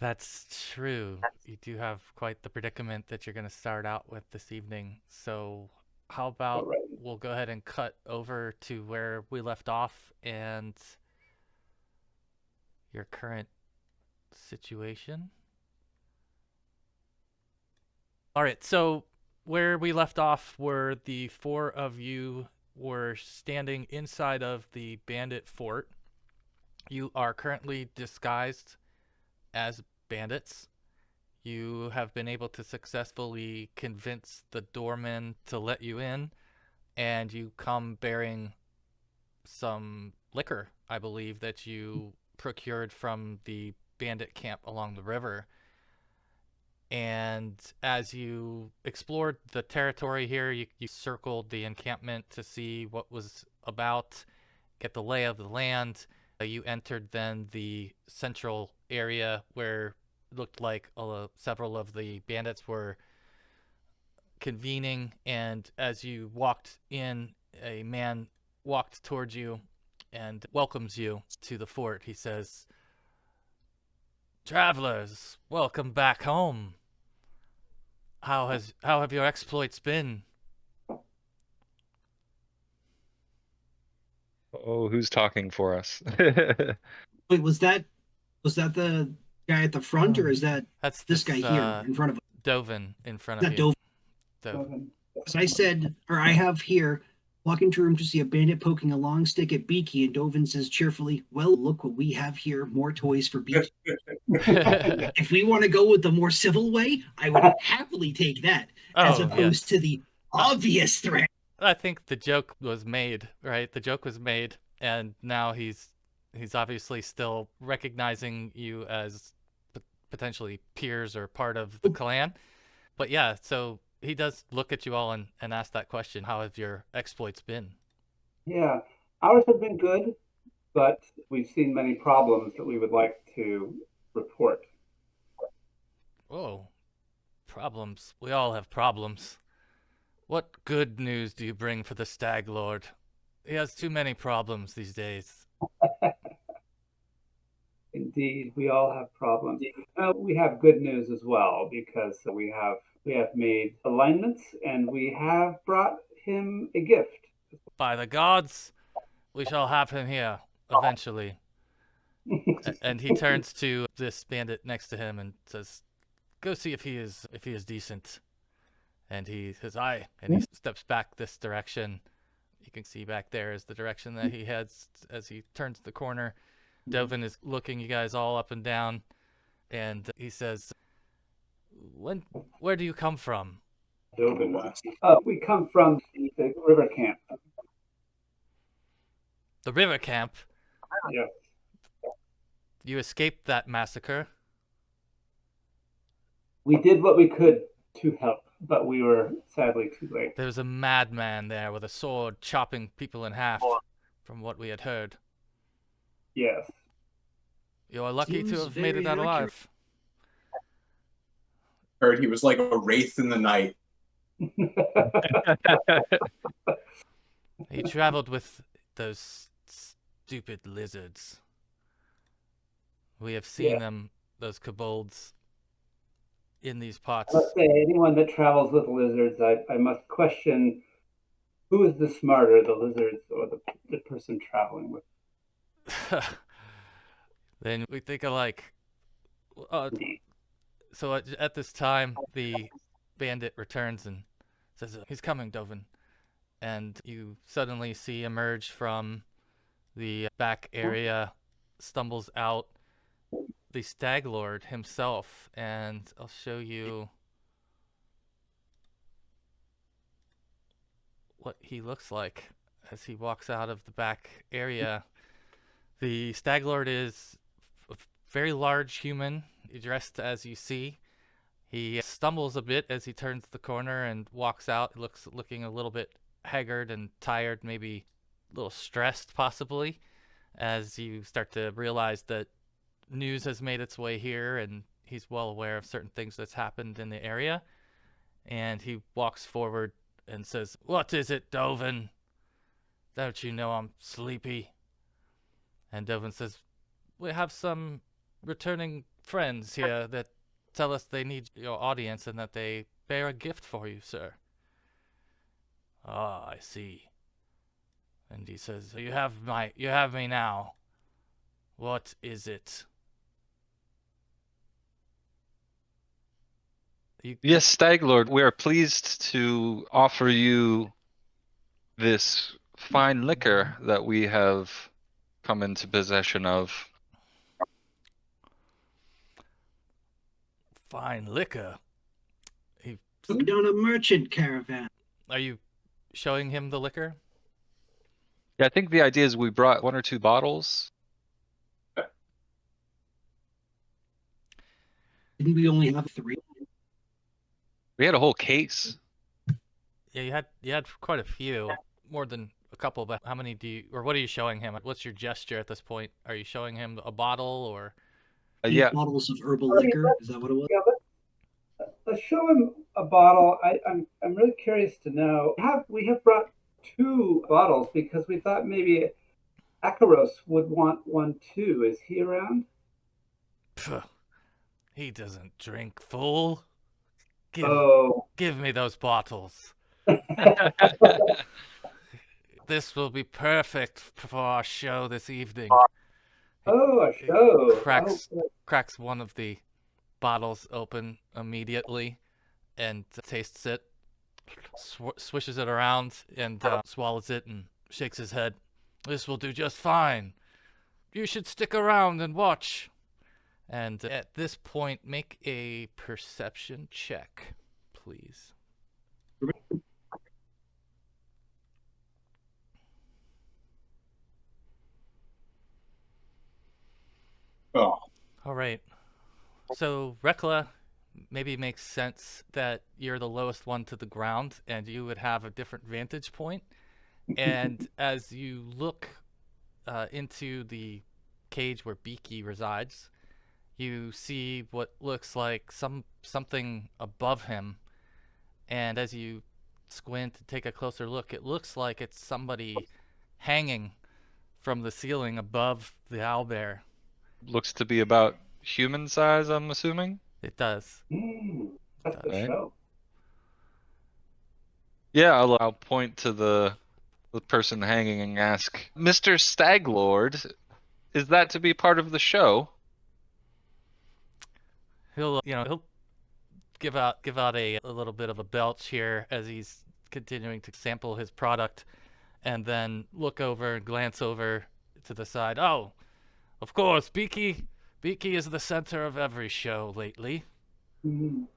That's true. You do have quite the predicament that you're going to start out with this evening. So, how All about right. we'll go ahead and cut over to where we left off and your current situation. All right, so where we left off were the four of you were standing inside of the bandit fort. You are currently disguised as bandits. You have been able to successfully convince the doorman to let you in, and you come bearing some liquor, I believe, that you procured from the bandit camp along the river. And as you explored the territory here, you circled the encampment to see what was about, get the lay of the land. You entered then the central area where it looked like several of the bandits were convening. And as you walked in, a man walked towards you and welcomes you to the fort. He says, "Travelers, welcome back home. How have your exploits been?" Oh, who's talking for us? Wait, was that the guy at the front, or is that That's this guy here in front of us? Dovan in front Is of that you. Dovan? Dovan. As I said, or I have here, walk into a room to see a bandit poking a long stick at Beaky, and Dovan says cheerfully, "Well, look what we have here, more toys for Beaky." If we want to go with the more civil way, I would happily take that, as Oh, opposed yes. to the obvious threat. I think the joke was made, right? The joke was made, and now he's obviously still recognizing you as potentially peers or part of the clan. But yeah, so he does look at you all and ask that question, how have your exploits been? Yeah, ours have been good, but we've seen many problems that we would like to report. Oh, problems. We all have problems. What good news do you bring for the Stag Lord? He has too many problems these days. Indeed, we all have problems. We have good news as well because we have made alignments and we have brought him a gift. By the gods, we shall have him here eventually. And he turns to this bandit next to him and says, "Go see if he is decent." And he says, "Aye," and he steps back this direction. You can see back there is the direction that he heads as he turns the corner. Dovan is looking you guys all up and down, and he says, Where do you come from?" We come from the river camp. "The river camp? Yeah. You escaped that massacre?" We did what we could to help, but we were sadly too late. "There was a madman there with a sword chopping people in half, from what we had heard." Yes. "You are lucky to Seems have made it very out accurate. alive." Heard he was like a wraith in the night. "He traveled with those stupid lizards. We have seen them, those kobolds, in these pots." I must say, anyone that travels with lizards, I must question who is the smarter, the lizards or the person traveling with. Then we think alike. So at this time, the bandit returns and says, "He's coming, Dovan." And you suddenly see emerge from the back area, stumbles out the Stag Lord himself, and I'll show you what he looks like as he walks out of the back area. The Stag Lord is a very large human, dressed as you see. He stumbles a bit as he turns the corner and walks out, looking a little bit haggard and tired, maybe a little stressed possibly, as you start to realize that news has made its way here and he's well aware of certain things that's happened in the area. And he walks forward and says, "What is it, Dovan? Don't you know I'm sleepy?" And Dovan says, "We have some returning friends here that tell us they need your audience and that they bear a gift for you, sir. Ah, I see. And he says, you have me now. What is it? Yes, Stag Lord, we are pleased to offer you this fine liquor that we have come into possession of. Fine liquor. Took down a merchant caravan. Are you showing him the liquor? Yeah, I think the idea is we brought 1 or 2 bottles. Didn't we only have 3? We had a whole case. Yeah, you had quite a few, more than a couple. But how many what are you showing him? What's your gesture at this point? Are you showing him a bottle or? 8 Yeah, bottles of herbal liquor. Is that what it was? Yeah, let's show him a bottle. I'm really curious to know. We have brought 2 bottles because we thought maybe Akaros would want one too. Is he around? Phew, he doesn't drink, fool. Oh, Give me those bottles. This will be perfect for our show this evening. oh, a show. Cracks one of the bottles open immediately and tastes it, swishes it around and swallows it and shakes his head. This will do just fine. You should stick around and watch. And at this point, make a perception check, please. Oh, All right. So, Reckla, maybe makes sense that you're the lowest one to the ground and you would have a different vantage point. And as you look into the cage where Beaky resides, you see what looks like something above him. And as you squint and take a closer look, it looks like it's somebody hanging from the ceiling above the owlbear. looks to be about human size, I'm assuming. It does. That's the Right. show. Yeah, I'll point to the person hanging and ask, Mr. Stag Lord, is that to be part of the show? He'll give out a little bit of a belch here as he's continuing to sample his product, and then look over and glance over to the side. Oh, of course, Beaky is the center of every show lately. Mhm.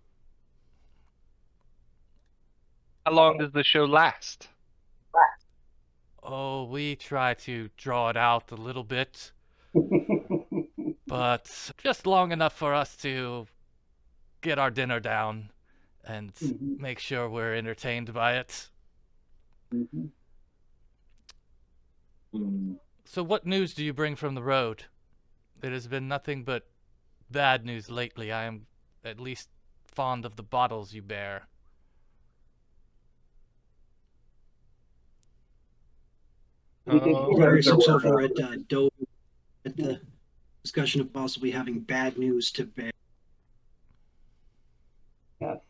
How long does the show last? Oh, we try to draw it out a little bit, but just long enough for us to get our dinner down and Mhm. make sure we're entertained by it. Mhm. So what news do you bring from the road? It has been nothing but bad news lately. I am at least fond of the bottles you bear. We did Oh. hear Various there looks were, over at Dovan at the discussion of possibly having bad news to bear. Yes,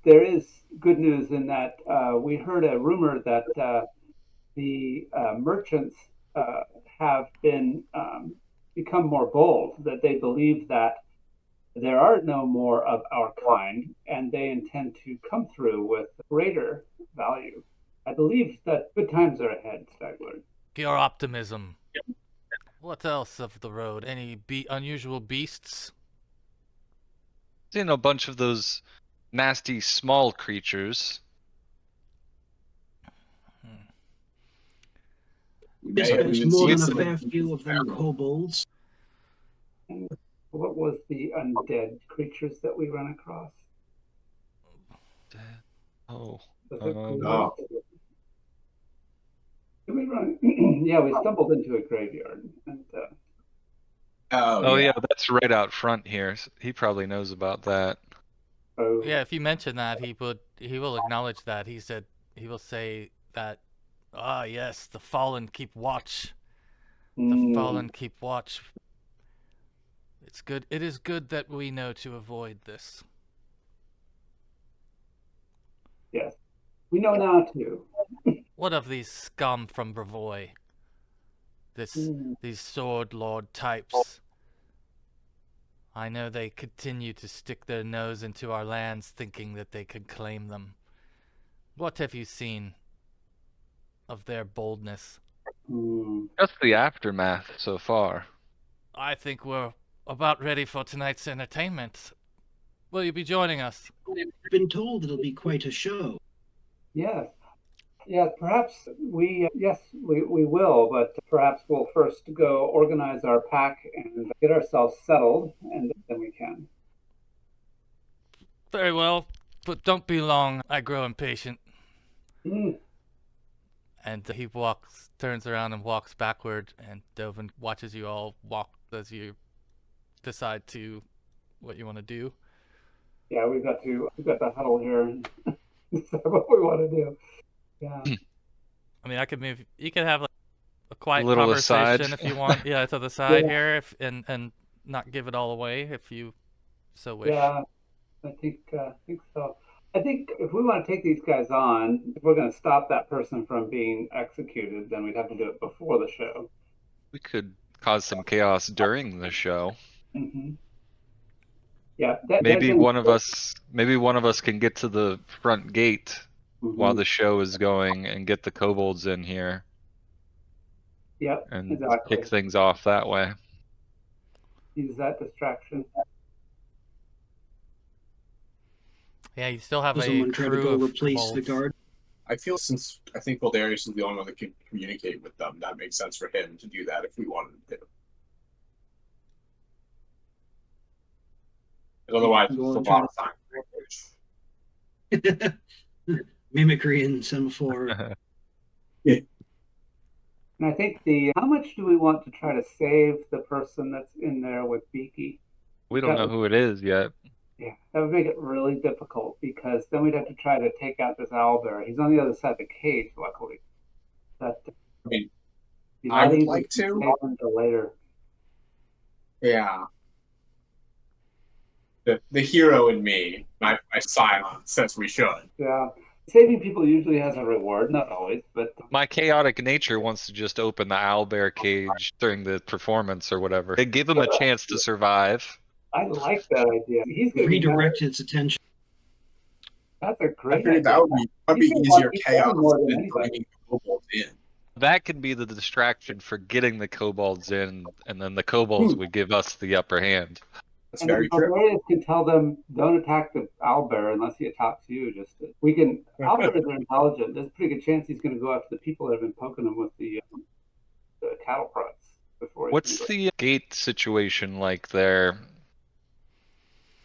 there is good news in that we heard a rumor that the merchants have been become more bold. That they believe that there are no more of our kind, and they intend to come through with greater value. I believe that good times are ahead, Stag Lord. Pure optimism. What else of the road? Any unusual beasts? Seen a bunch of those nasty small creatures. Yes, there's more than a fair few of them kobolds. And what was the undead creatures that we run across? Oh. Was it no. Did we run? Yeah, we stumbled into a graveyard, and Oh yeah, that's right out front here. He probably knows about that. so Yeah, if you mention that, he will acknowledge that. He will say that, ah, yes, the fallen keep watch. The fallen keep watch. It's good. It is good that we know to avoid this. Yes. We know now too. What of these scum from Bravoy? Mm. These sword lord types. I know they continue to stick their nose into our lands thinking that they could claim them. What have you seen of their boldness? Mm. Just the aftermath so far. I think we're about ready for tonight's entertainment. Will you be joining us? I've been told it'll be quite a show. Yes. Yeah, perhaps we will, but perhaps we'll first go organize our pack and get ourselves settled, and then we can. Very well, but don't be long. I grow impatient. Mm. And he turns around and walks backward, and Dovan watches you all walk as you decide what you want to do. Yeah, we've got to huddle here and decide what we want to do. Yeah. I mean, you could have like a quiet little conversation aside. if you want. Yeah, to the side Yeah. here, and not give it all away if you so wish. Yeah, I think so. I think if we want to take these guys on, if we're going to stop that person from being executed, then we'd have to do it before the show. We could cause some chaos during the show. Mm-hmm. Yeah, Maybe one of us can get to the front gate while the show is going and get the kobolds in here. Yep, and exactly. kick things off that way. Use that distraction. Yeah, you still have Does a someone try to crew go of replace the kobolds. guard? I feel since I think Voldarious is the only one that can communicate with them, that makes sense for him to do that if we wanted to. Because otherwise, it's Go a and lot try of time. Mimicry and semaphore. And I think how much do we want to try to save the person that's in there with Beaky? We don't know who it is yet. Yeah, that would make it really difficult because then we'd have to try to take out this owlbear. He's on the other side of the cage, luckily. But I mean, I would like to. Save him till later. Yeah. The hero in me, my silence says we should. Yeah. Saving people usually has a reward, not always, but My chaotic nature wants to just open the owlbear cage during the performance or whatever. They give him a chance to survive. I like that idea. He's going to Redirect its attention. That's a great I figured idea. that would be easier He's chaos more than than anybody. bringing the kobolds in. That could be the distraction for getting the kobolds in, and then the kobolds would give us the upper hand. That's And very the true. Voldarious can tell them, don't attack the owlbear unless he attacks you. Owlbears are intelligent. There's a pretty good chance he's going to go after the people that have been poking him with the cattle prods before. What's the gate situation like there?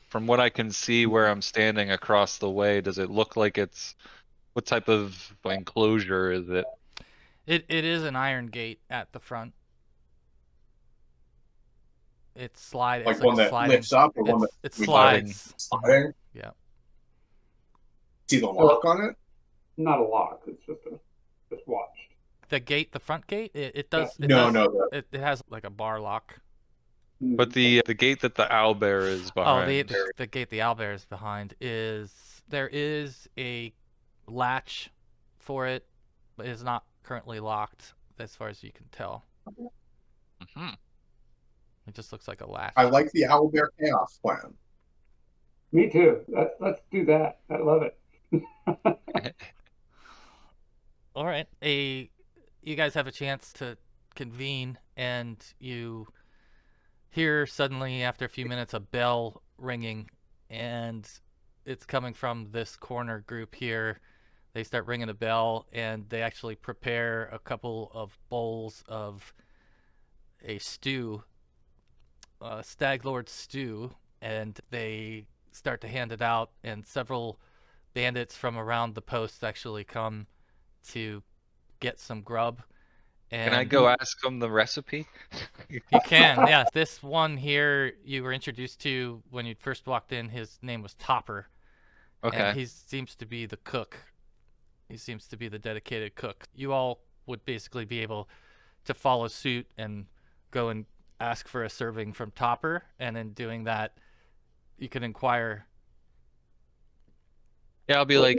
From what I can see where I'm standing across the way, does it look like what type of enclosure is it? It is an iron gate at the front. It's Like it's one a that sliding. lifts up or one that It we slides. sliding? Yeah. See the lock on it? Not a lock. It's just watched. The front gate, it does. It No, does, no. It has like a bar lock. But the gate that the owlbear is behind. The gate the owlbear is behind there is a latch for it, but it is not currently locked as far as you can tell. Hmm. It just looks like a latch. I like the Owlbear chaos plan. Me too. Let's do that. I love it. All right. You guys have a chance to convene, and you hear suddenly, after a few minutes, a bell ringing, and it's coming from this corner group here. They start ringing a bell, and they actually prepare a couple of bowls of a stew, Stag Lord stew, and they start to hand it out, and several bandits from around the post actually come to get some grub. And Can I go ask them the recipe? You can, yeah. This one here you were introduced to when you first walked in. His name was Topper. Okay. And he seems to be the cook. He seems to be the dedicated cook. You all would basically be able to follow suit and go and ask for a serving from Topper, and in doing that, you can inquire. Yeah, I'll be like,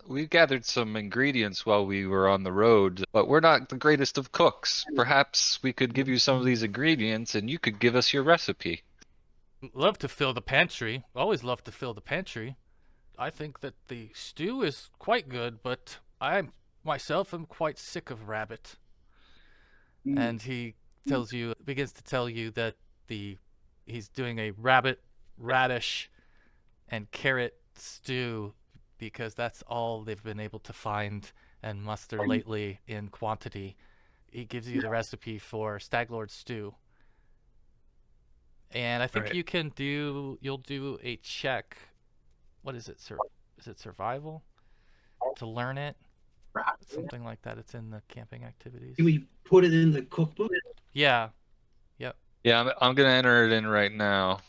we gathered some ingredients while we were on the road, but we're not the greatest of cooks. Perhaps we could give you some of these ingredients and you could give us your recipe. Love to fill the pantry. Always love to fill the pantry. I think that the stew is quite good, but I myself am quite sick of rabbit. And he begins to tell you that he's doing a rabbit, radish, and carrot stew because that's all they've been able to find and muster lately in quantity. He gives you the recipe for Stag Lord stew. And I think you'll do a check. What is it, sir? Is it survival? To learn it? Something like that. It's in the camping activities. Can we put it in the cookbook? Yeah. Yep. Yeah, I'm gonna enter it in right now.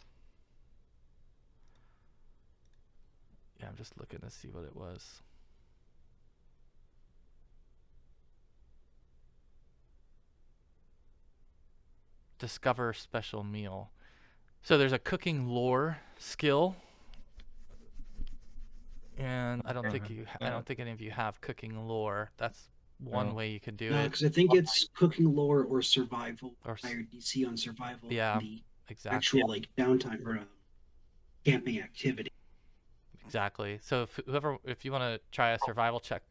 Yeah, I'm just looking to see what it was. Discover special meal. So there's a cooking lore skill. And I don't think any of you have cooking lore. That's one way you could do it. Because I think it's cooking lore or survival. Or higher DC on survival. Yeah, the exactly. actual like downtime or camping activity. Exactly. So if you want to try a survival check,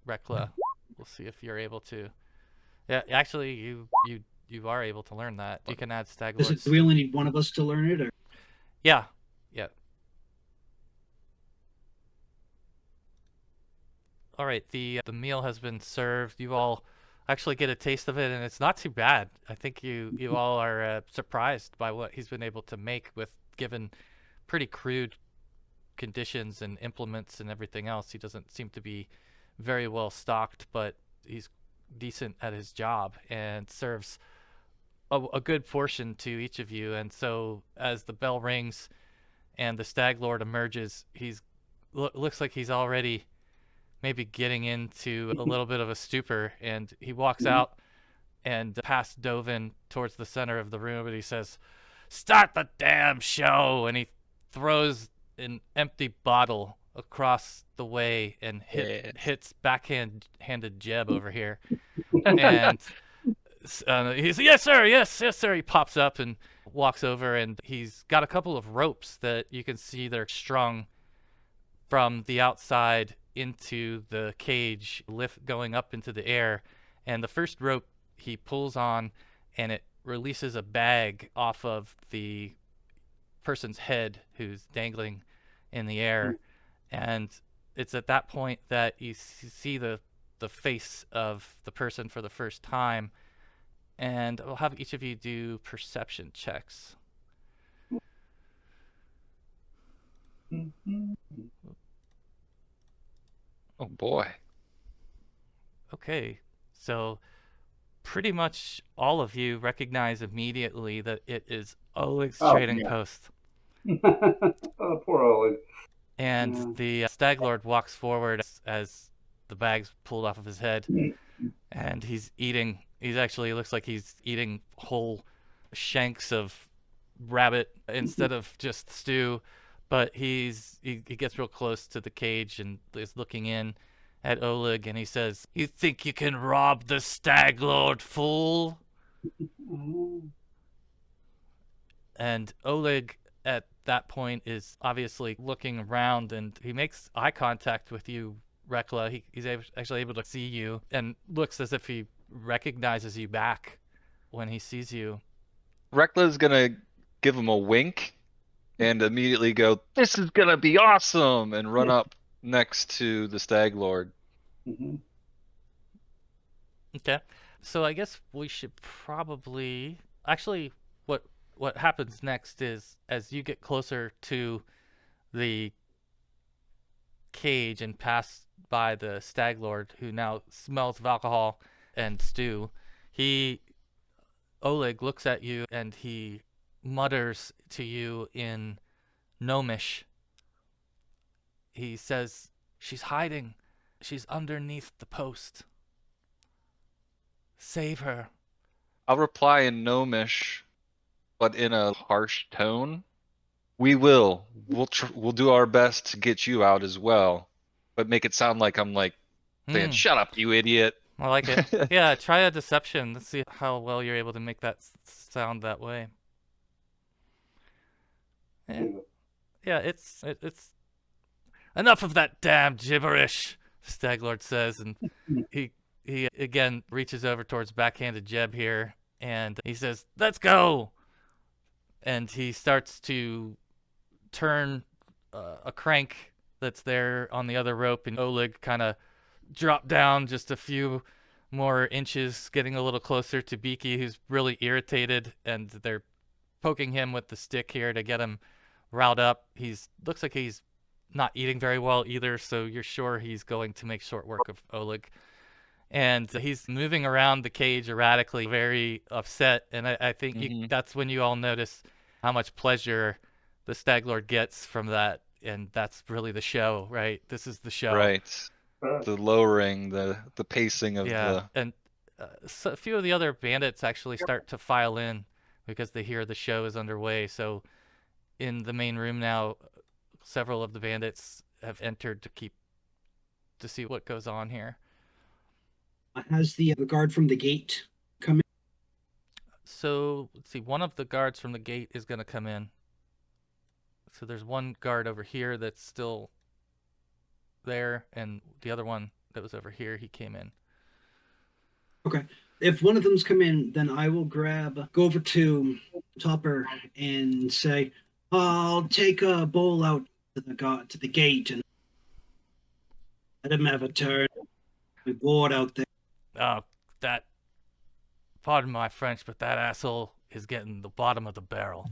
Reckla, we'll see if you're able to. Yeah, actually, you are able to learn that. You can add Stag Lord. Do we only need one of us to learn it? Or? Yeah. All right, the meal has been served. You all actually get a taste of it, and it's not too bad. I think you all are surprised by what he's been able to make with given pretty crude conditions and implements and everything else. He doesn't seem to be very well stocked, but he's decent at his job and serves a good portion to each of you. And so as the bell rings and the Stag Lord emerges, looks like he's already maybe getting into a little bit of a stupor, and he walks out and past Dovan towards the center of the room, and he says, "Start the damn show!" And he throws an empty bottle across the way and hits handed Jeb over here. And he's, "Yes, sir, yes, sir." He pops up and walks over, and he's got a couple of ropes that you can see they're strung from the outside into the cage, going up into the air. And the first rope he pulls on, and it releases a bag off of the person's head who's dangling in the air. And it's at that point that you see the face of the person for the first time. And I'll have each of you do perception checks. Oh boy. Okay, so pretty much all of you recognize immediately that it is Oleg's trading post. Oh, poor Oleg. And the Stag Lord walks forward as the bag's pulled off of his head, and he's actually looks like he's eating whole shanks of rabbit instead of just stew. But he gets real close to the cage and is looking in at Oleg, and he says, "You think you can rob the Stag Lord, fool?" And Oleg at that point is obviously looking around, and he makes eye contact with you, Reckla. He's actually able to see you and looks as if he recognizes you back when he sees you. Reckla's gonna give him a wink and immediately go, "This is gonna be awesome!" and run up next to the Stag Lord. Okay, so I guess we should probably actually what happens next is as you get closer to the cage and pass by the Stag Lord, who now smells of alcohol and stew, Oleg looks at you and he mutters to you in Gnomish. He says, "She's hiding. She's underneath the post. Save her. I'll reply in Gnomish, but in a harsh tone. We'll do our best to get you out as well, but make it sound like I'm like saying, "Shut up, you idiot." I like it. Yeah, try a deception. Let's see how well you're able to make that sound that way. Yeah, it's enough of that damn gibberish, Stag Lord says, and he again reaches over towards backhanded Jeb here, and he says, "Let's go!" And he starts to turn a crank that's there on the other rope, and Oleg kind of drop down just a few more inches, getting a little closer to Beaky, who's really irritated, and they're poking him with the stick here to get him riled up. Looks like he's not eating very well either, so you're sure he's going to make short work of Oleg. And he's moving around the cage erratically, very upset, and I think that's when you all notice how much pleasure the Stag Lord gets from that, and that's really the show, right? This is the show. Right. The lowering, the pacing of Yeah, and so a few of the other bandits actually start to file in because they hear the show is underway. So in the main room now, several of the bandits have entered to see what goes on here. Has the guard from the gate come in? So let's see, one of the guards from the gate is going to come in. So there's one guard over here that's still there, and the other one that was over here, he came in. Okay. If one of them's come in, then I will go over to Topper and say, I'll take a bowl out to the gate and let him have a turn. We bored out there. Oh, pardon my French, but that asshole is getting the bottom of the barrel.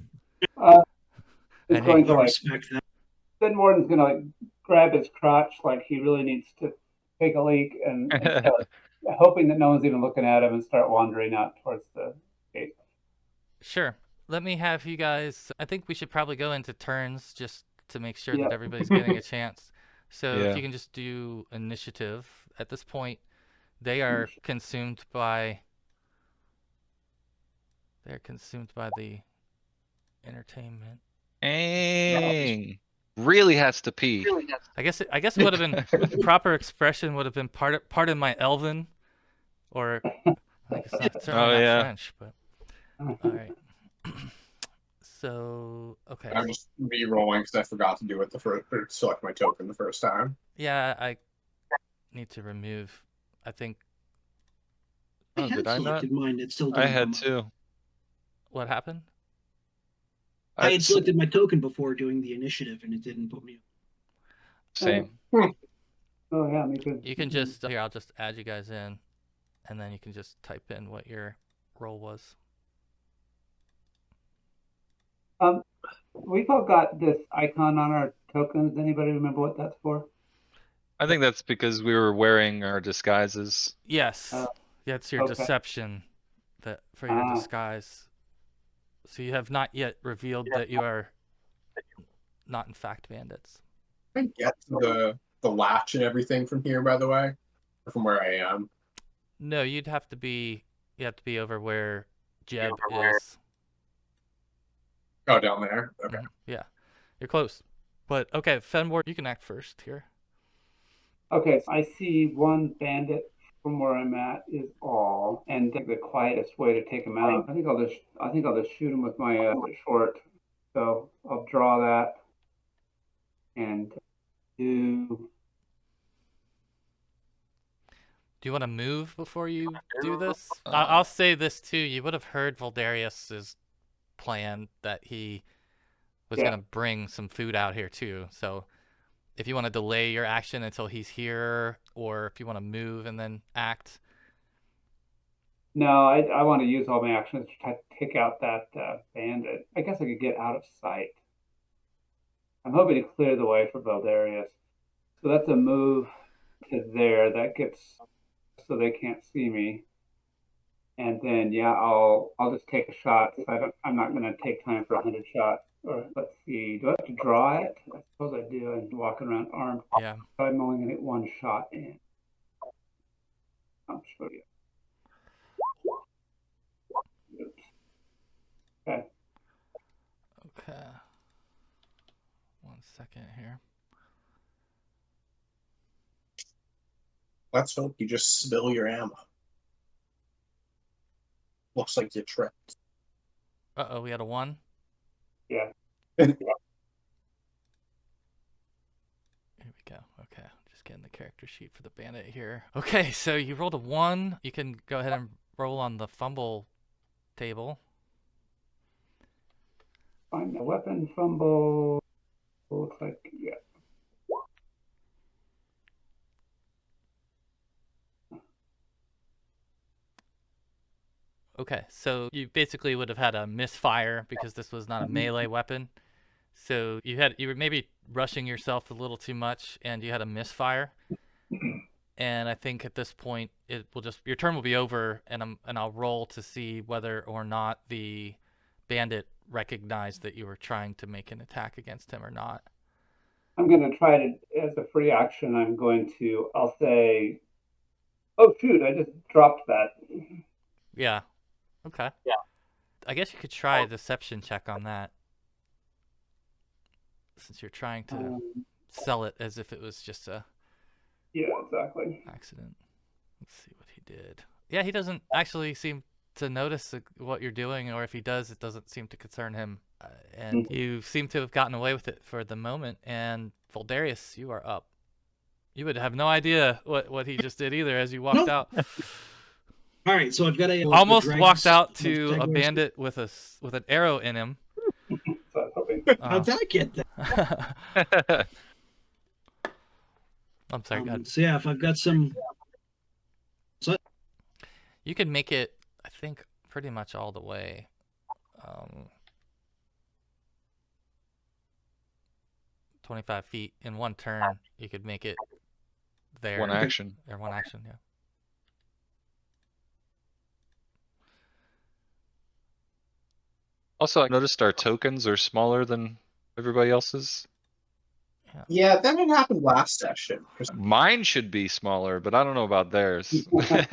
He's going to respect that. Fenwarden's going to grab his crotch like he really needs to take a leak and start hoping that no one's even looking at him and start wandering out towards the gate. Sure. Let me have you guys. I think we should probably go into turns just to make sure that everybody's getting a chance. So if you can just do initiative. At this point, they are consumed by the entertainment. Dang. Really has to pee. I guess it would have been proper expression would have been pardon my Elven, or I guess not French, but all right. So okay. I'm just re-rolling because I forgot to do it select my token the first time. Yeah, I need to remove. I think. I had selected mine. It still didn't. I had too. What happened? I had selected my token before doing the initiative, and it didn't put me up. Same. Oh yeah, me too. You can just here. I'll just add you guys in, and then you can just type in what your role was. We've all got this icon on our tokens. Anybody remember what that's for? I think that's because we were wearing our disguises. Yes, that's your deception for your disguise. So you have not yet revealed that you are not in fact bandits. I get the latch and everything from here, by the way, or from where I am. No, you have to be over where Jeb is. Oh, down there. Okay. Yeah, you're close. But okay, Fenward, you can act first here. Okay, so I see one bandit from where I'm at is all, and the quietest way to take him out. I think I'll just shoot him with my short. So I'll draw that and do. Do you want to move before you do this? I'll say this too. You would have heard Voldarious' plan that he was going to bring some food out here too. So if you want to delay your action until he's here, or if you want to move and then act. No, I want to use all my actions to take out that bandit. I guess I could get out of sight. I'm hoping to clear the way for Voldarious. So that's a move to there. That gets so they can't see me. And then I'll just take a shot. I'm not going to take time for 100 shots. Or let's see, do I have to draw it? I suppose I do. I'm walking around armed. Yeah. So I'm only going to get one shot in. I'll show you. second here. Let's hope you just spill your ammo. Looks like you tripped. Uh-oh, we had a 1. Yeah. Here we go. Okay, just getting the character sheet for the bandit here. Okay, so you rolled a 1. You can go ahead and roll on the fumble table. Find the weapon fumble. Looks like, yeah. Okay, so you basically would have had a misfire because this was not a melee weapon. So you were maybe rushing yourself a little too much, and you had a misfire. And I think at this point it will your turn will be over, and I'll roll to see whether or not the bandit recognized that you were trying to make an attack against him or not. I'm going to try to, as a free action, I'll say, oh shoot, I just dropped that. Yeah. Okay. Yeah. I guess you could try a deception check on that, since you're trying to sell it as if it was just a exactly accident. Let's see what he did. Yeah, he doesn't actually seem to notice what you're doing, or if he does, it doesn't seem to concern him. And you seem to have gotten away with it for the moment. And Voldarious, you are up. You would have no idea what he just did either as you walked out. All right, so I've got almost walked out to a bandit with an arrow in him. How'd that get there? I'm sorry. Go ahead. So yeah, if I've got some, you can make it, I think, pretty much all the way. 25 feet in one turn. You could make it there. One action. Or one action, yeah. Also, I noticed our tokens are smaller than everybody else's. Yeah, that didn't happen last session. Mine should be smaller, but I don't know about theirs. That's a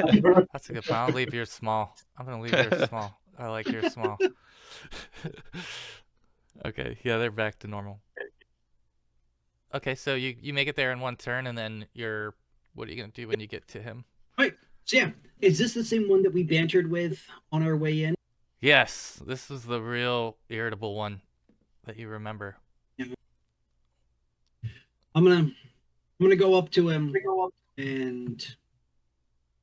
good point. I'll leave yours small. I'm going to leave yours small. I like yours small. Okay, yeah, they're back to normal. Okay, so you make it there in one turn, and then what are you going to do when you get to him? Right. So yeah, is this the same one that we bantered with on our way in? Yes, this was the real irritable one that you remember. Yeah. I'm gonna go up to him and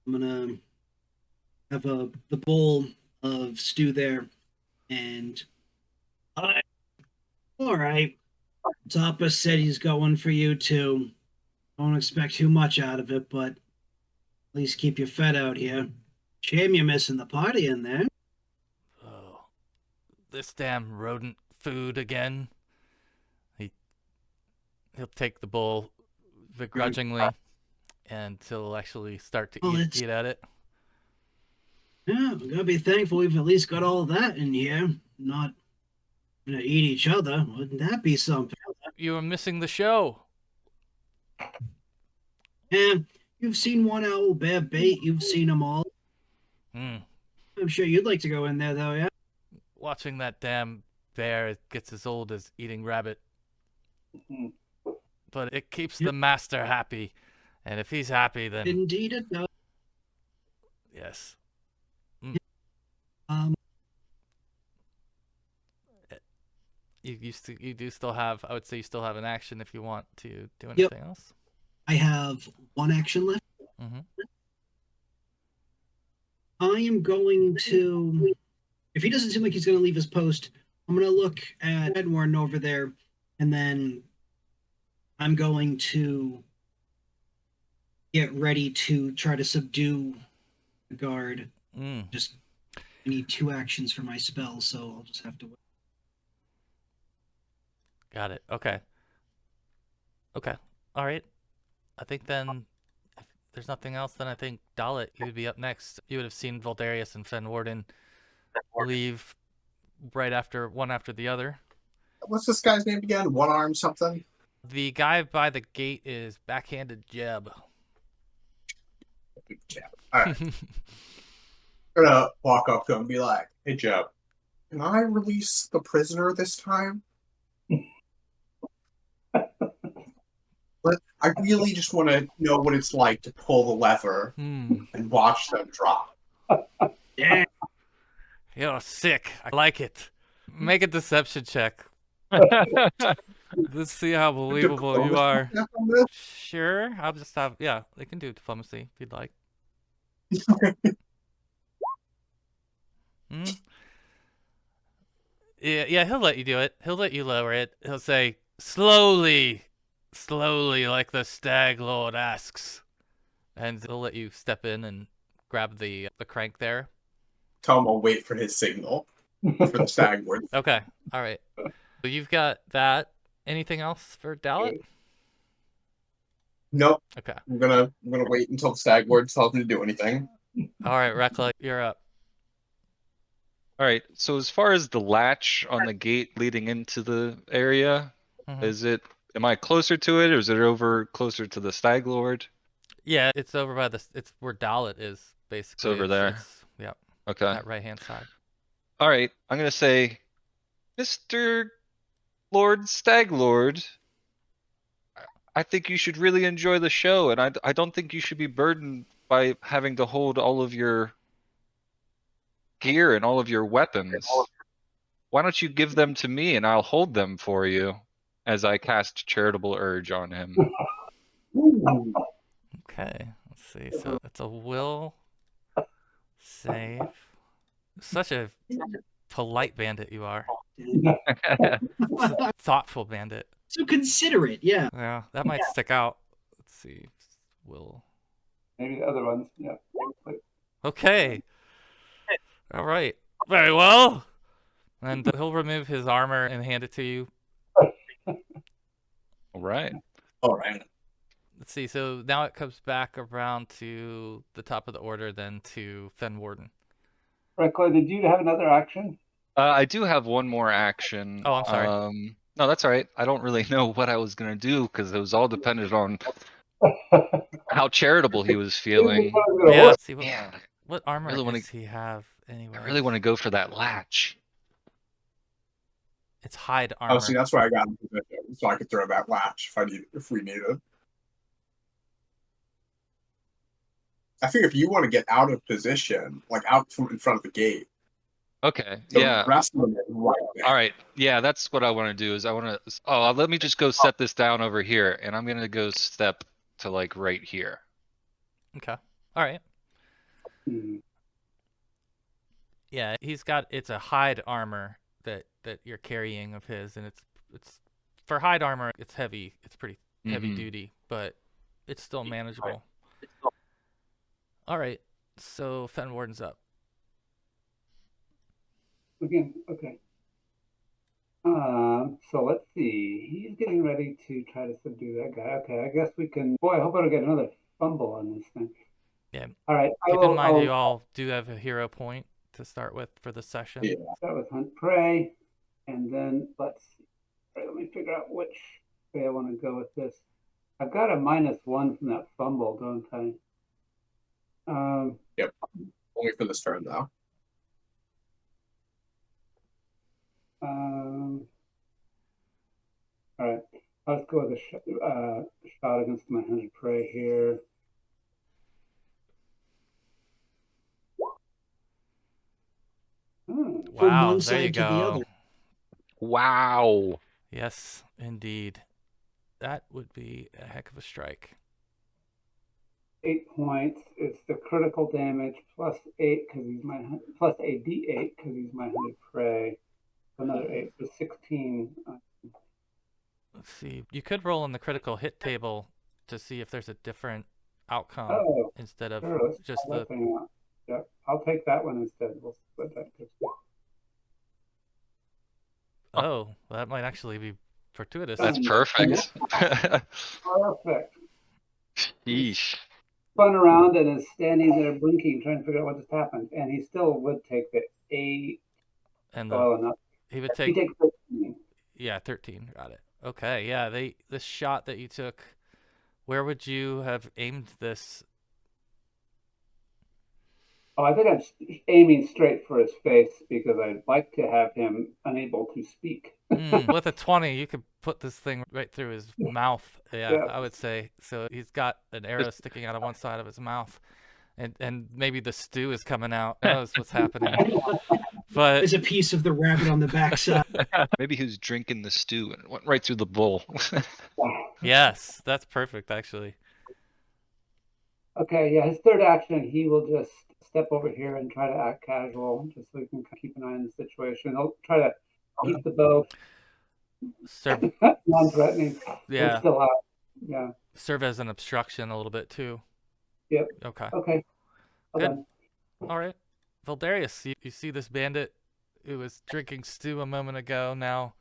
I'm gonna have the bowl of stew there, and all right. Tapa said he's got one for you too. Don't expect too much out of it, but at least keep you fed out here. Shame you're missing the party in there. Oh, this damn rodent food again. He'll take the bowl begrudgingly, and he'll actually start to eat at it. Yeah, we gotta be thankful we've at least got all that in here. Not gonna eat each other. Wouldn't that be something? You were missing the show. Yeah, you've seen one Owlbear bait. You've seen them all. I'm sure you'd like to go in there, though, yeah? Watching that damn bear gets as old as eating rabbit. But it keeps the master happy. And if he's happy, then... Indeed it does. Yes. You do still have, I would say you still have an action if you want to do anything else. I have one action left. I am going to, if he doesn't seem like he's going to leave his post, I'm going to look at Fenwarden over there, and then I'm going to get ready to try to subdue the guard. Just I need 2 actions for my spell, so I'll just have to wait. Got it. Okay. All right. I think then, if there's nothing else, then I think Dallett, you would be up next. You would have seen Voldarious and Fenwarden leave right after one after the other. What's this guy's name again? One Arm something? The guy by the gate is Backhanded Jeb. Jeb. All right. I'm gonna walk up to him and be like, "Hey, Jeb, can I release the prisoner this time?" But I really just want to know what it's like to pull the lever and watch them drop. Yeah. You're sick. I like it. Make a deception check. Let's see how believable you are. Sure. I'll just have, yeah, they can do diplomacy if you'd like. Yeah, he'll let you do it. He'll let you lower it. He'll say, slowly, like the Stag Lord asks. And he'll let you step in and grab the crank there. Tell him I'll wait for his signal for the Stag Lord. Okay, all right. So you've got that. Anything else for Dallett? Nope. Okay. I'm gonna wait until the Stag Lord tells me to do anything. All right, Reckla, you're up. All right. So as far as the latch on the gate leading into the area, am I closer to it, or is it over closer to the Stag Lord? Yeah, it's over by it's where Dallett is, basically. It's over there. Yeah. Okay. That right-hand side. All right. I'm gonna say, Mr. Lord Stag Lord, I think you should really enjoy the show, and I don't think you should be burdened by having to hold all of your gear and all of your weapons. Why don't you give them to me and I'll hold them for you as I cast Charitable Urge on him. Okay, let's see. So it's a will save. Such a polite bandit you are. Thoughtful bandit. So considerate, yeah. Yeah, that might stick out. Let's see. Will. Maybe the other ones. Yeah. Okay. All right. Very well. And he'll remove his armor and hand it to you. All right. All right. Let's see. So now it comes back around to the top of the order, then to Fenwarden. Reckla, did you have another action? I do have one more action. Oh, I'm sorry. No, that's all right. I don't really know what I was gonna do because it was all dependent on how charitable he was feeling. Yeah. Let's see Man, what armor really does he have anyway? I really want to go for that latch. It's hide armor. Oh, see, that's why I got in position, so I could throw that latch if we need it. I think if you want to get out of position, like out from in front of the gate. Okay. The rest of them are right there. All right. Yeah, that's what I want to do. Is I want to. Oh, let me just go set this down over here, and I'm gonna go step to like right here. Okay. All right. Yeah, it's a hide armor that you're carrying of his, and it's for hide armor. It's heavy. It's pretty heavy duty, but it's still manageable. All right. So Fenwarden's up. Okay. So let's see. He's getting ready to try to subdue that guy. Okay, I guess we can. Boy, I hope I don't get another fumble on this thing. Yeah. All right. Keep in mind you all do have a hero point to start with for the session. Yeah. Start with Hunt Prey, and then let's see. All right, let me figure out which way I want to go with this. I've got a -1 from that fumble, don't I? Yep. Only for this turn, though. All right. Let's go with a shot against my Hunted Prey here. Wow, one there side you to the go. other. Wow. Yes, indeed. That would be a heck of a strike. 8 points. It's the critical damage plus 8 because he's my plus a d8 because he's my Hunted Prey. Another 8, so 16. Let's see. You could roll in the critical hit table to see if there's a different outcome instead of just the. Yep, I'll take that one instead. We'll split that. Oh, well, that might actually be fortuitous. That's perfect. Perfect. Yeesh. Spun around and is standing there blinking, trying to figure out what just happened, and he still would take the 8. And he would take 13. Yeah, 13. Got it. Okay, yeah. The shot that you took. Where would you have aimed this? Oh, I think I'm aiming straight for his face because I'd like to have him unable to speak. With a 20, you could put this thing right through his mouth. Yeah, Yeah. I would say. So he's got an arrow sticking out of one side of his mouth, and maybe the stew is coming out. Who knows what's happening? But There's a piece of the rabbit on the backside. Maybe he was drinking the stew and it went right through the bowl. yes, that's perfect actually. Okay, yeah, his third action, he will just step over here and try to act casual, just so he can keep an eye on the situation. He'll try to keep the bow Serve, non-threatening. yeah, It's still out. Yeah. serve as an obstruction a little bit too. Yep. Okay. Okay. Well Good. done. All right. Voldarious, you see this bandit who was drinking stew a moment ago now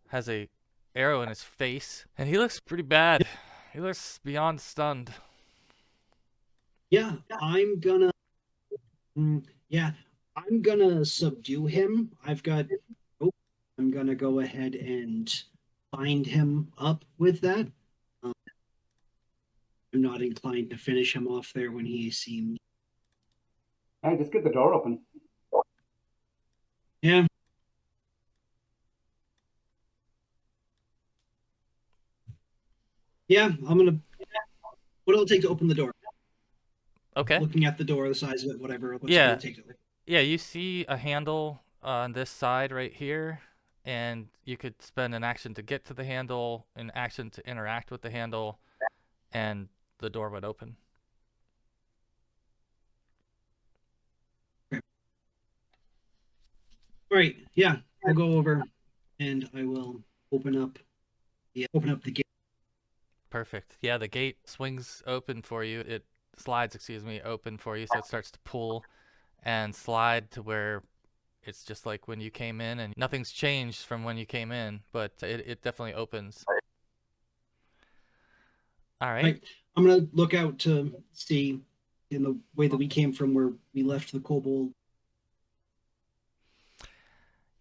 has a arrow in his face, and he looks pretty bad. He looks beyond stunned. Yeah, I'm gonna. Yeah, I'm gonna subdue him. I'm gonna go ahead and bind him up with that. I'm not inclined to finish him off there when he seems. Hey, just get the door open. Yeah. Yeah, I'm gonna. What'll it take to open the door? Okay. Looking at the door, the size of it, whatever. What's Yeah. it gonna take to open? Yeah, you see a handle on this side right here, and you could spend an action to get to the handle, an action to interact with the handle, and the door would open. Right. Yeah, I'll go over, and I will open up the gate. Perfect. Yeah, the gate swings open for you. It slides, open for you, so it starts to pull and slide to where it's just like when you came in, and nothing's changed from when you came in, but it definitely opens. All right. I'm gonna look out to see in the way that we came from where we left the kobold.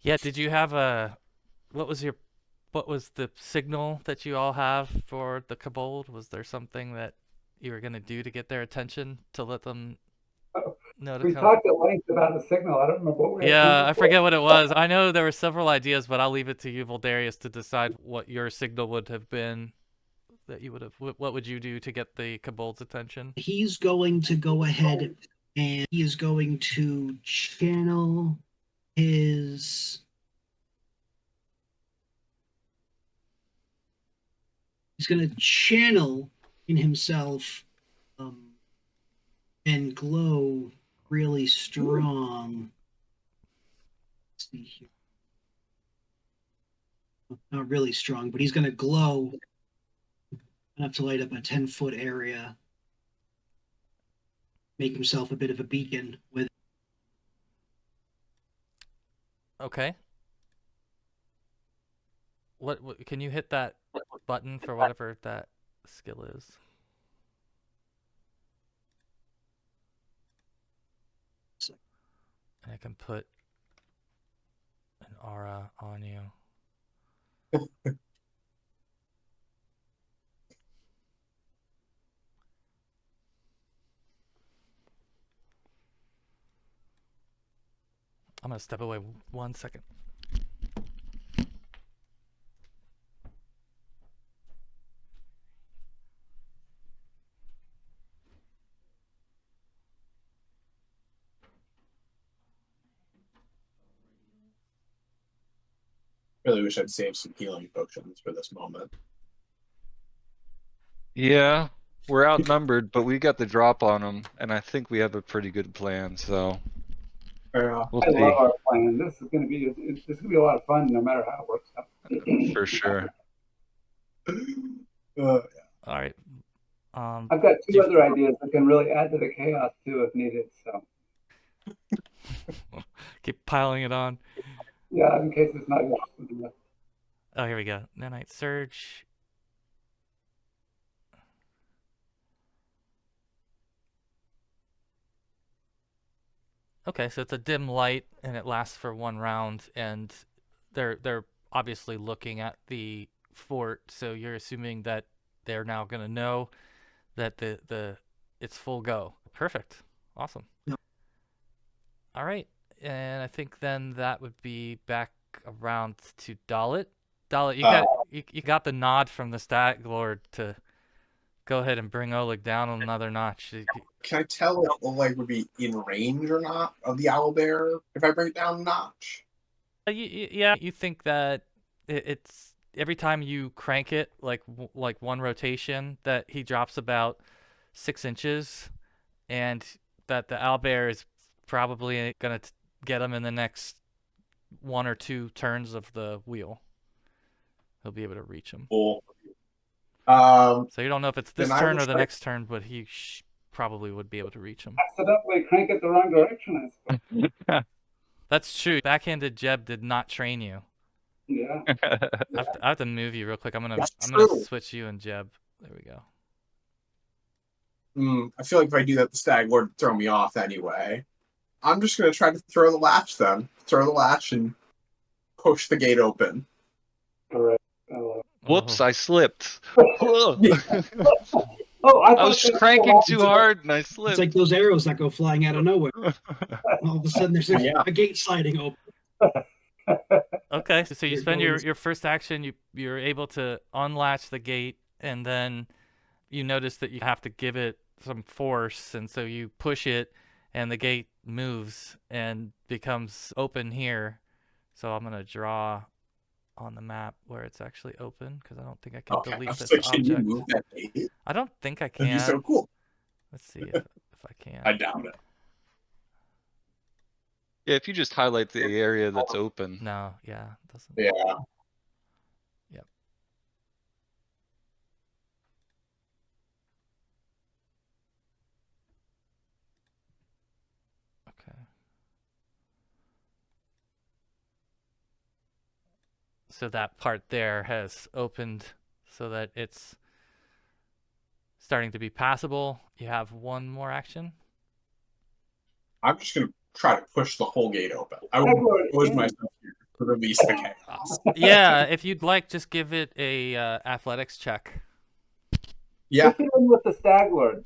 Yeah, did you have what was the signal that you all have for the kobold? Was there something that you were going to do to get their attention to let them know to We come? talked at length about the signal. I don't remember what we Yeah, I forget what it was. I know there were several ideas, but I'll leave it to you, Voldarious, to decide what your signal would have been. That you would have. What would you do to get the kobold's attention? He's going to go ahead and he is going to channel his. He's going to channel in himself and glow really strong. Let's see here. Not really strong, but he's going to glow enough to light up a 10-foot area. Make himself a bit of a beacon with. Okay. What can you hit that button for whatever that skill is? And I can put an aura on you. I'm gonna step away 1 second. Really wish I'd saved some healing potions for this moment. Yeah, we're outnumbered, but we got the drop on them, and I think we have a pretty good plan. So we'll I see. love our plan. This is going to be a lot of fun, no matter how it works out. For sure. All right. I've got two other ideas that can really add to the chaos too, if needed. So keep piling it on. yeah, in case it's not interesting enough. Oh, here we go. Nanite Surge. Okay, so it's a dim light, and it lasts for 1 round, and they're obviously looking at the fort, so you're assuming that they're now gonna know that it's full go. Perfect. Awesome. No. All right, and I think then that would be back around to Dallett. Dallett, you got the nod from the Stag Lord to go ahead and bring Oleg down another notch. Can I tell if Oleg would be in range or not of the Owlbear if I bring it down a notch? Yeah, you think that it's every time you crank it, like one rotation, that he drops about 6 inches, and that the owlbear is probably gonna get him in the next 1 or 2 turns of the wheel. He'll be able to reach him. Cool. So you don't know if it's this turn or the next turn, but he probably would be able to reach him. Accidentally crank it the wrong direction, I suppose. That's true. Backhanded Jeb did not train you. Yeah. I have to move you real quick. I'm gonna switch you and Jeb. There we go. I feel like if I do that, the Stag Lord would throw me off anyway. I'm just going to try to throw the latch then. Throw the latch and push the gate open. All right. Whoops, I slipped. I was cranking too hard and I slipped. It's like those arrows that go flying out of nowhere. All of a sudden, there's a gate sliding open. Okay, so you spend your first action. You're able to unlatch the gate, and then you notice that you have to give it some force, and so you push it, and the gate moves and becomes open here. So I'm gonna draw on the map where it's actually open because I don't think I can delete this object. Can you move that gate? I don't think I can. That'd be so cool. Let's see if I can. I doubt it. Yeah, if you just highlight the area that's open. No, yeah, it doesn't. Yeah. Yep. Okay. So that part there has opened so that it's starting to be passable. You have one more action. I'm just going to try to push the whole gate open. I would push myself here to release the chaos. Yeah, if you'd like, just give it a athletics check. Yeah. Push it in with the Stag Lord.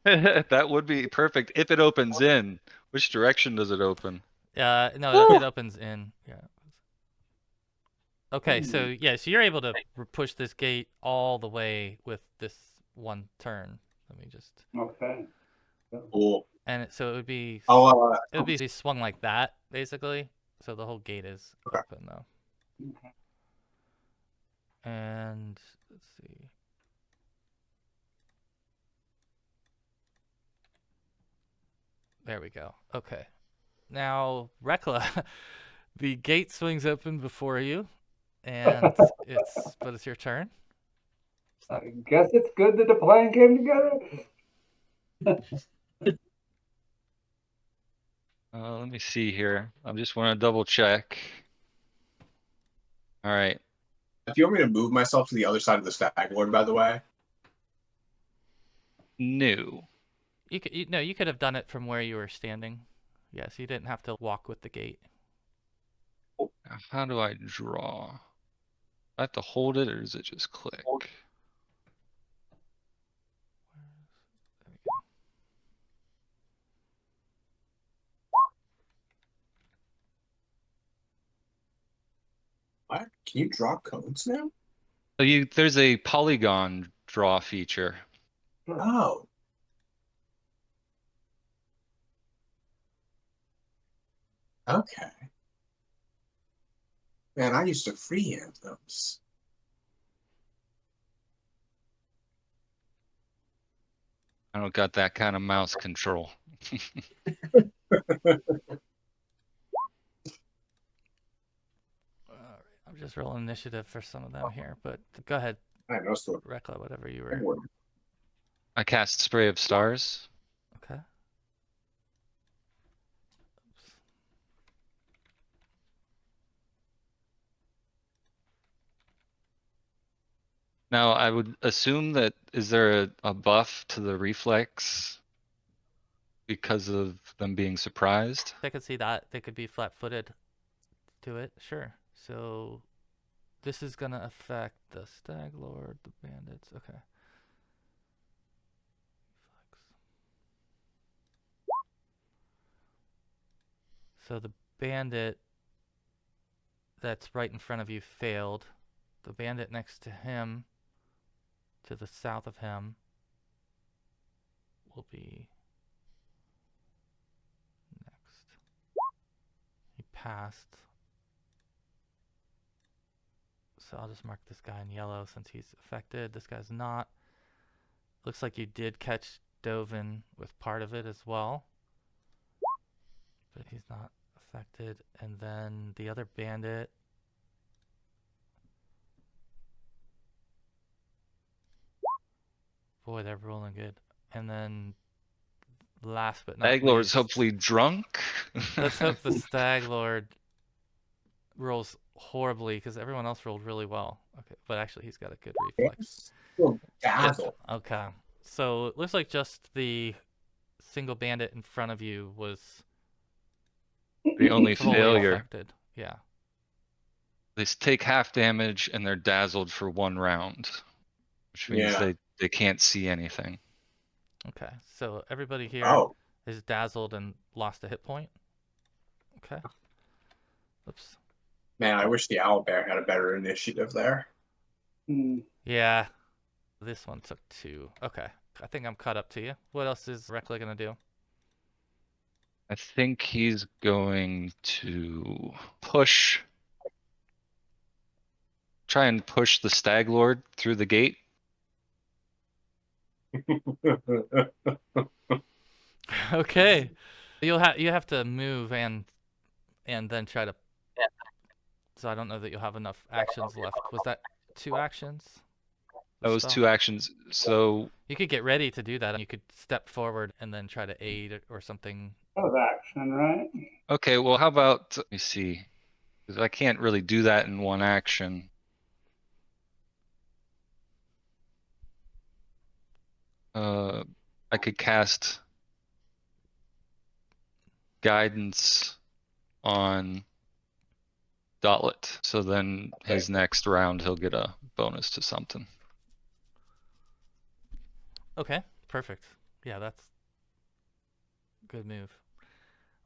That would be perfect if it opens in. Which direction does it open? No, it opens in. Yeah. Okay, so so you're able to push this gate all the way with this one turn. Let me just. Okay. Cool. And so it would be. It would be swung like that, basically. So the whole gate is open though. Okay. And let's see. There we go. Okay. Now, Reckla, the gate swings open before you, and it's your turn. I guess it's good that the plan came together. Let me see here. I just want to double check. All right. Do you want me to move myself to the other side of the Stag Lord, by the way? No. You could have done it from where you were standing. Yes, you didn't have to walk with the gate. How do I draw? I have to hold it, or does it just click? What? Can you draw cones now? So there's a polygon draw feature. Oh. Okay. Man, I used to freehand those. I don't got that kind of mouse control. I'm just rolling initiative for some of them here, but go ahead. I know, so Reckla, whatever you were. I cast Spray of Stars. Okay. Now, I would assume that, is there a buff to the reflex because of them being surprised? I could see that. They could be flat-footed to it, sure. So this is going to affect the Stag Lord, the bandits. Okay. So the bandit that's right in front of you failed. The bandit next to him, to the south of him, will be next. He passed. So I'll just mark this guy in yellow since he's affected. This guy's not. Looks like you did catch Dovan with part of it as well. But he's not affected. And then the other bandit. Boy, they're rolling good. And then last but not Stag Lord's least, hopefully drunk. let's hope the Stag Lord rolls horribly because everyone else rolled really well. Okay, but actually he's got a good reflex. Still dazzle. Okay, so it looks like just the single bandit in front of you was The only fully failure. affected. Yeah. They take half damage and they're dazzled for 1 round, which means Yeah. they can't see anything. Okay, so everybody here Oh, is dazzled and lost a hit point. Okay. Oops. man, I wish the Owlbear had a better initiative there. Yeah. This one took 2. Okay. I think I'm caught up to you. What else is Reckla gonna do? I think he's going to try and push the Stag Lord through the gate. Okay. You have to move and then try to. So I don't know that you'll have enough actions left. Was that 2 actions? That was 2 actions. So You could get ready to do that. You could step forward and then try to aid or something. Of action, right? okay, well, how about let me see, because I can't really do that in 1 action. I could cast guidance on Dallett, so then his next round he'll get a bonus to something. Okay, perfect. Yeah, that's good move.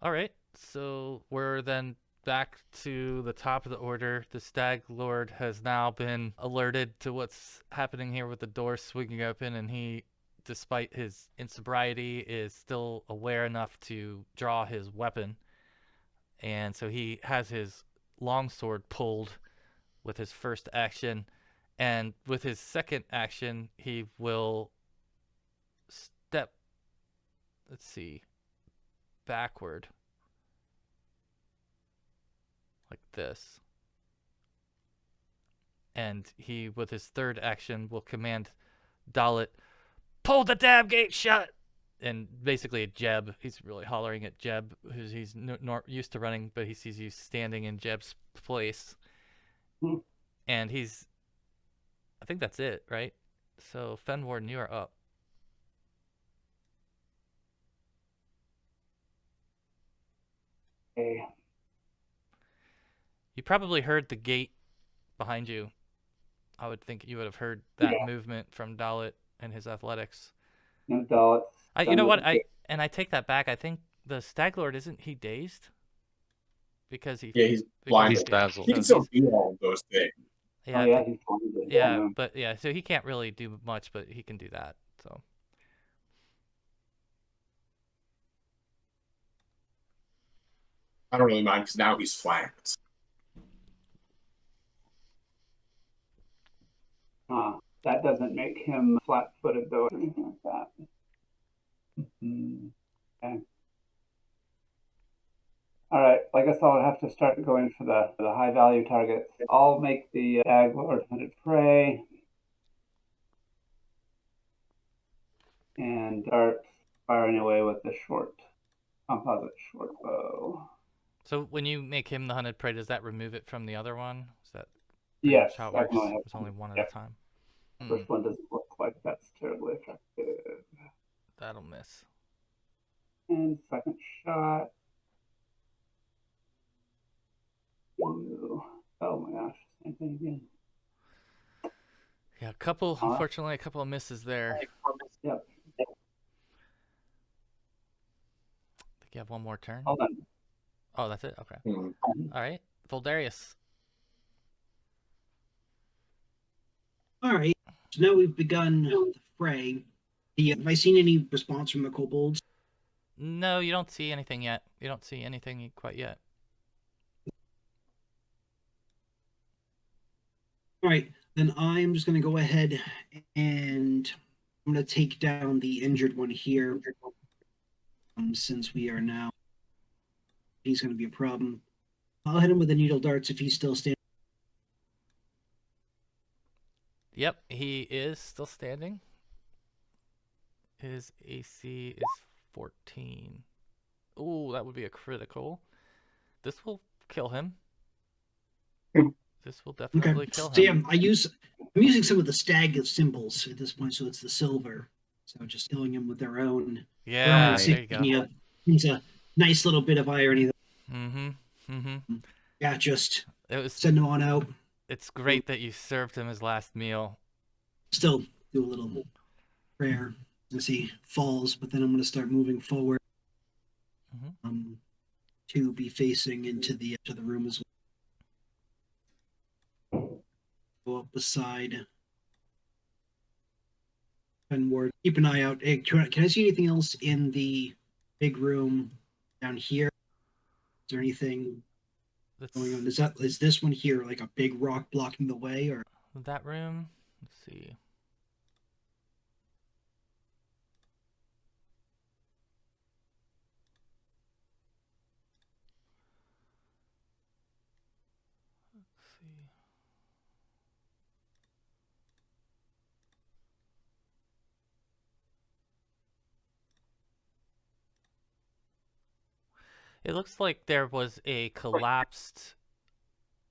All right, so we're then back to the top of the order. The Stag Lord has now been alerted to what's happening here with the door swinging open, and he, despite his insobriety, is still aware enough to draw his weapon. And so he has his longsword pulled with his first action, and with his second action, he will step, let's see, backward like this. And he, with his third action, will command Dallett, pull the damn gate shut! And basically at Jeb, he's really hollering at Jeb, who's he's used to running, but he sees you standing in Jeb's place. And he's, I think that's it, right? So Fenwarden, you are up. Okay. You probably heard the gate behind you. I would think you would have heard that movement from Dallett and his athletics. And Dallett. You know what? I take that back. I think the Stag Lord, isn't he dazed? Because he's blind. He's dazzled. He can still do all of those things. Yeah, he's blinded. yeah, but yeah, so he can't really do much, but he can do that. So I don't really mind because now he's flanked. That doesn't make him flat-footed though, or anything like that. Okay. All right, I guess I'll have to start going for the high-value targets. I'll make the Stag Lord hunted prey and start firing away with the composite short bow. So when you make him the hunted prey, does that remove it from the other one? Is that yes, how it works? It's only one at a time. First one doesn't look like that's terribly effective. That'll miss. And second shot. Ooh. Oh my gosh, same thing again. Yeah, unfortunately, a couple of misses there. Yep. I think you have one more turn. Hold on. Oh, that's it? Okay. Hmm. All right. Voldarious. All right. So now we've begun the fray. Have I seen any response from the kobolds? No, you don't see anything yet. You don't see anything quite yet. All right. Then I'm just going to go ahead and I'm going to take down the injured one here. Since we are now, he's going to be a problem. I'll hit him with the needle darts if he's still standing. Yep, he is still standing. His AC is 14. Ooh, that would be a critical. This will kill him. This will definitely kill him. So yeah, I'm using some of the stag symbols at this point, so it's the silver. So just killing him with their own. Yeah, there you go. Insignia. It's a nice little bit of irony. Yeah, just send him on out. It's great that you served him his last meal. Still do a little prayer as he falls, but then I'm going to start moving forward to be facing into the room as well. Go up beside Fenwarden. Keep an eye out. Hey, can I see anything else in the big room down here? Is there anything going on? Is this one here like a big rock blocking the way, or that room? Let's see. It looks like there was a collapsed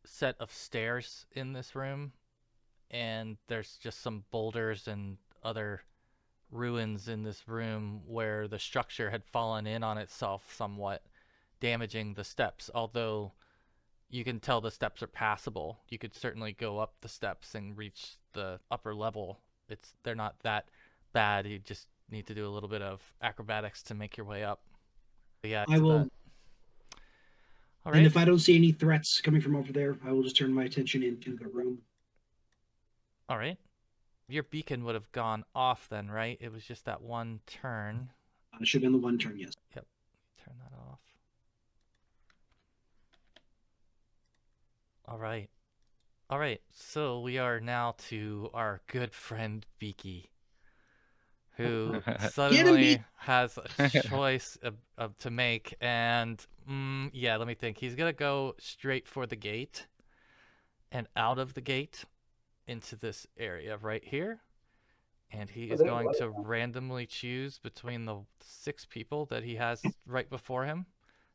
set of stairs in this room, and there's just some boulders and other ruins in this room where the structure had fallen in on itself somewhat, damaging the steps. Although you can tell the steps are passable. You could certainly go up the steps and reach the upper level. They're not that bad. You just need to do a little bit of acrobatics to make your way up. But yeah, I will. All right. And if I don't see any threats coming from over there, I will just turn my attention into the room. All right. Your beacon would have gone off then, right? It was just that one turn. It should have been the one turn, yes. Yep. Turn that off. All right. All right. So we are now to our good friend Beaky, who suddenly has a choice to make. And yeah, let me think. He's going to go straight for the gate and out of the gate into this area right here. And he is going to randomly choose between the 6 people that he has right before him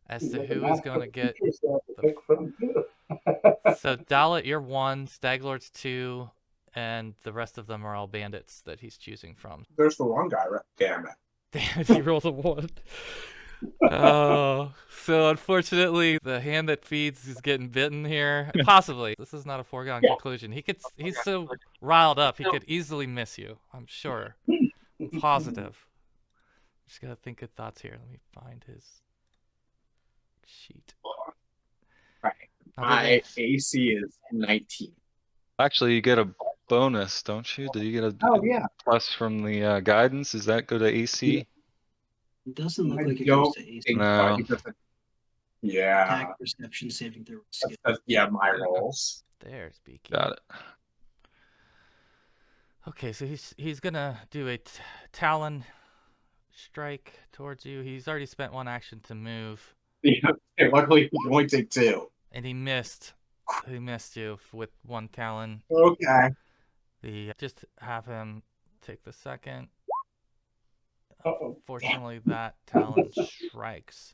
as to who is going to get So Dallett, you're 1, Stag Lord's 2, and the rest of them are all bandits that he's choosing from. There's the one guy, right? Damn it. Damn it, he rolled a 1. Oh, so unfortunately, the hand that feeds is getting bitten here. Possibly. This is not a foregone conclusion. He's so riled up, he could easily miss you, I'm sure. I'm positive. Just gotta think good thoughts here. Let me find his sheet. Right. My AC is 19. Actually, you get a bonus, don't you? Do you get a plus from the guidance? Does that go to AC? It doesn't look like it goes to AC. No. Yeah. Attack, perception, saving throw. Yeah, my rolls. There's Beaky. Got it. Okay, so he's gonna do a talon strike towards you. He's already spent 1 action to move. Yeah, luckily he only did 2. And he missed. He missed you with 1 talon. Okay. Just have him take the second. Fortunately, Damn. that talon strikes,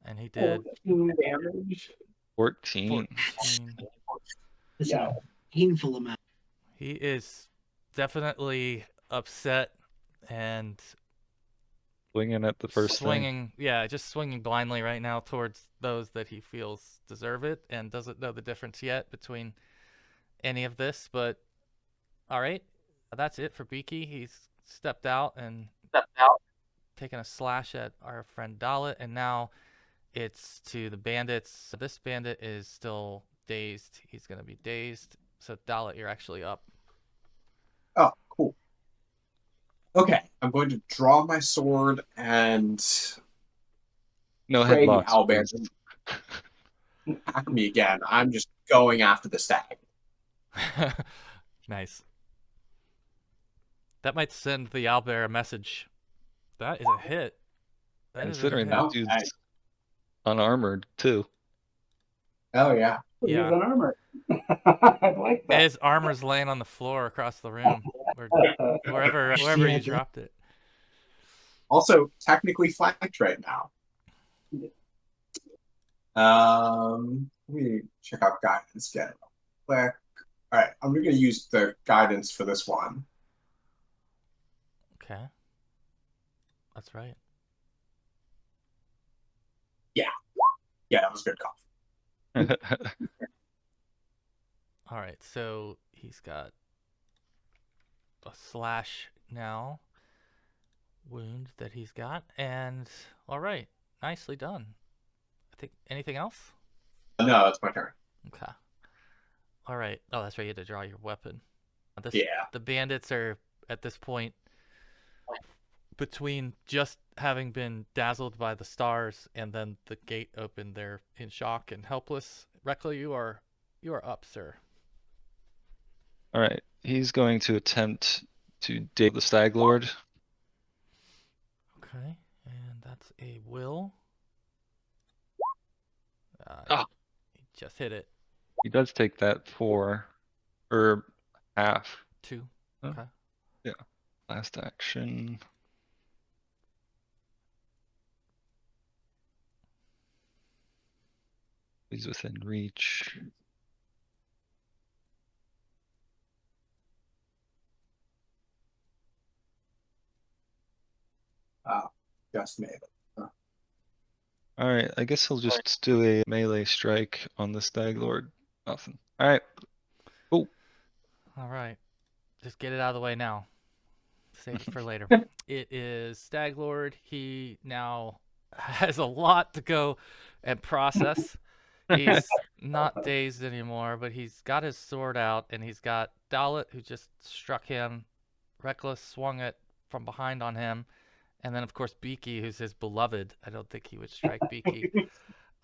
and he did 14 damage. 14. It's a painful amount. He is definitely upset and Swinging at the first swinging. Yeah, just swinging blindly right now towards those that he feels deserve it, and doesn't know the difference yet between any of this. But all right, that's it for Beaky. He's stepped out and taken a slash at our friend Dallett, and now it's to the bandits. This bandit is still dazed. He's going to be dazed. So Dallett, you're actually up. Oh, cool. Okay, I'm going to draw my sword and No pray the headlocks, owlbear please. doesn't attack me again. I'm just going after the stag. Nice. That might send the owlbear a message. That is a hit. That is a Considering hit. that dude's unarmored too. Oh yeah. He's Yeah. unarmored. I like that. His armor's laying on the floor across the room, or wherever Yeah, you dropped it. Also, technically flanked right now. Let me check out guidance again. Quick. All right, I'm going to use the guidance for this one. Okay. That's right. Yeah, that was a good call. All right, so he's got a slash now wound that he's got, and all right, nicely done. I think anything else? No, it's my turn. Okay. All right. Oh, that's right. You had to draw your weapon. Yeah. The bandits are at this point between just having been dazzled by the stars and then the gate opened. They're in shock and helpless. Reckla, you are up, sir. All right, he's going to attempt to date the Stag Lord. Okay, and that's a will. Ah. He just hit it. He does take that 4 or half. 2. Oh. Okay. Yeah. Last action. He's within reach. Just made it. All right, I guess he'll just do a melee strike on the Stag Lord. Nothing. All right. All right. Just get it out of the way now. Save it for later. It is Stag Lord. He now has a lot to go and process. He's not dazed anymore, but he's got his sword out, and he's got Dallett, who just struck him. Reckla swung it from behind on him. And then, of course, Beaky, who's his beloved. I don't think he would strike Beaky.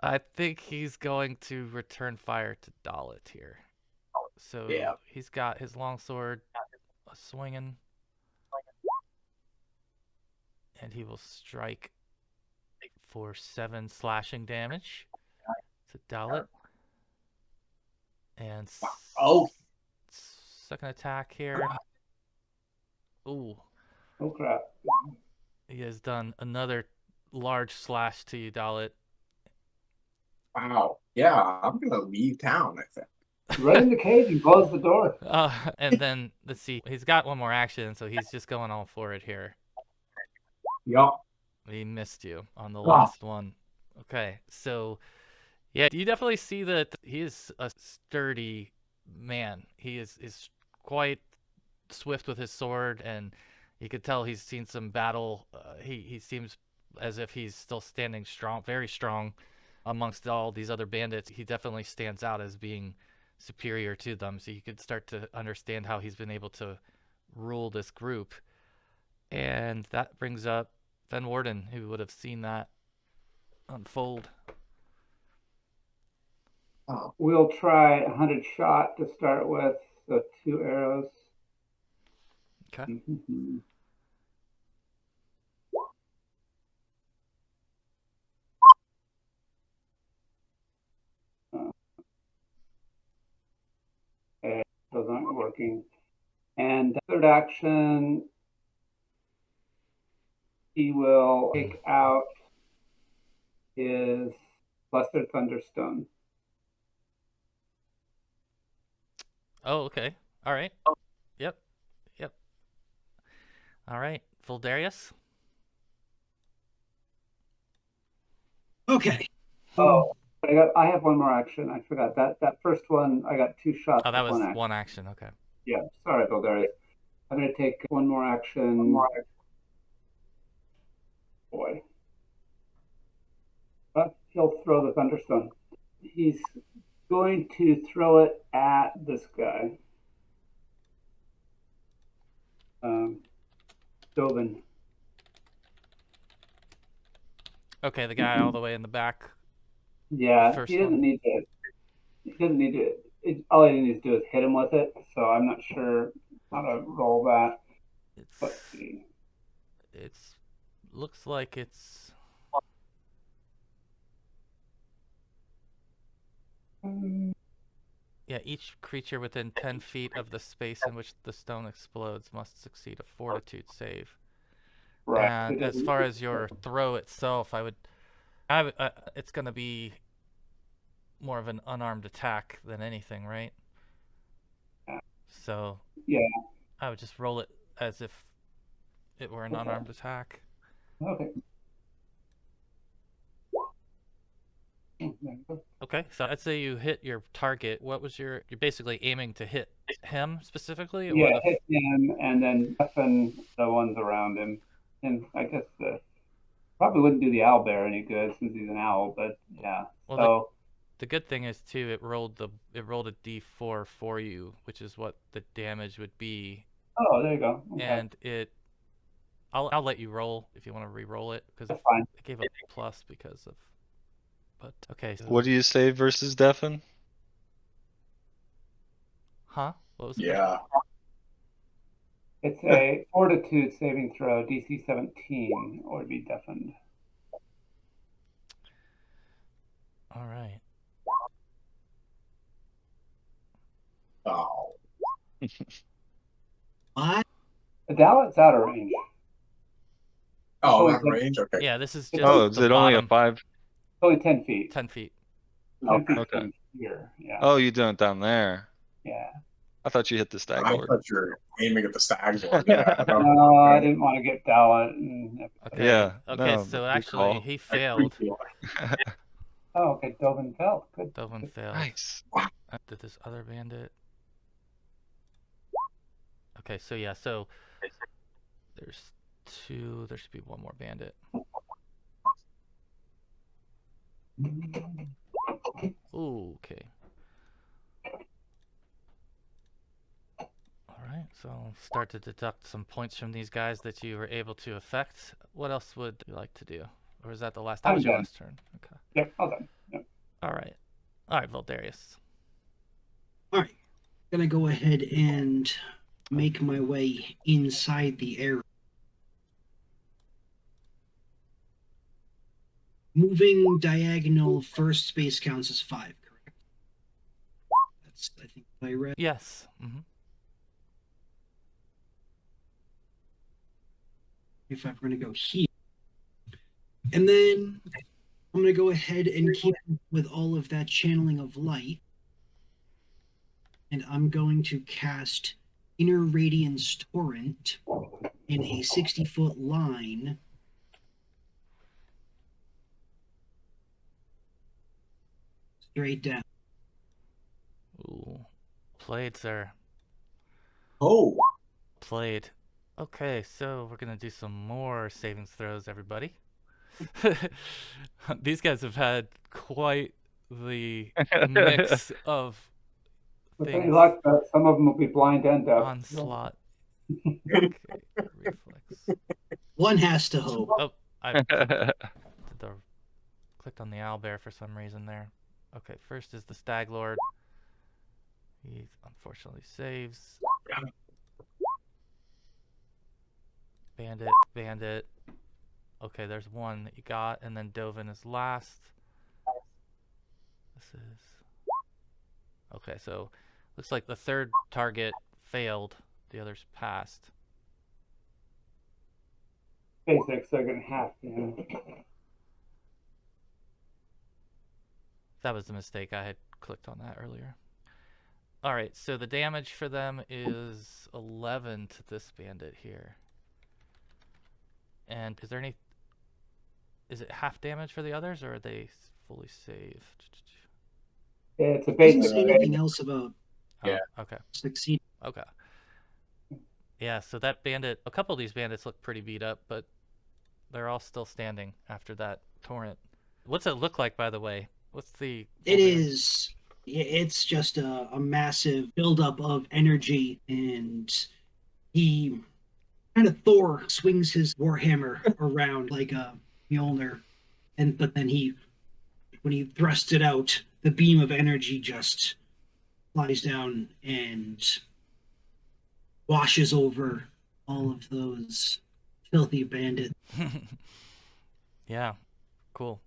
I think he's going to return fire to Dallett here. So Yeah. he's got his longsword swinging. And he will strike for 7 slashing damage to Dallett. And second attack here. Ooh. Oh crap. He has done another large slash to you, Dallett. Wow. Yeah, I'm going to leave town, I think. Run in the cage and close the door. And then, let's see. He's got one more action, so he's just going all for it here. Yup. He missed you on the last one. Okay, so, yeah, you definitely see that he is a sturdy man. He is quite swift with his sword, and you could tell he's seen some battle. He seems as if he's still standing strong, very strong amongst all these other bandits. He definitely stands out as being superior to them, so you could start to understand how he's been able to rule this group. And that brings up Fenwarden, who would have seen that unfold. We'll try a 100 shot to start with, so 2 arrows. Okay. Mm-hmm. Okay, those aren't working. And third action, he will take out his Lesser Thunderstone. Oh, okay. All right. Yep. All right. Voldarious. Okay. Oh, but I have one more action. I forgot that first one. I got 2 shots. Oh, that was one action. one action. Okay. Yeah, sorry, Voldarious. I'm going to take one more action. Boy. he'll throw the Thunderstone. He's going to throw it at this guy. Dovan. Okay, the guy all the way in the back. Yeah, First he doesn't one. need to. He doesn't need to. All he needs to do is hit him with it. So I'm not sure how to roll that. Let's It's see. looks like it's yeah, each creature within 10 feet of the space in which the stone explodes must succeed a fortitude save. Right. And as far as your throw itself, it's going to be more of an unarmed attack than anything, right? So Yeah. I would just roll it as if it were an unarmed attack. Okay. Okay, so I'd say you hit your target. What was you're basically aiming to hit him specifically? Yeah, Or hit him and then deafen the ones around him. And I guess probably wouldn't do the owlbear any good since he's an owl, but yeah. Well, so the good thing is too, it rolled a d4 for you, which is what the damage would be. Oh, there you go. Okay. And I'll let you roll if you want to re-roll it because That's fine. it gave a plus because of. But okay. So, What do you say versus deafen? huh? What was the Yeah. It's a fortitude saving throw, DC 17, or be deafened. All right. Oh. What? Dallett's out of range. Oh, that range? Okay. Yeah, this is just Oh, is the it only a bottom 5? It's only 10 feet. 10 feet. 10 feet Okay. from here. Yeah. Oh, you doing it down there? Yeah. I thought you hit the Stag I Lord. thought you were aiming at the Stag Lord. Yeah. No, I didn't want to get Dallett. Okay. Yeah, Okay, no, so good actually call. he failed. Oh, okay. Dovan fell. Good. Dovan failed. Nice. Did this other bandit? Okay, so yeah, so there's 2. There should be 1 more bandit. Ooh, okay. Alright, so I'll start to deduct some points from these guys that you were able to affect. What else would you like to do? Or is that the last? That was your last turn. Okay. Yep, all done. Yep. Alright. Alright, Voldarious. All right. Gonna go ahead and make my way inside the area. Moving diagonal first space counts as 5, correct? That's, I think, what I read. Yes. Mm-hmm. If I'm going to go here. And then I'm going to go ahead and keep with all of that channeling of light. And I'm going to cast Inner Radiance Torrent in a 60-foot line. Straight down. Ooh. Played, sir. Oh. Played. Okay, so we're gonna do some more savings throws, everybody. These guys have had quite the mix of With things. any luck, some of them will be blind and deaf. Onslaught. Okay, reflex. One has to hope. Oh, I clicked on the owlbear for some reason there. Okay, first is the Stag Lord. He unfortunately saves. Bandit. Okay, there's 1 that you got, and then Dovan is last. This is... Okay, so looks like the 3rd target failed. The others passed. Basics, they're going to have to. That was the mistake. I had clicked on that earlier. Alright, so the damage for them is 11 to this bandit here. And is it half damage for the others, or are they fully saved? It's a Doesn't basic. say anything else about Oh, okay. succeed. Okay. Yeah, so that bandit, a couple of these bandits look pretty beat up, but they're all still standing after that torrent. What's it look like, by the way? What's the? It is. It's just a massive buildup of energy, and he kind of Thor swings his warhammer around like a Mjolnir, but then when he thrusts it out, the beam of energy just flies down and washes over all of those filthy bandits. Yeah, cool.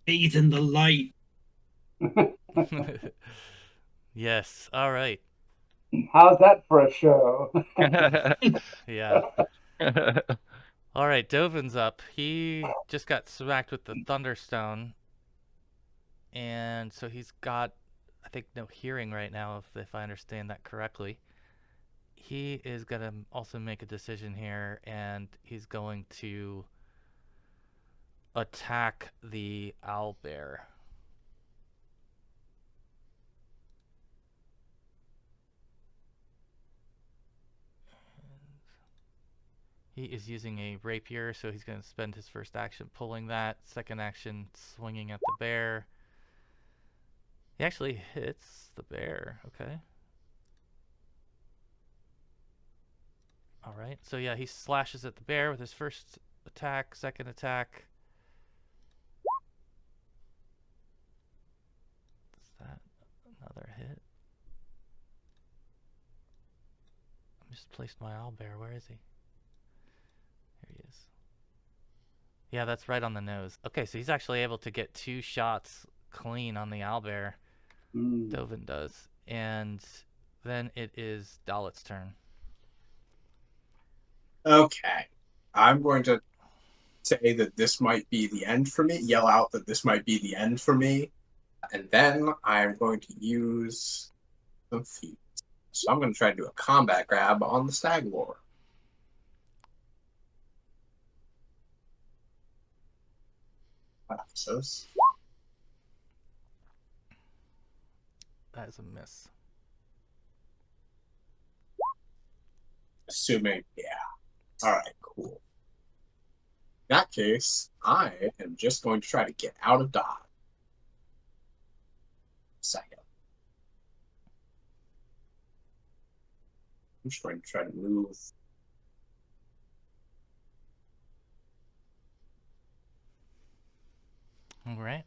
Bathe in the light. Yes. All right. How's that for a show? Yeah. All right. Dovan's up. He just got smacked with the Thunderstone, and so he's got, I think, no hearing right now, if I understand that correctly. He is gonna also make a decision here, and he's going to attack the Owlbear. He is using a rapier, so he's going to spend his first action pulling that, second action swinging at the bear. He actually hits the bear, okay. Alright, so yeah, he slashes at the bear with his first attack, second attack. Is that another hit? I misplaced my owlbear, where is he? Here he is. Yeah, that's right on the nose. Okay, so he's actually able to get 2 shots clean on the owlbear. Dovan does. And then it is Dallett's turn. Okay. I'm going to say that this might be the end for me, yell out that this might be the end for me, and then I'm going to use some feet. So I'm going to try to do a combat grab on the Stag Lord. Officers. That is a miss. Assuming, yeah. All right, cool. In that case, I am just going to try to get out of dodge. Second. I'm just going to try to move. All right.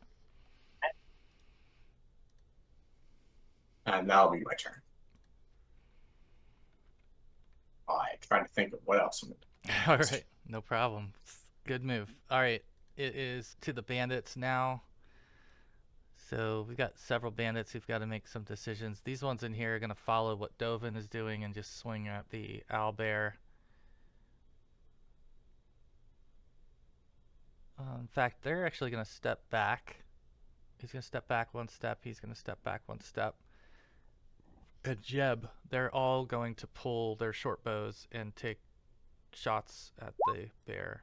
And that'll be my turn. I'm trying to think of what else I'm going to do. All right, no problem. Good move. All right, it is to the bandits now. So we've got several bandits who've got to make some decisions. These ones in here are going to follow what Dovan is doing and just swing at the owlbear. In fact, they're actually going to step back. He's going to step back 1 step. He's going to step back 1 step. And Jeb, they're all going to pull their short bows and take shots at the bear.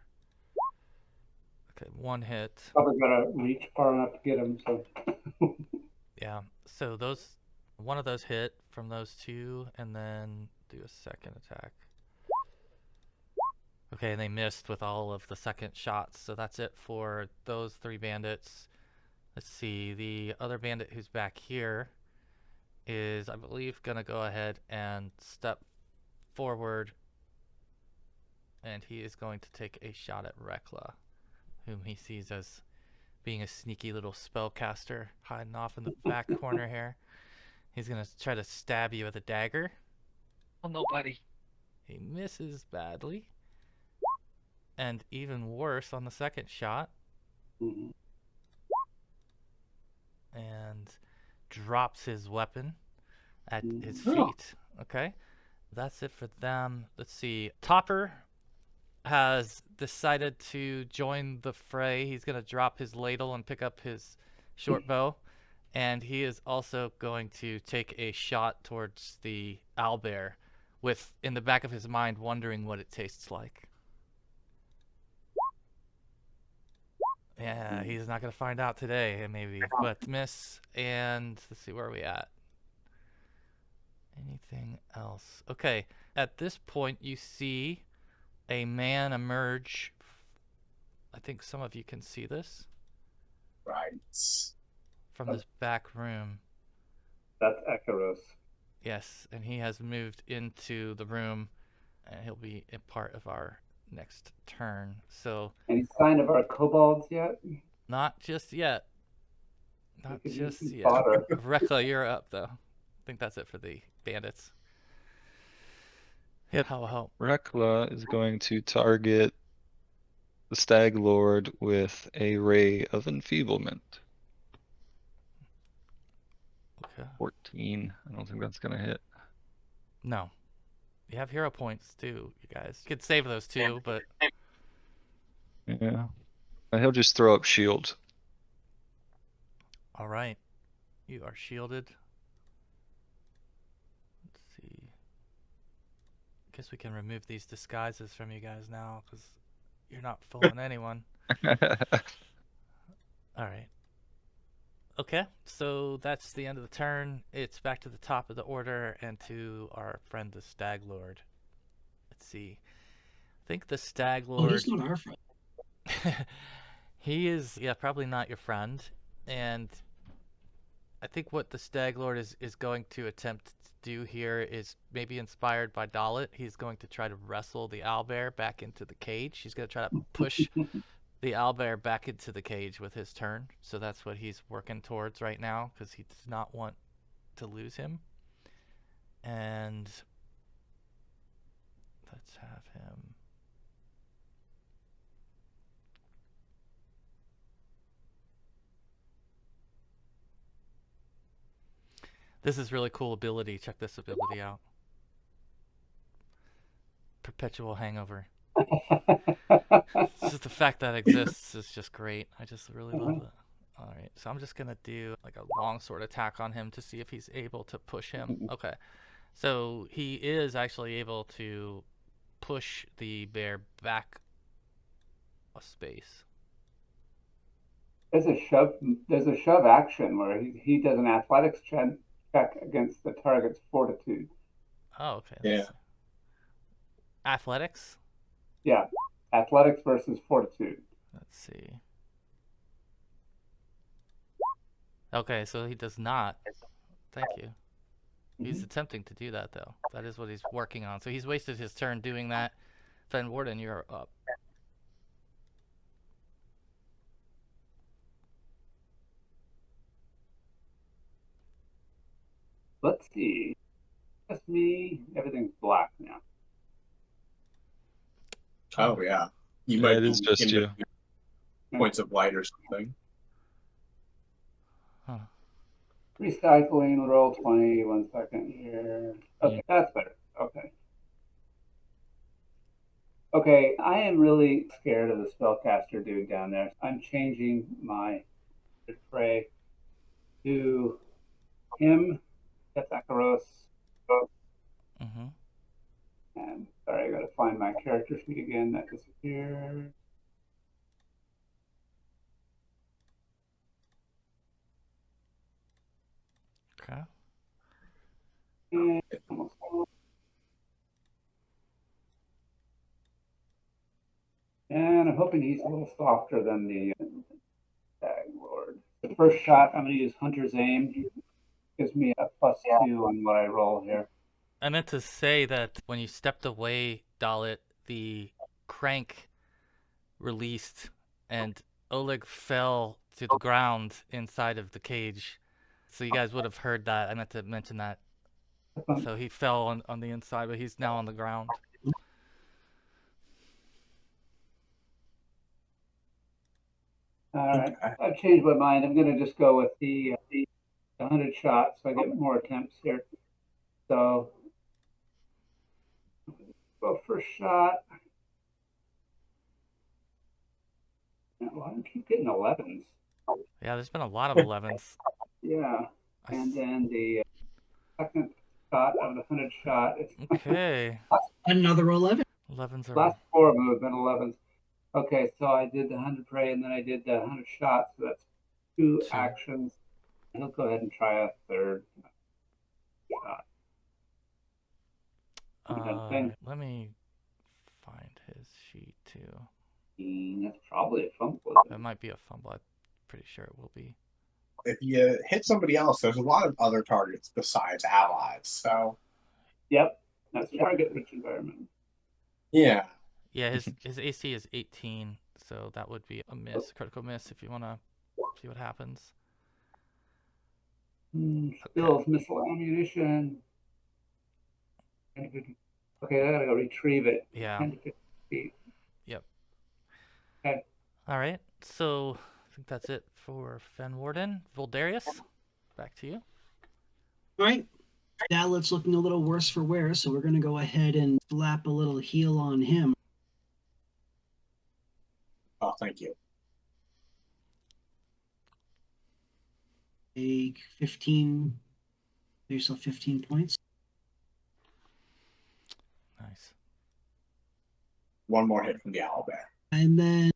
Okay, 1 hit. Probably gotta reach far enough to get him. So. Yeah, so one of those hit from those 2, and then do a second attack. Okay, and they missed with all of the second shots, so that's it for those 3 bandits. Let's see, the other bandit who's back here is, I believe, gonna go ahead and step forward, and he is going to take a shot at Reckla, whom he sees as being a sneaky little spellcaster hiding off in the back corner here. He's gonna try to stab you with a dagger. Oh, nobody. He misses badly. And even worse on the second shot. Mm-hmm. And drops his weapon at his feet. Oh. Okay, that's it for them. Let's see. Topper has decided to join the fray. He's going to drop his ladle and pick up his short bow. And he is also going to take a shot towards the owlbear, with, in the back of his mind, wondering what it tastes like. Yeah, he's not going to find out today, maybe. But miss, and let's see, where are we at? Anything else? Okay, at this point, you see a man emerge. I think some of you can see this. Right. from this back room. That's Ekaros. Yes, and he has moved into the room, and he'll be a part of our next turn. So, Any sign of our kobolds yet? not just yet. We Not could use just some yet. fodder. Reckla, you're up, though. I think that's it for the bandits. Yep, how help. Reckla is going to target the Stag Lord with a ray of enfeeblement. Okay. 14. I don't think that's gonna hit. No. You have hero points, too, you guys. You could save those, too, but... Yeah. He'll just throw up shield. All right. You are shielded. Let's see. Guess we can remove these disguises from you guys now, because you're not fooling anyone. All right. Okay, so that's the end of the turn. It's back to the top of the order and to our friend the Stag Lord. Let's see. I think the Stag Oh, Lord... he's not our friend. He is, yeah, probably not your friend. And I think what the Stag Lord is going to attempt to do here is maybe inspired by Dallett. He's going to try to wrestle the Owlbear back into the cage. He's going to try to push the Owlbear back into the cage with his turn. So that's what he's working towards right now, because he does not want to lose him. And let's have him... This is really cool ability. Check this ability out. Perpetual hangover. Just the fact that exists is just great. I just really love it. Alright, so I'm just going to do like a longsword attack on him to see if he's able to push him. Okay, so he is actually able to push the bear back a space. There's a shove action where he does an athletics check against the target's fortitude. Oh, okay. Yeah. Athletics? Yeah, athletics versus fortitude. Let's see. Okay, so he does not. Thank you. He's attempting to do that, though. That is what he's working on. So he's wasted his turn doing that. Fenwarden, you're up. Let's see. Just me. Everything's black now. Oh yeah. You Yeah, might it be is just in you. points of light or something. Huh. Recycling, roll 20, 1 second here. Okay, that's better. Okay. Okay, I am really scared of the spellcaster dude down there. I'm changing my prey to him. That's Akaros. Mm-hmm. And sorry, I gotta find my character sheet again. That disappeared. Okay. And almost. And I'm hoping he's a little softer than the Stag Lord. The first shot, I'm going to use Hunter's Aim. Gives me a +2 on what I roll here. I meant to say that when you stepped away, Dallett, the crank released and Oleg fell to the ground inside of the cage. So you guys would have heard that. I meant to mention that. So he fell on the inside, but he's now on the ground. All right, I've changed my mind. I'm going to just go with the 100 shots, so I get more attempts here. So, go first shot. Well, I keep getting 11s. Yeah, there's been a lot of 11s. Yeah, and then the second shot of the 100 shot. Okay. Another 11. 11s are... Last 4 of them have been 11s. Okay, so I did the 100 prey, and then I did the 100 shots. So that's 2 actions. He'll go ahead and try a third shot. Let me find his sheet too. That's probably a fumble. That might be a fumble. I'm pretty sure it will be. If you hit somebody else, there's a lot of other targets besides allies. So Yep, that's target-rich environment. yeah, Yeah, his AC is 18, so that would be a miss, a critical miss if you want to see what happens. Spills, missile ammunition. Okay, I gotta go retrieve it. Yeah. 10 to 15 feet. Yep. Okay. All right, so I think that's it for Fenwarden. Voldarious, back to you. All right. Dallett's looking a little worse for wear, so we're going to go ahead and slap a little heal on him. oh, thank you. Take 15. Do yourself 15 points. Nice. One more hit from the Owlbear. And then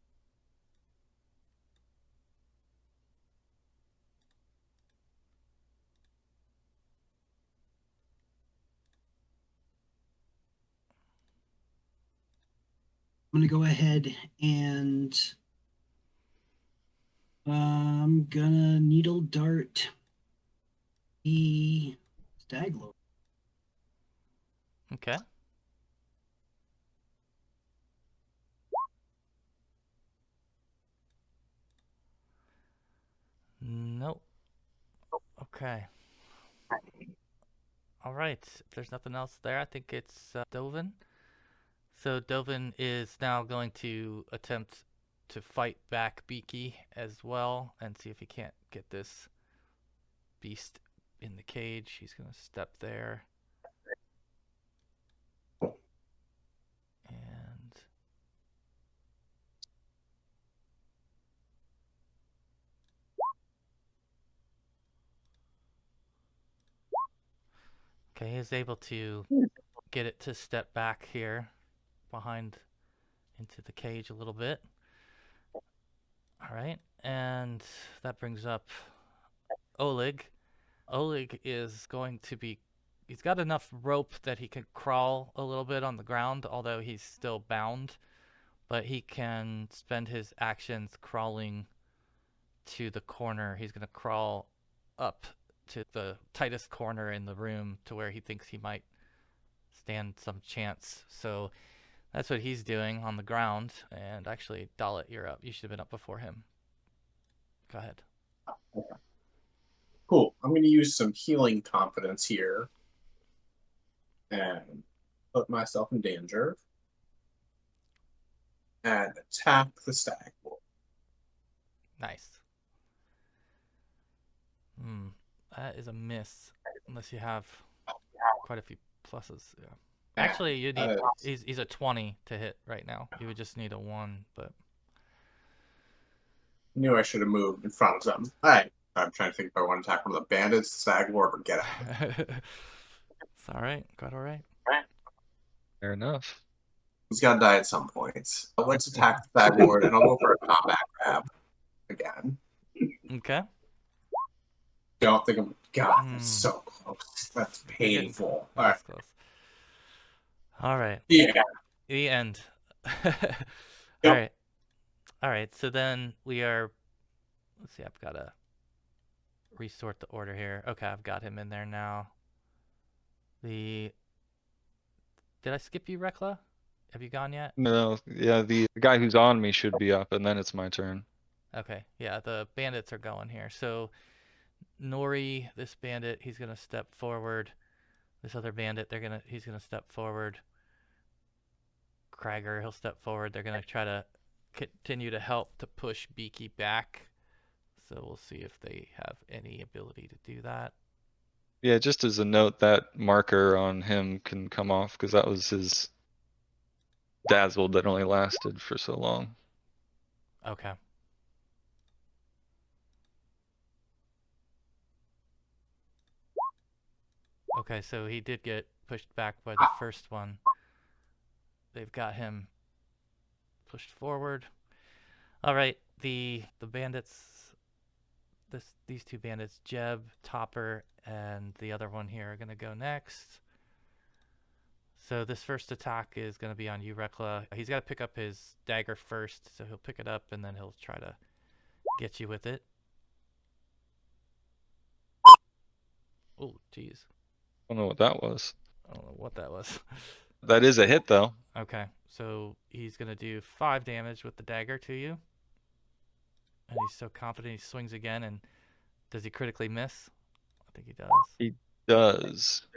I'm going to go ahead and I'm going to needle dart the Stag Lord. Okay. Nope. Okay. All right. If there's nothing else there, I think it's Dovan. So Dovan is now going to attempt to fight back Beaky as well and see if he can't get this beast in the cage. He's going to step there. And okay, he's able to get it to step back here behind into the cage a little bit. All right, and that brings up Oleg. Oleg is going to be, he's got enough rope that he can crawl a little bit on the ground, although he's still bound, but he can spend his actions crawling to the corner. He's going to crawl up to the tightest corner in the room to where he thinks he might stand some chance. So that's what he's doing on the ground. And actually, Dallett, you're up. You should have been up before him. Go ahead. Cool. I'm going to use some healing confidence here and put myself in danger and attack the Stag Lord. Nice. That is a miss unless you have quite a few pluses. Yeah. Actually, you need he's a 20 to hit right now. You would just need a 1, but Knew I should have moved in front of them. Hey, I'm trying to think if I want to attack one of the bandits, Stag Lord, or get out. It's all right. Got all right. Fair enough. He's got to die at some point. Let's attack the Stag Lord, and I'll go for a combat grab again. Okay. Don't think I'm. God, that's so close. That's painful. All right. That's close. All right. Yeah. The end. Yep. All right. All right. So then we are. Let's see. I've got to resort the order here. Okay, I've got him in there now. Did I skip you, Reckla? Have you gone yet? No, yeah, the guy who's on me should be up, and then it's my turn. Okay. Yeah, the bandits are going here. So Nori, this bandit, he's gonna step forward. This other bandit, he's gonna step forward. Krager, he'll step forward. They're gonna try to continue to help to push Beaky back. So we'll see if they have any ability to do that. Yeah, just as a note, that marker on him can come off because that was his dazzled that only lasted for so long. Okay. Okay, so he did get pushed back by the first one. They've got him pushed forward. All right, the bandits, these two bandits, Jeb, Topper, and the other one here are gonna go next. So this first attack is gonna be on you, Reckla. He's got to pick up his dagger first, so he'll pick it up and then he'll try to get you with it. Oh, jeez. I don't know what that was. I don't know what that was. That is a hit, though. Okay, so he's going to do 5 damage with the dagger to you. And he's so confident he swings again. And does he critically miss? I think he does. He does.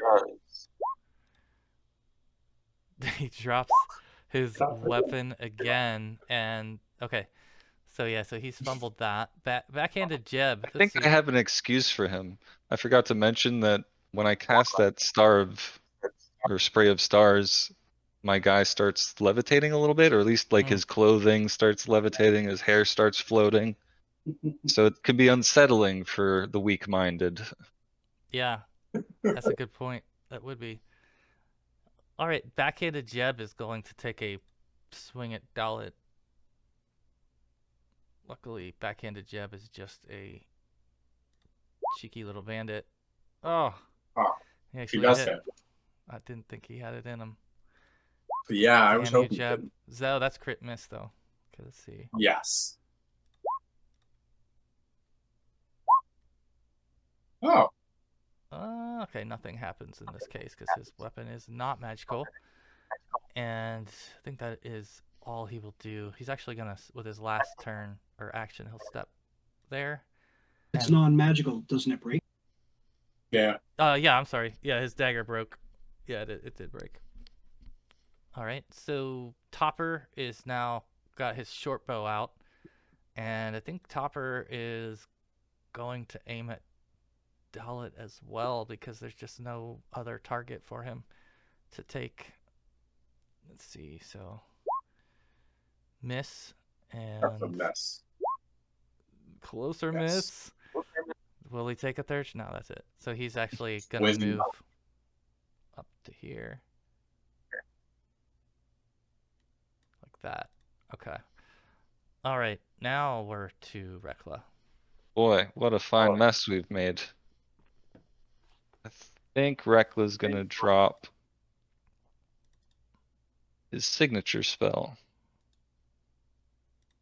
He drops his weapon again. And, okay. So, yeah, so he's fumbled that. Backhanded jab. I think I have an excuse for him. I forgot to mention that when I cast that spray of stars, my guy starts levitating a little bit, or at least like his clothing starts levitating, his hair starts floating. So it can be unsettling for the weak-minded. Yeah, that's a good point. That would be. All right, backhanded jab is going to take a swing at Dallett. Luckily, backhanded jab is just a cheeky little bandit. Oh, he actually hit. I didn't think he had it in him. Yeah, I was hoping. Jab. Zo, that's crit miss though. Okay, let's see. Yes. Oh. Okay, nothing happens in this case because his weapon is not magical. And I think that is all he will do. He's actually going to, with his last turn or action, he'll step there. It's non-magical, doesn't it break? Yeah. Yeah, I'm sorry. Yeah, his dagger broke. Yeah, it did break. All right, so Topper is now got his short bow out. And I think Topper is going to aim at Dallett as well because there's just no other target for him to take. Let's see, so miss and That's a mess. Closer Yes. miss. Will he take a third? No, that's it. So he's actually gonna move up to here. Like that. Okay. Alright, now we're to Reckla. Boy, what a fine mess we've made. I think Reckla's gonna drop his signature spell.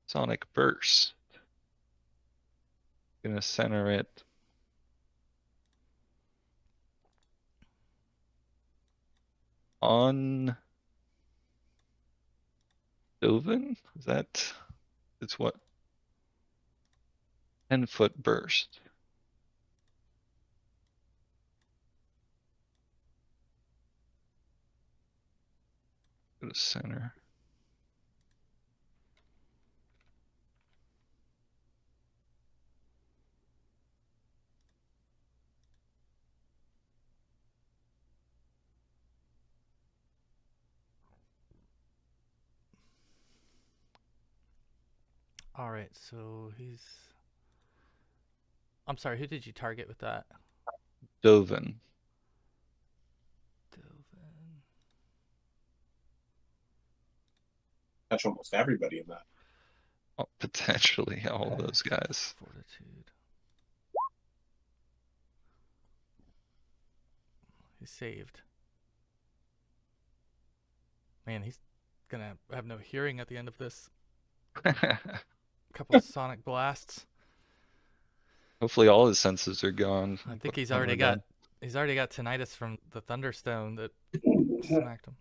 Sonic Burst. Gonna center it on Dovan? Is that, it's what? 10-foot burst. Go to center. Alright, so he's... I'm sorry, who did you target with that? Dovan. Dovan. That's almost everybody in that. Oh, potentially all those guys. Fortitude. He's saved. Man, he's gonna have no hearing at the end of this. Couple of sonic blasts. Hopefully all his senses are gone. I think he's already got tinnitus from the Thunderstone that smacked him.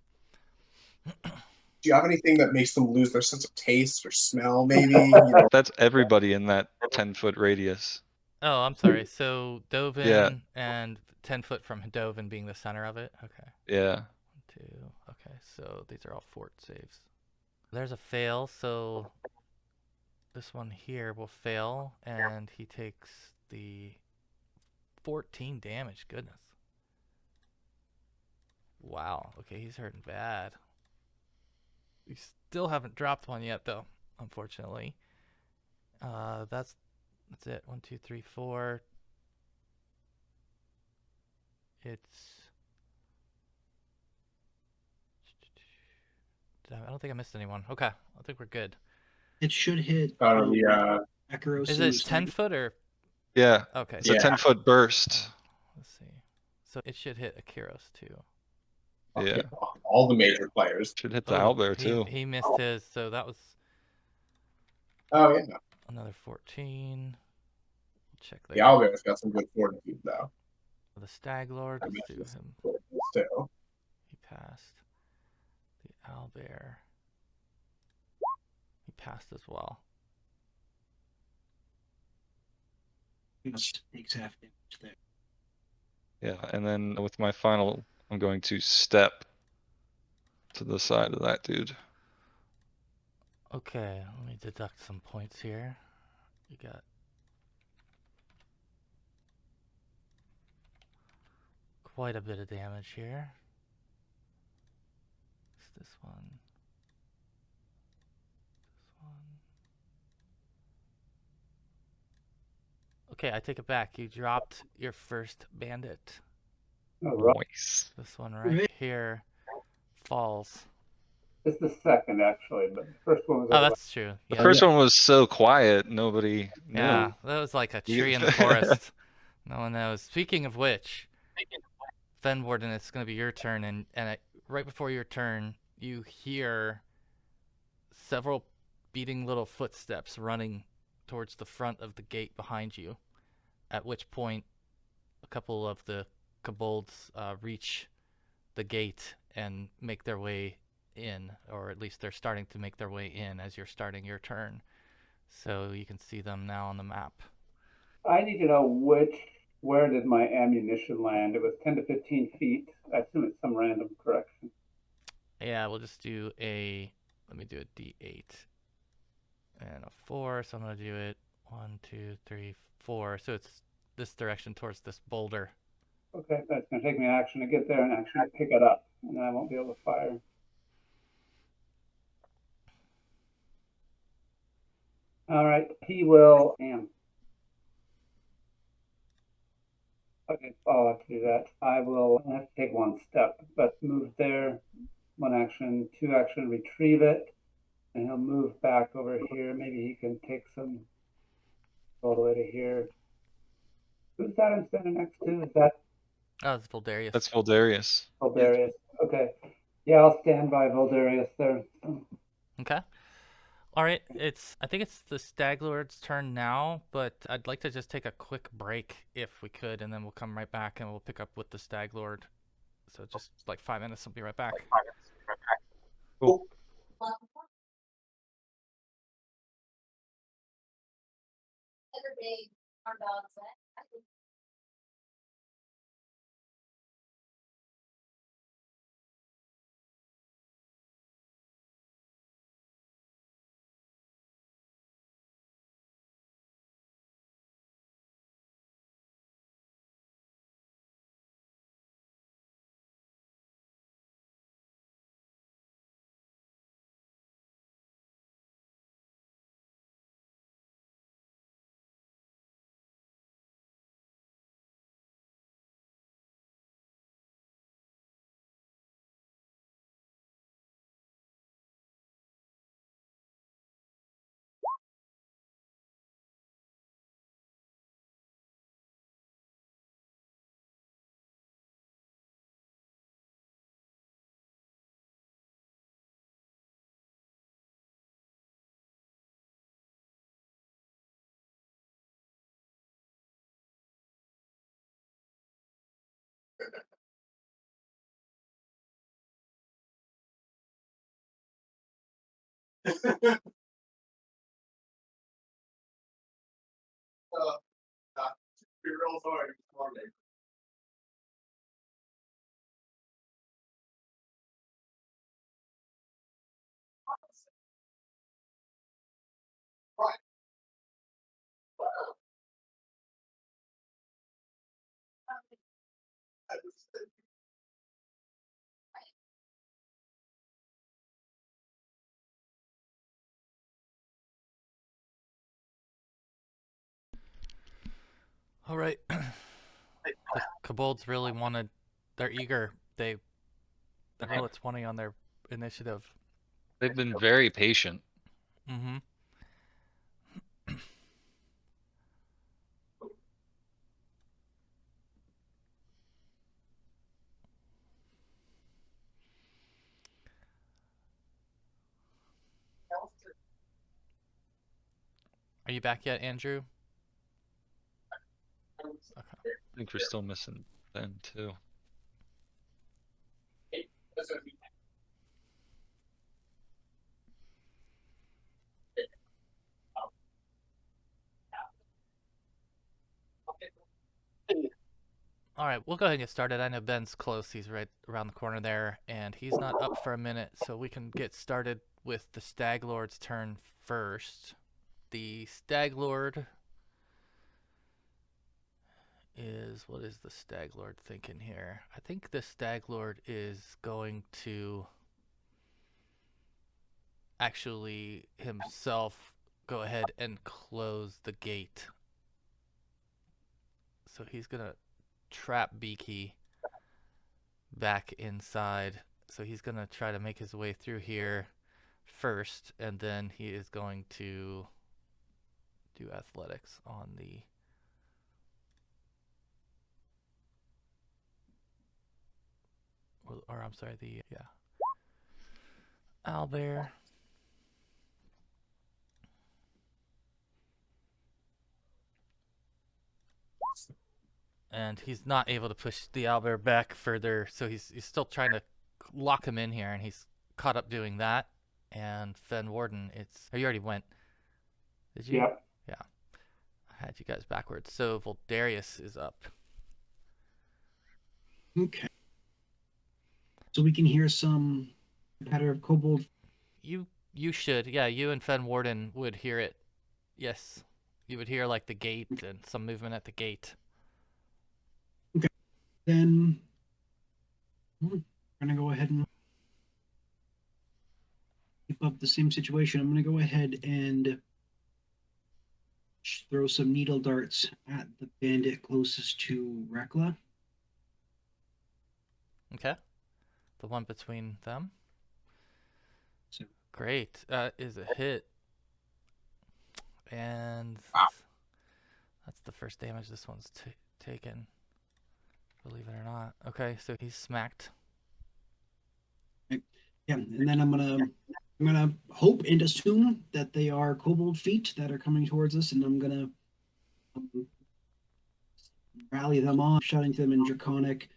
Do you have anything that makes them lose their sense of taste or smell, maybe? You know? That's everybody in that 10-foot radius. Oh, I'm sorry. So Dovan Yeah. and 10 foot from Dovan being the center of it. Okay. Yeah. 1, 2. Okay, so these are all fort saves. There's a fail, so this one here will fail, and he takes the 14 damage. Goodness. Wow. Okay, he's hurting bad. We still haven't dropped one yet, though, unfortunately. That's it. 1, 2, 3, 4. I don't think I missed anyone. Okay, I think we're good. It should hit. Akaros Is it 10 foot or? Yeah. Okay. It's a 10-foot burst. Let's see. So it should hit Akaros too. Yeah. All the major players. Should hit the Owlbear too. He missed his, so that was. Oh yeah. Another 14. Check The Owlbear's got some good fortitude, though. The Stag Lord, I let's do imagine him. fortitude too. He passed. The Owlbear. He passed as well. Just takes half damage there. Yeah, and then with my final, I'm going to step to the side of that dude. Okay, let me deduct some points here. You got quite a bit of damage here. It's this one. This one. Okay, I take it back. You dropped your first bandit. All right. Nice. This one right here falls. It's the second, actually, but the first one was. Oh, that's true. The Yeah. first one was so quiet, nobody knew. Yeah, that was like a You- tree in the forest. No one knows. Speaking of which, Fenwarden, it's going to be your turn, and right before your turn, you hear several beating little footsteps running towards the front of the gate behind you, at which point a couple of the kobolds reach the gate and make their way in, or at least they're starting to make their way in as you're starting your turn. So you can see them now on the map. I need to know where did my ammunition land? It was 10 to 15 feet. I assume it's some random correction. Yeah, we'll just do let me do a D8 and a 4. So I'm going to do it 1, 2, 3, 4. So it's this direction towards this boulder. Okay, that's going to take me an action to get there and actually pick it up, and then I won't be able to fire. All right, he will. Okay, I'll have to do that. I will have to take one step, but move there, 1 action, 2 action, retrieve it, and he'll move back over here. Maybe he can take some all the way to here. Who's that I'm standing next to? Is that Oh, it's Voldarious. That's Voldarious. Voldarious? Okay. Yeah, I'll stand by Voldarious there. Okay. All right. I think it's the Stag Lord's turn now, but I'd like to just take a quick break if we could, and then we'll come right back and we'll pick up with the Stag Lord. So just like 5 minutes, I'll be right back. Cool. All right. The kobolds really wanted. They're eager. They roll a 20 on their initiative. They've been very patient. Mm-hmm. Are you back yet, Andrew? Okay. I think we're still missing Ben too. All right, we'll go ahead and get started. I know Ben's close. He's right around the corner there, and he's not up for a minute, so we can get started with the Stag Lord's turn first. The Stag Lord is... what is the Stag Lord thinking here? I think the Stag Lord is going to actually himself go ahead and close the gate. So he's going to trap Beaky back inside. So he's going to try to make his way through here first, and then he is going to do athletics on the... or I'm sorry, the... yeah. Owlbear. And he's not able to push the owlbear back further, so he's still trying to lock him in here, and he's caught up doing that. And Fenwarden, it's... oh, you already went. Did you? Yep. Yeah. I had you guys backwards. So Voldarious is up. Okay. So we can hear some patter of kobold. You should. Yeah, you and Fenwarden would hear it. Yes. You would hear like the gate and some movement at the gate. Then we're gonna go ahead and keep up the same situation. I'm gonna go ahead and throw some needle darts at the bandit closest to Reckla. Okay. The one between them. So Great. Is a hit. And Wow. that's the first damage this one's taken. Believe it or not. Okay, so he's smacked. yeah, and then I'm gonna hope and assume that they are kobold feet that are coming towards us, and I'm gonna rally them on, shouting to them in Draconic.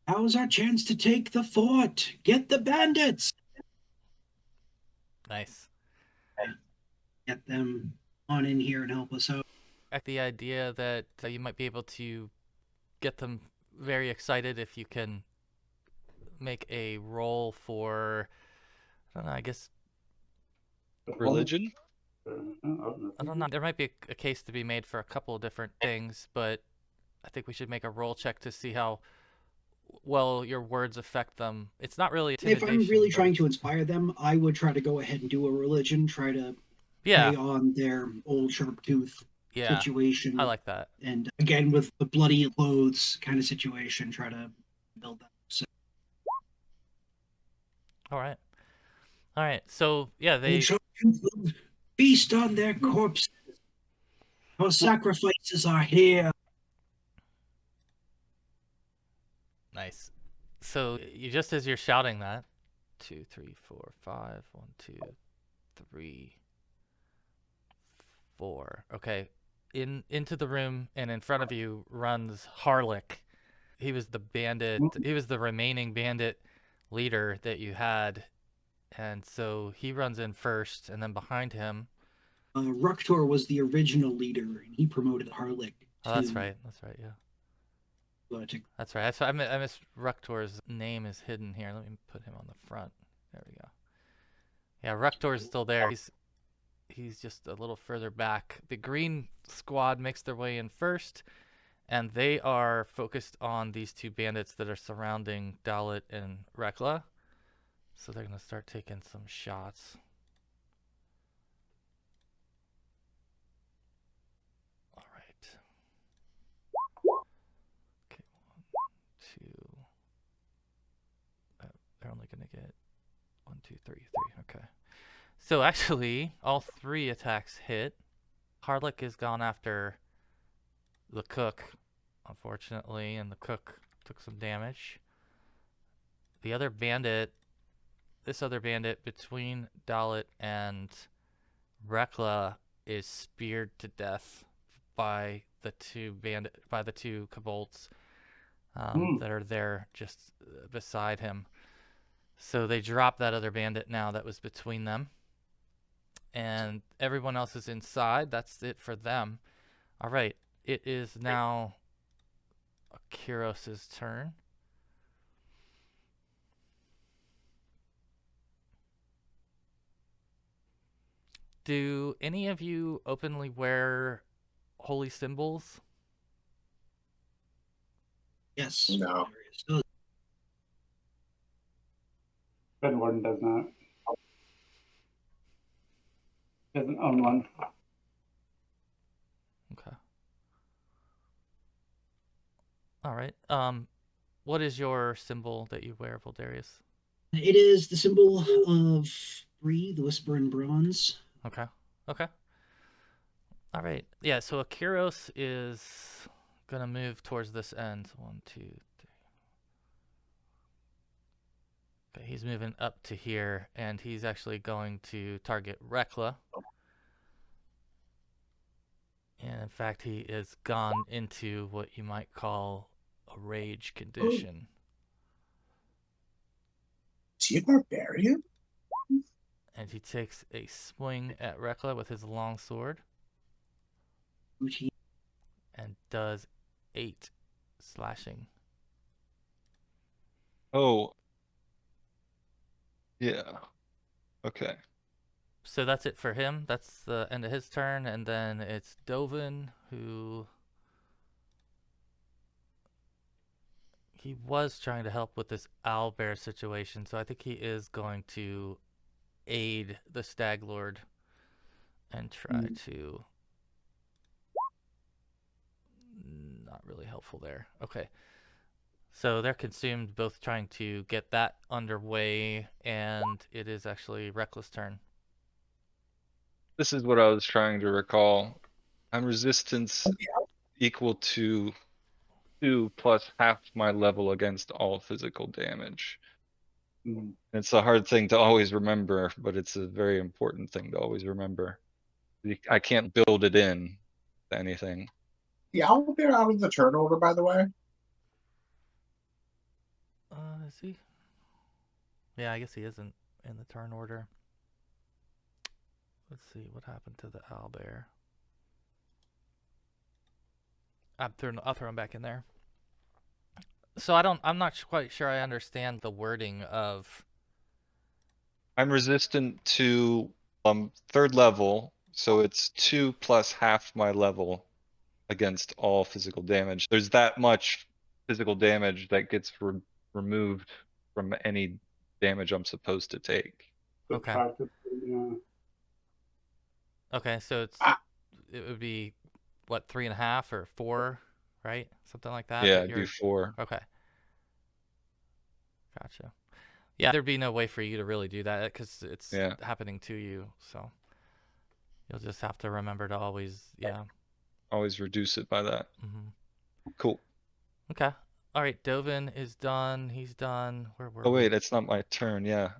Now's our chance to take the fort. Get the bandits. Nice. Get them on in here and help us out. At the idea that you might be able to get them very excited if you can make a roll for, I don't know, I guess, Religion? I don't know. There might be a case to be made for a couple of different things, but I think we should make a roll check to see how well your words affect them. It's not really If intimidation. I'm really but trying it's- to inspire them, I would try to go ahead and do a religion, try to Yeah, play on their old sharp tooth yeah. situation. I like that. And again, with the bloody clothes kind of situation, try to build that. So All right. All right. So, yeah, they... old sharp tooth will feast on their corpses. Our sacrifices are here. Nice. So you just as you're shouting that, 2, 3, 4, 5, 1, 2, 3, 4. Okay, into the room and in front of you runs Harlick. He was the bandit. He was the remaining bandit leader that you had, and so he runs in first, and then behind him. Ruktor was the original leader, and he promoted Harlick. Oh, that's right. That's right. Yeah. That's right. That's, I miss Ruktor's name is hidden here. Let me put him on the front. There we go. Yeah, Ruktor's still there. He's just a little further back. The green squad makes their way in first, and they are focused on these two bandits that are surrounding Dallett and Reckla. So they're going to start taking some shots. All right. Okay, 1, 2. They're only going to get 1, 2, 3, 3. Okay. So actually, all 3 attacks hit. Harlick has gone after the cook, unfortunately, and the cook took some damage. The other bandit, this other bandit between Dallett and Reckla is speared to death by the two kobolds that are there just beside him. So they drop that other bandit now that was between them. And everyone else is inside. That's it for them. All right. It is now Kiros' turn. Do any of you openly wear holy symbols? Yes. No. Fenwarden does not. Doesn't own one. Okay. All right. What is your symbol that you wear, Voldarious? It is the symbol of Bree, the Whisper in Bronze. Okay. Okay. All right. Yeah, so Akiros is going to move towards this end. 1, 2, 3. Okay, he's moving up to here, and he's actually going to target Reckla. And in fact, he is gone into what you might call a rage condition. Is he a barbarian? And he takes a swing at Reckla with his long sword. And does 8 slashing. Oh. Yeah. Okay. So that's it for him. That's the end of his turn. And then it's Dovan, who... he was trying to help with this Owlbear situation, so I think he is going to aid the Stag Lord and try to... not really helpful there. Okay. So they're consumed, both trying to get that underway, and it is actually Reckless' turn. This is what I was trying to recall. I'm resistance equal to 2 plus half my level against all physical damage. It's a hard thing to always remember, but it's a very important thing to always remember. I can't build it in to anything. The Owlbear out of the turn order, by the way. Is he? Yeah, I guess he isn't in the turn order. Let's see what happened to the Owlbear. I'll throw him back in there. So I'm not quite sure I understand the wording of... I'm resistant to 3rd level, so it's 2 plus half my level against all physical damage. There's that much physical damage that gets removed from any damage I'm supposed to take. Okay. Yeah. Okay, so it would be what, 3.5 or 4, right? Something like that. Yeah, that do 4. Okay. Gotcha. Yeah, there'd be no way for you to really do that because it's happening to you. So you'll just have to remember to always, always reduce it by that. Mm-hmm. Cool. Okay. All right, Dovan is done. He's done. Where were Oh we? wait, it's not my turn. Yeah,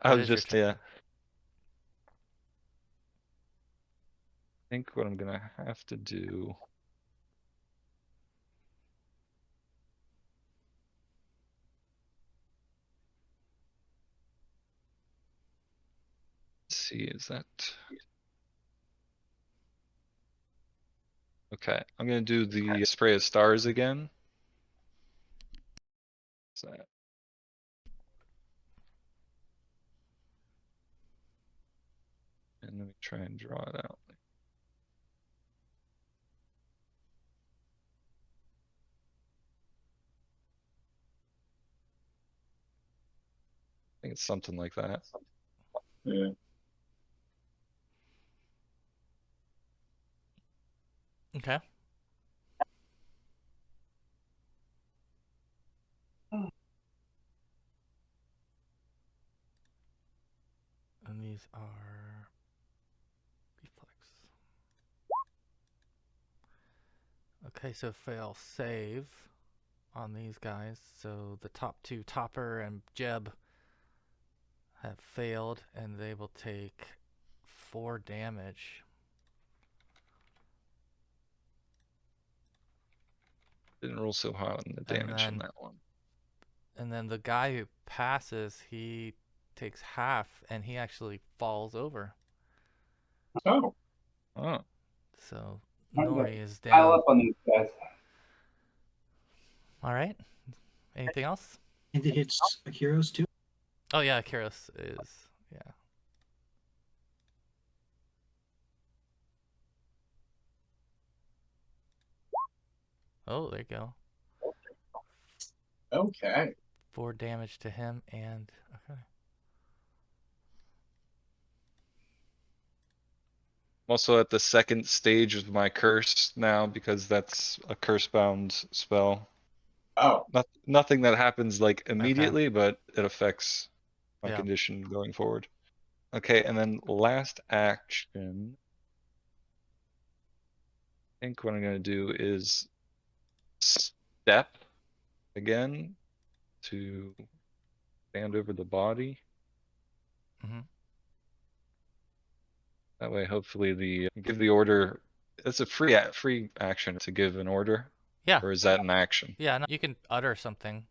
I was just I think what I'm gonna have to do. Let's see, is that okay? I'm gonna do the spray of stars again. What's that? And let me try and draw it out. I think it's something like that. Yeah. Okay. And these are reflex. Okay, so fail save on these guys. So the top 2, Topper and Jeb, have failed, and they will take 4 damage. didn't roll so high on the damage on that one. And then the guy who passes, he takes half, and he actually falls over. Oh. Oh. So Alright, Nori is Pile down. up on these guys. All right. Anything else? And it hits Akiros too. Oh yeah, Kiros is yeah. Oh, there you go. Okay. 4 damage to him, and okay. I'm also at the second stage of my curse now because that's a curse-bound spell. Oh. Nothing that happens like immediately, but it affects my Yeah. condition going forward. Okay, and then last action. I think what I'm gonna do is step again to stand over the body. Mm-hmm. That way, hopefully, give the order. It's a free action to give an order. Yeah. Or is that an action? Yeah, no, you can utter something.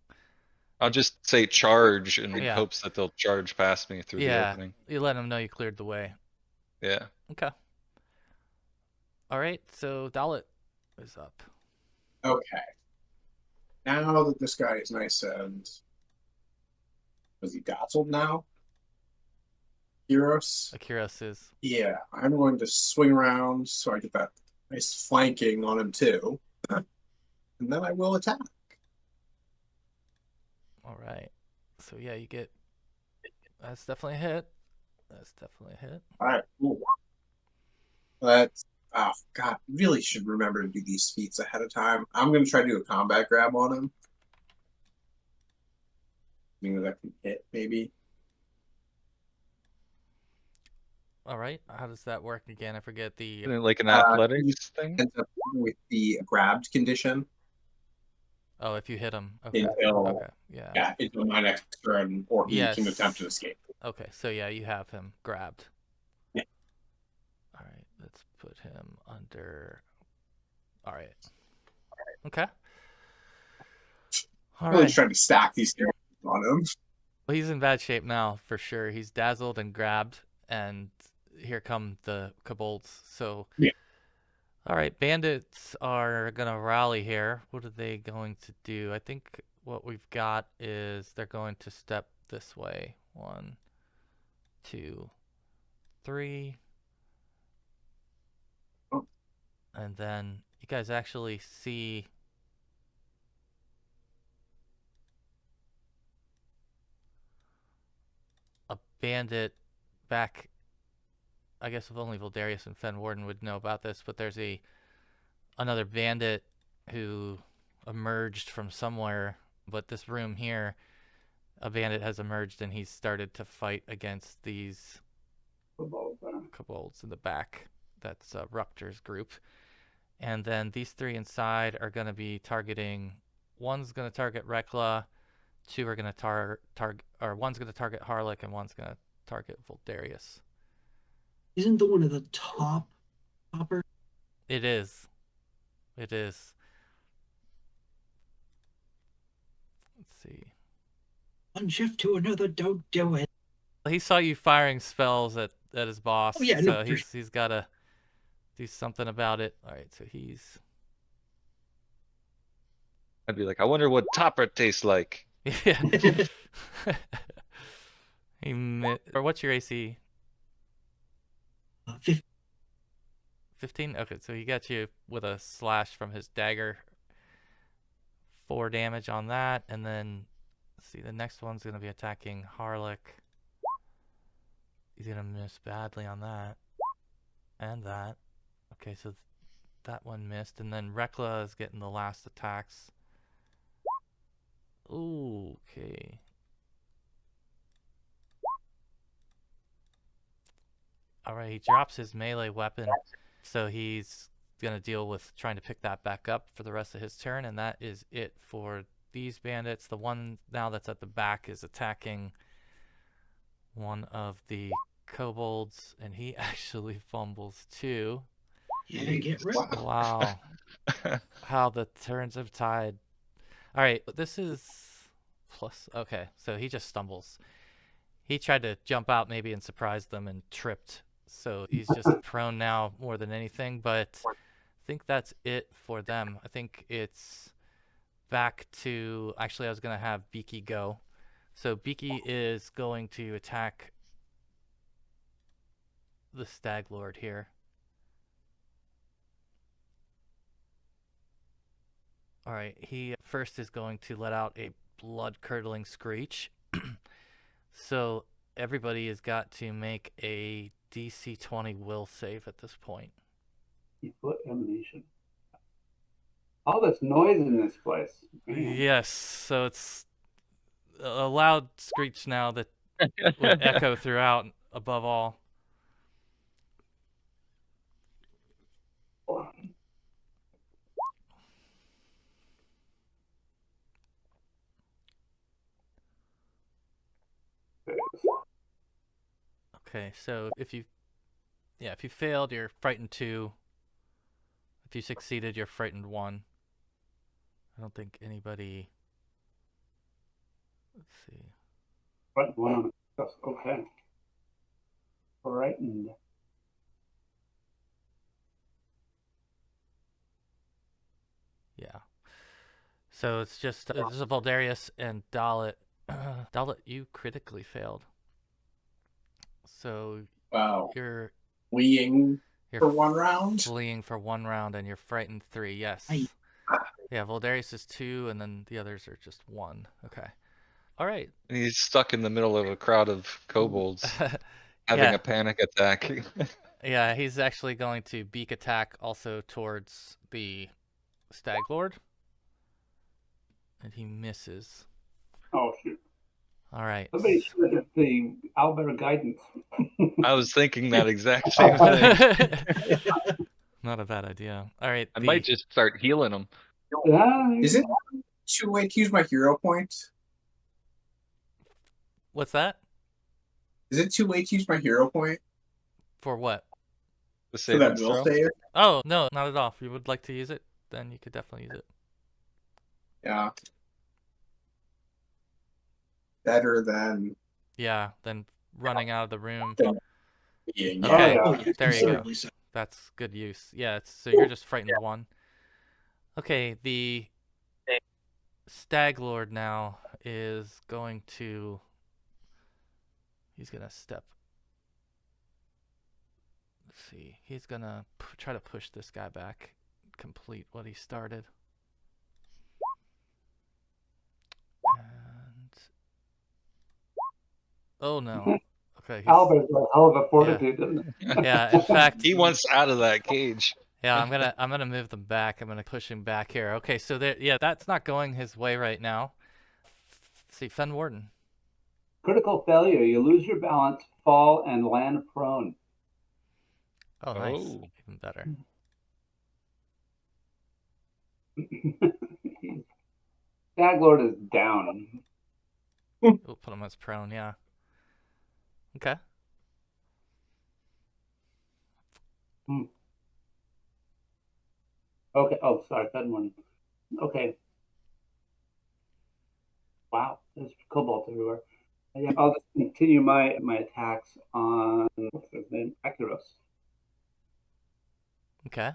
I'll just say charge in Yeah. hopes that they'll charge past me through the opening. You let them know you cleared the way. Yeah. Okay. All right, so Dallett is up. Okay. Now that this guy is nice and... Was he dazzled now? Akiros? Akiros is. Yeah, I'm going to swing around so I get that nice flanking on him too. And then I will attack. All right. So yeah, you get. That's definitely a hit. That's definitely a hit. All right, cool. Let's. Oh God, really should remember to do these feats ahead of time. I'm going to try to do a combat grab on him. Meaning that can hit maybe. All right. How does that work again? I forget the. Isn't it like an athletics thing? Ends up with the grabbed condition. Oh, if you hit him. Okay. Until, okay. Yeah. Yeah, until my next turn, or he Yes. can attempt to escape. Okay, so yeah, you have him grabbed. Yeah. All right, let's put him under. All right. Okay. All Really right. trying to stack these things on him. Well, he's in bad shape now for sure. He's dazzled and grabbed, and here come the kobolds. So. Yeah. All right, bandits are gonna rally here. What are they going to do? I think what we've got is they're going to step this way. 1, 2, 3. Oh. And then you guys actually see a bandit back. I guess if only Voldarious and Fenwarden would know about this, but there's another bandit who emerged from somewhere. But this room here, a bandit has emerged and he's started to fight against these kobolds in the back. That's Rupture's group. And then these 3 inside are going to be targeting. One's going to target Reckla, 2 are going to one's going to target Harlech, and one's going to target Voldarious. Isn't the one at the topper? It is. It is. Let's see. One shift to another, don't do it. He saw you firing spells at his boss, Oh, yeah, so no, he's got to do something about it. All right, so he's. I'd be like, I wonder what topper tastes like. Yeah. Or what's your AC? 15? Okay, so he got you with a slash from his dagger. 4 damage on that, and then let's see, the next one's going to be attacking Harlech. He's going to miss badly on that. And that. Okay, so that one missed, and then Reckla is getting the last attacks. Ooh, okay. Alright, he drops his melee weapon, so he's going to deal with trying to pick that back up for the rest of his turn, and that is it for these bandits. The one now that's at the back is attacking one of the kobolds, and he actually fumbles too. Yeah, get rid. Wow. how the turns of tide. All right, this is plus. Okay, so he just stumbles. He tried to jump out maybe and surprise them and tripped. So he's just prone now more than anything. But I think that's it for them. I think it's back to. Actually, I was going to have Beaky go. So Beaky is going to attack the Stag Lord here. All right, he first is going to let out a blood-curdling screech. So everybody has got to make a DC 20 will save at this point. Foot emanation. All this noise in this place. Man. Yes, so it's a loud screech now that would echo throughout above all. Okay, so if you failed, you're frightened 2. If you succeeded, you're frightened 1. I don't think anybody. Let's see. Frightened 1 on the okay. Frightened. Yeah. So it's just this is a Voldarious and Dallett. Dallett, you critically failed. So Wow. you're Fleeing for 1 round? Fleeing for 1 round, and you're frightened 3. Yes. Yeah, Voldarious is 2, and then the others are just 1. Okay. All right. And he's stuck in the middle of a crowd of kobolds having a panic attack. Yeah, he's actually going to beak attack also towards the Stag Lord. And he misses. Oh, shoot. All right. Somebody should have the Owlbear guidance. I was thinking that exact same thing. Not a bad idea. All right. I might just start healing him. Is it too late to use my hero point? What's that? Is it too late to use my hero point? For what? For that will save? Oh, no, not at all. If you would like to use it, then you could definitely use it. Yeah. Better than... Yeah, than running out of the room. Okay, there you go. That's good use. Yeah, so you're just frightened 1. Okay, the Stag Lord now is going to... He's going to step... Let's see. He's going to try to push this guy back. Complete what he started. And... Oh, no. Okay. Owlbear's a hell of a fortitude, isn't it? Yeah, in fact... He wants out of that cage. Yeah, I'm gonna move them back. I'm gonna push him back here. Okay, so there, yeah, that's not going his way right now. Let's see, Fenwarden. Critical failure. You lose your balance, fall, and land prone. Oh, nice. Even better. Stag Lord is down. We'll put him as prone, yeah. Okay. Okay. Oh, sorry, Fenwarden. Okay. Wow, there's kobolds everywhere. Yeah, I'll just continue my attacks on what's his name, Acuros. Okay.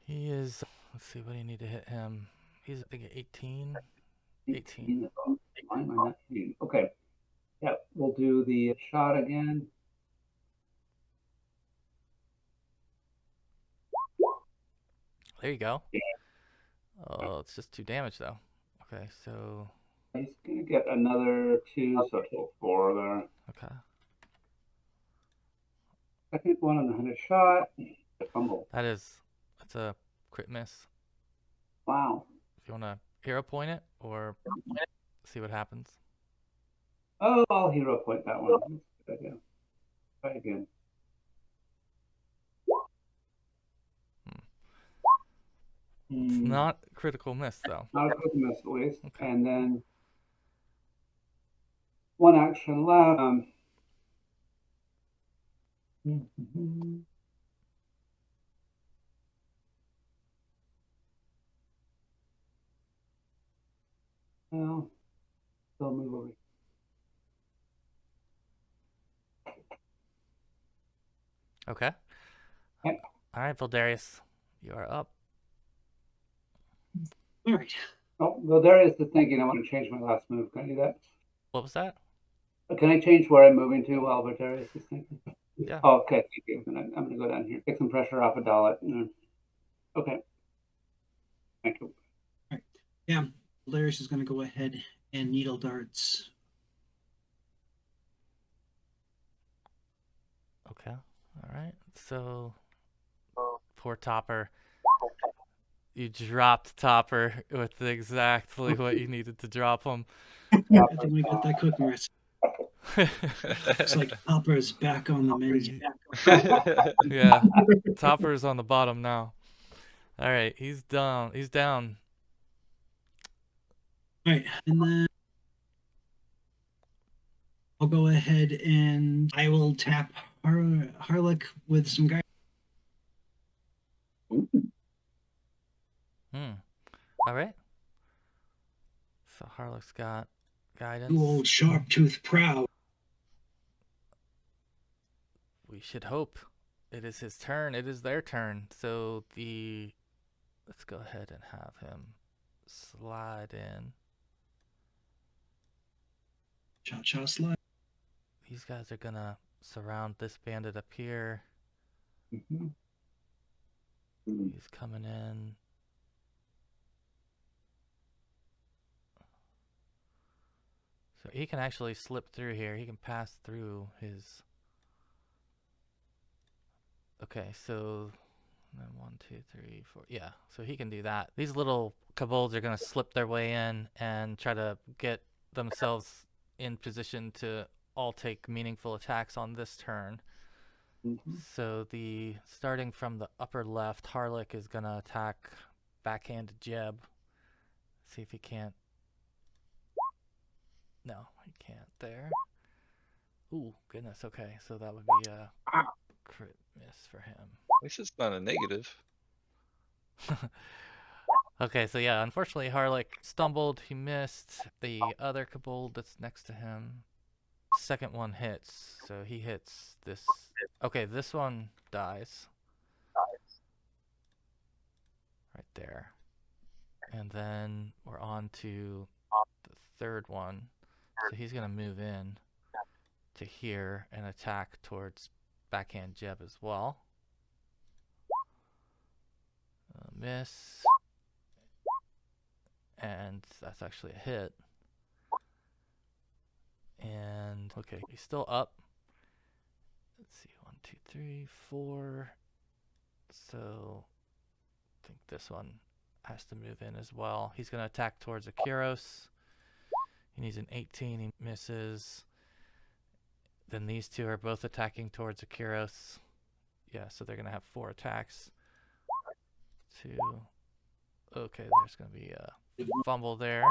He is. Let's see. What do you need to hit him? He's I think 18. 18. Why am I not hitting? Okay. Yeah, we'll do the shot again. There you go. Yeah. Oh, it's just 2 damage though. Okay, so he's gonna get another 2, so total 4 there. Okay. Second one on the 100 shot. Fumble. That's a crit miss. Wow. If you want to hero point it or see what happens. Oh, I'll hero point that one. Good idea. Try again. It's not critical miss though. Not a critical miss at least. Okay. And then 1 action left. Well, they'll move over. Okay. Yep. All right, Voldarious, you are up. All right. Oh, well, Darius is thinking I want to change my last move. Can I do that? What was that? Can I change where I'm moving to while Darius is thinking? Yeah. Oh, okay, thank you. I'm gonna go down here. Take some pressure off of Dallett. Okay. Thank you. All right. Yeah. Valerius is going to go ahead and needle darts. Okay. All right. So, poor Topper. You dropped Topper with exactly what you needed to drop him. I think we got that cooking recipe. Looks like Topper's back on the menu. Yeah. Topper's on the bottom now. All right. He's down. He's down. All right. And then I'll go ahead and I will tap Harlock with some guidance. All right. So Harlock's got guidance. You old sharp tooth proud. We should hope. It is his turn. It is their turn. So let's go ahead and have him slide in. Cha-cha slide. These guys are gonna surround this bandit up here. Mhm. He's coming in. So he can actually slip through here. He can pass through his... Okay, so... then 1, 2, 3, 4... Yeah, so he can do that. These little kobolds are going to slip their way in and try to get themselves in position to all take meaningful attacks on this turn. So starting from the upper left, Harlock is going to attack backhand Jeb. See if he can't... No, he can't there. Ooh, goodness, okay. So that would be a crit miss for him. At least it's not a negative. Okay, so yeah, unfortunately Harlock stumbled. He missed. The other kobold that's next to him. Second one hits. So he hits this. Okay, this one dies. Right there. And then we're on to the third one. So he's going to move in to here and attack towards backhand Jeb as well. Miss. And that's actually a hit. And, okay, he's still up. Let's see, 1, 2, 3, 4. So, I think this one has to move in as well. He's going to attack towards Akiros. He needs an 18, he misses. Then these two are both attacking towards Akiros. Yeah, so they're going to have 4 attacks. 2. Okay, there's going to be a fumble there.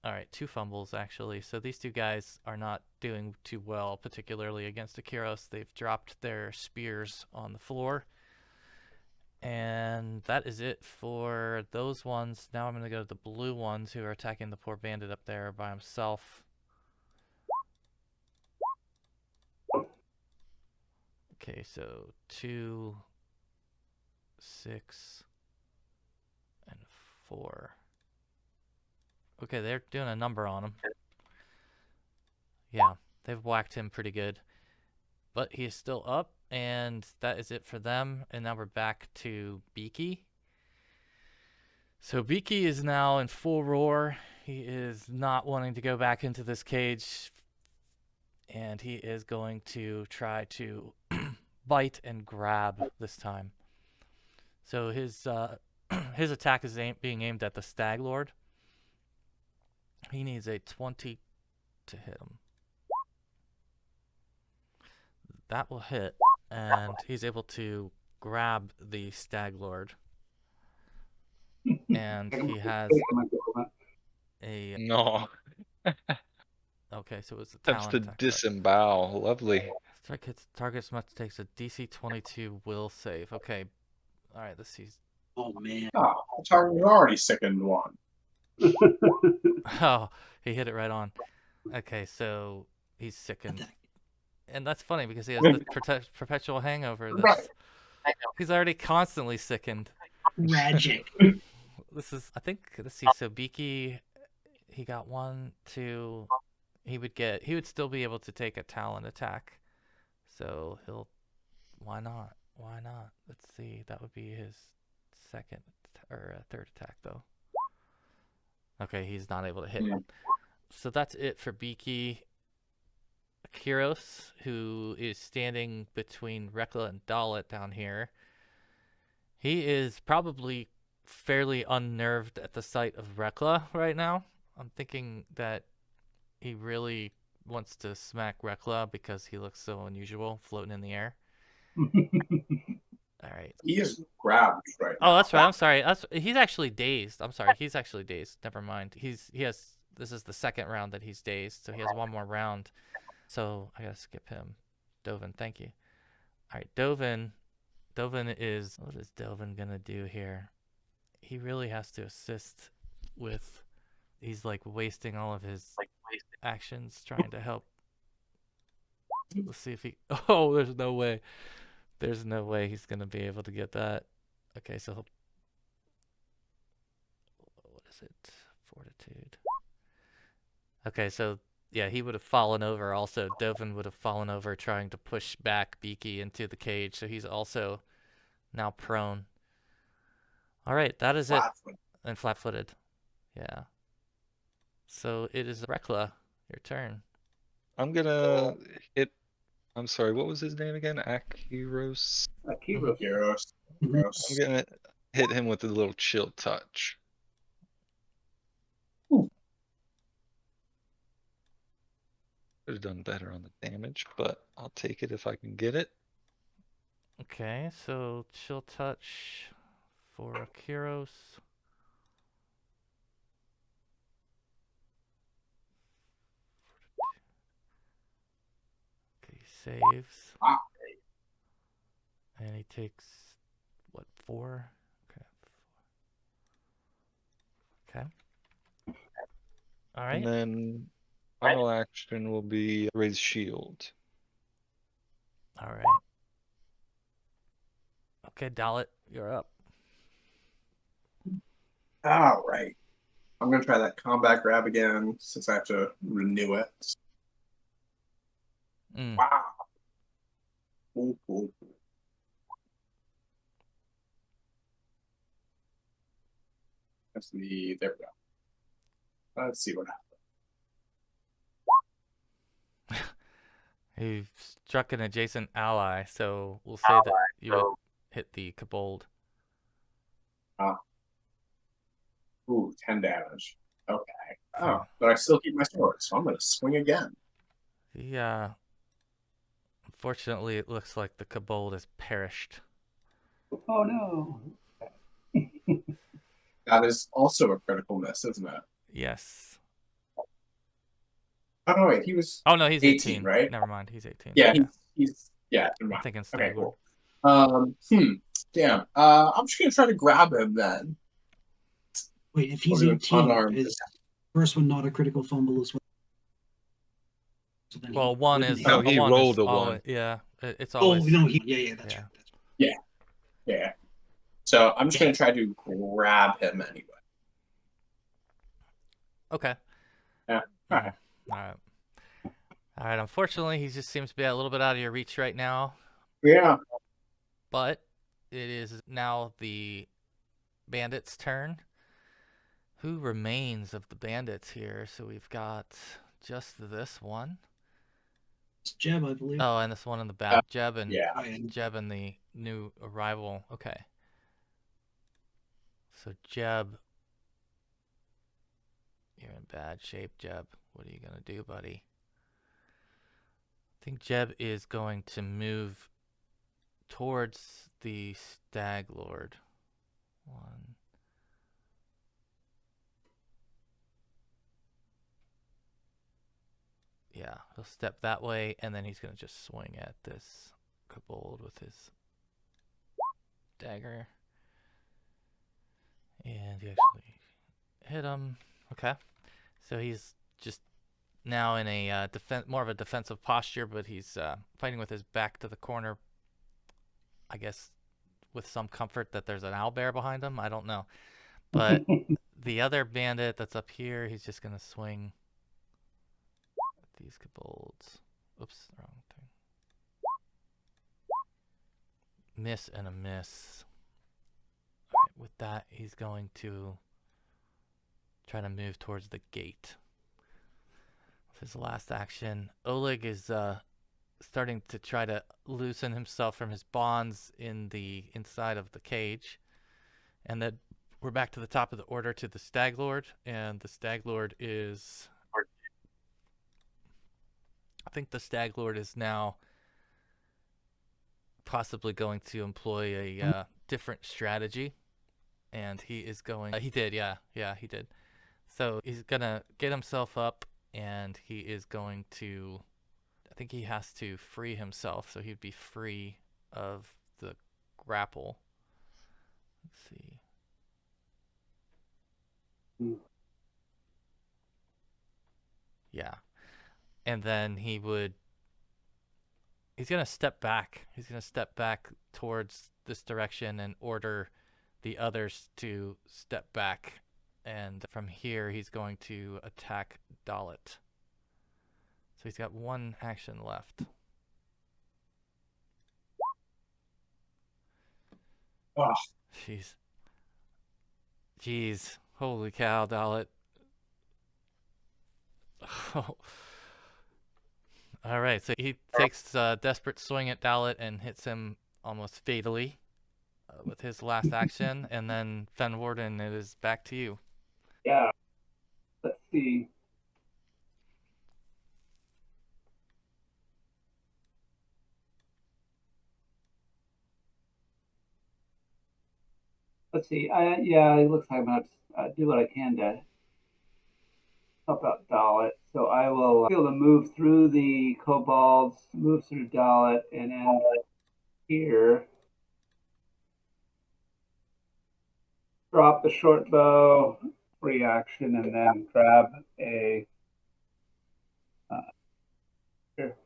Alright, 2 fumbles actually. So these two guys are not doing too well, particularly against Akiros. They've dropped their spears on the floor. And that is it for those ones. Now I'm going to go to the blue ones who are attacking the poor bandit up there by himself. Okay, so 2, 6, and 4. Okay, they're doing a number on him. Yeah, they've whacked him pretty good. But he is still up, and that is it for them. And now we're back to Beaky. So Beaky is now in full roar. He is not wanting to go back into this cage. And he is going to try to bite and grab this time. So his attack is being aimed at the Stag Lord. He needs a 20 to hit him. That will hit, and he's able to grab the Stag Lord. And he has a... No. Okay, so it's a That's talent the attack. disembowel. Lovely. Target must takes a DC 22 will save. Okay. Alright, let's see. Oh man. Oh, the target was already sickened one. Oh, he hit it right on. Okay, so he's sickened. And that's funny because he has the perpetual hangover. Right. He's already constantly sickened. Tragic. This is, I think, let's see. So Beaky, he got 1, 2. He would still be able to take a talent attack. So why not? Why not? Let's see. That would be his second or third attack, though. Okay, he's not able to hit. So that's it for Beaky. Kyros, who is standing between Reckla and Dallett down here. He is probably fairly unnerved at the sight of Reckla right now. I'm thinking that he really wants to smack Reckla because he looks so unusual floating in the air. All right. He is grabbed right now. Oh, that's right. I'm sorry. He's actually dazed. I'm sorry. He's actually dazed. Never mind. This is the second round that he's dazed, so he has one more round. So I gotta skip him. Dovan, thank you. All right, Dovan. What is Dovan gonna do here? He really has to assist with. He's like wasting all of his actions trying to help. Let's see if he. Oh, there's no way. There's no way he's gonna be able to get that. Okay, so what is it? Fortitude. Okay, so yeah, he would have fallen over also. Dovan would have fallen over trying to push back Beaky into the cage, so he's also now prone. All right, that is it. And flat-footed. Yeah. So it is Reckla. Your turn. I'm gonna hit. I'm sorry, what was his name again? Akiros? Heroes. I'm gonna hit him with a little chill touch. Could have done better on the damage, but I'll take it if I can get it. Okay, so chill touch for Akiros. Okay, he saves. And he takes, what, 4? Okay. All right. And then final action will be raise shield. All right. Okay, Dallett, you're up. All right. I'm going to try that combat grab again since I have to renew it. Wow. Cool. There we go. Let's see what happens. He struck an adjacent ally, so we'll say that you would hit the Kobold. 10 damage. Okay. Oh, but I still keep my sword, so I'm going to swing again. Yeah. Unfortunately, it looks like the Kobold has perished. Oh no. That is also a critical miss, isn't it? Yes. Oh, no, wait. He was. Oh, no, he's 18, right? Never mind. He's 18. Yeah, he's never I'm mind. thinking Okay, Stag Lord. cool. Damn. I'm just going to try to grab him then. Wait, if he's 18, is first one not a critical fumble as well? So well, one is. No, he rolled a always, 1. Yeah, it's always. Oh, no, yeah, that's right. Yeah. So I'm just going to try to grab him anyway. Okay. Yeah. All right. All right. Unfortunately, he just seems to be a little bit out of your reach right now. Yeah. But it is now the bandit's turn. Who remains of the bandits here? So we've got just this one. It's Jeb, I believe. Oh, and this one in the back. Jeb and the new arrival. Okay. So Jeb, you're in bad shape, Jeb. What are you gonna do, buddy? I think Jeb is going to move towards the Stag Lord. 1. Yeah, he'll step that way, and then he's going to just swing at this Kobold with his dagger. And he actually hit him. Okay. So he's just now in a more of a defensive posture, but he's fighting with his back to the corner. I guess with some comfort that there's an owlbear behind him. I don't know. But the other bandit that's up here, he's just going to swing at these kobolds. Oops, wrong thing. Miss and a miss. All right, with that, he's going to try to move towards the gate. With his last action, Oleg is starting to try to loosen himself from his bonds in the inside of the cage. And then we're back to the top of the order to the Stag Lord, and the Stag Lord is... I think the Stag Lord is now possibly going to employ a different strategy, and he is going... he did, yeah, he did. So he's going to get himself up, and he is going to... I think he has to free himself, so he'd be free of the grapple. Let's see. Yeah. And then he's going to step back. He's going to step back towards this direction and order the others to step back. And from here, he's going to attack Dallett. So he's got one action left. Oh. Jeez. Holy cow, Dallett. Oh. All right, so he takes a desperate swing at Dallett and hits him almost fatally with his last action. And then Fenwarden, it is back to you. Yeah. Let's see. Yeah, it looks like I'm going to do what I can to help out Dallett. So I will be able to move through the kobolds, move through Dallett, and end here. Drop the short bow, free action, and then grab a... here.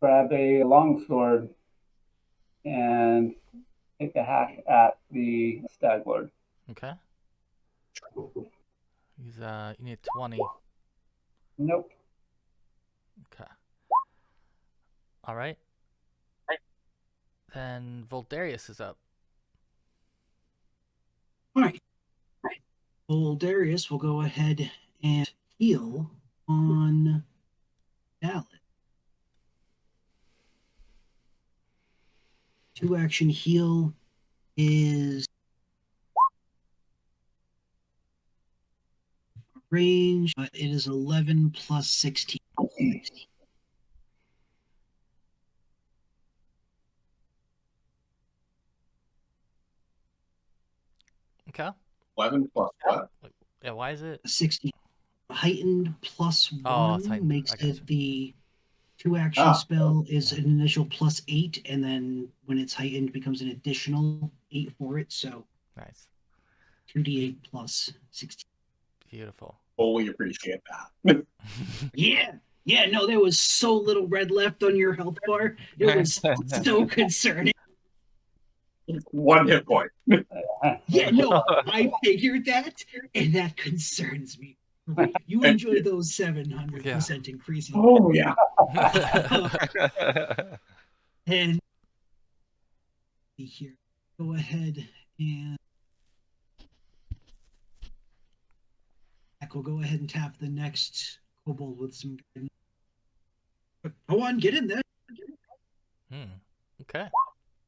Grab a longsword and take a hack at the Stag Lord. Okay. He's you need 20. Nope. Okay. All right. Then Voldarious is up. All right. Voldarious will go ahead and heal on Dallett. 2-action heal is range, but it is 11 plus 16. Okay. 11 plus what? Yeah, why is it? 16. Heightened plus 1 it's heightened. makes I gotcha. it the 2-action spell is an initial plus 8, and then when it's heightened becomes an additional 8 for it, so Nice. 2d8 plus 16. Beautiful. Fully appreciate that. Yeah, no, there was so little red left on your health bar. It was so concerning. 1 hit point. Yeah, no, I figured that, and that concerns me. You enjoy those 700% increases. Oh, yeah. And here, go ahead and we'll go ahead and tap the next kobold with some guidance. But go on, get in there. Okay.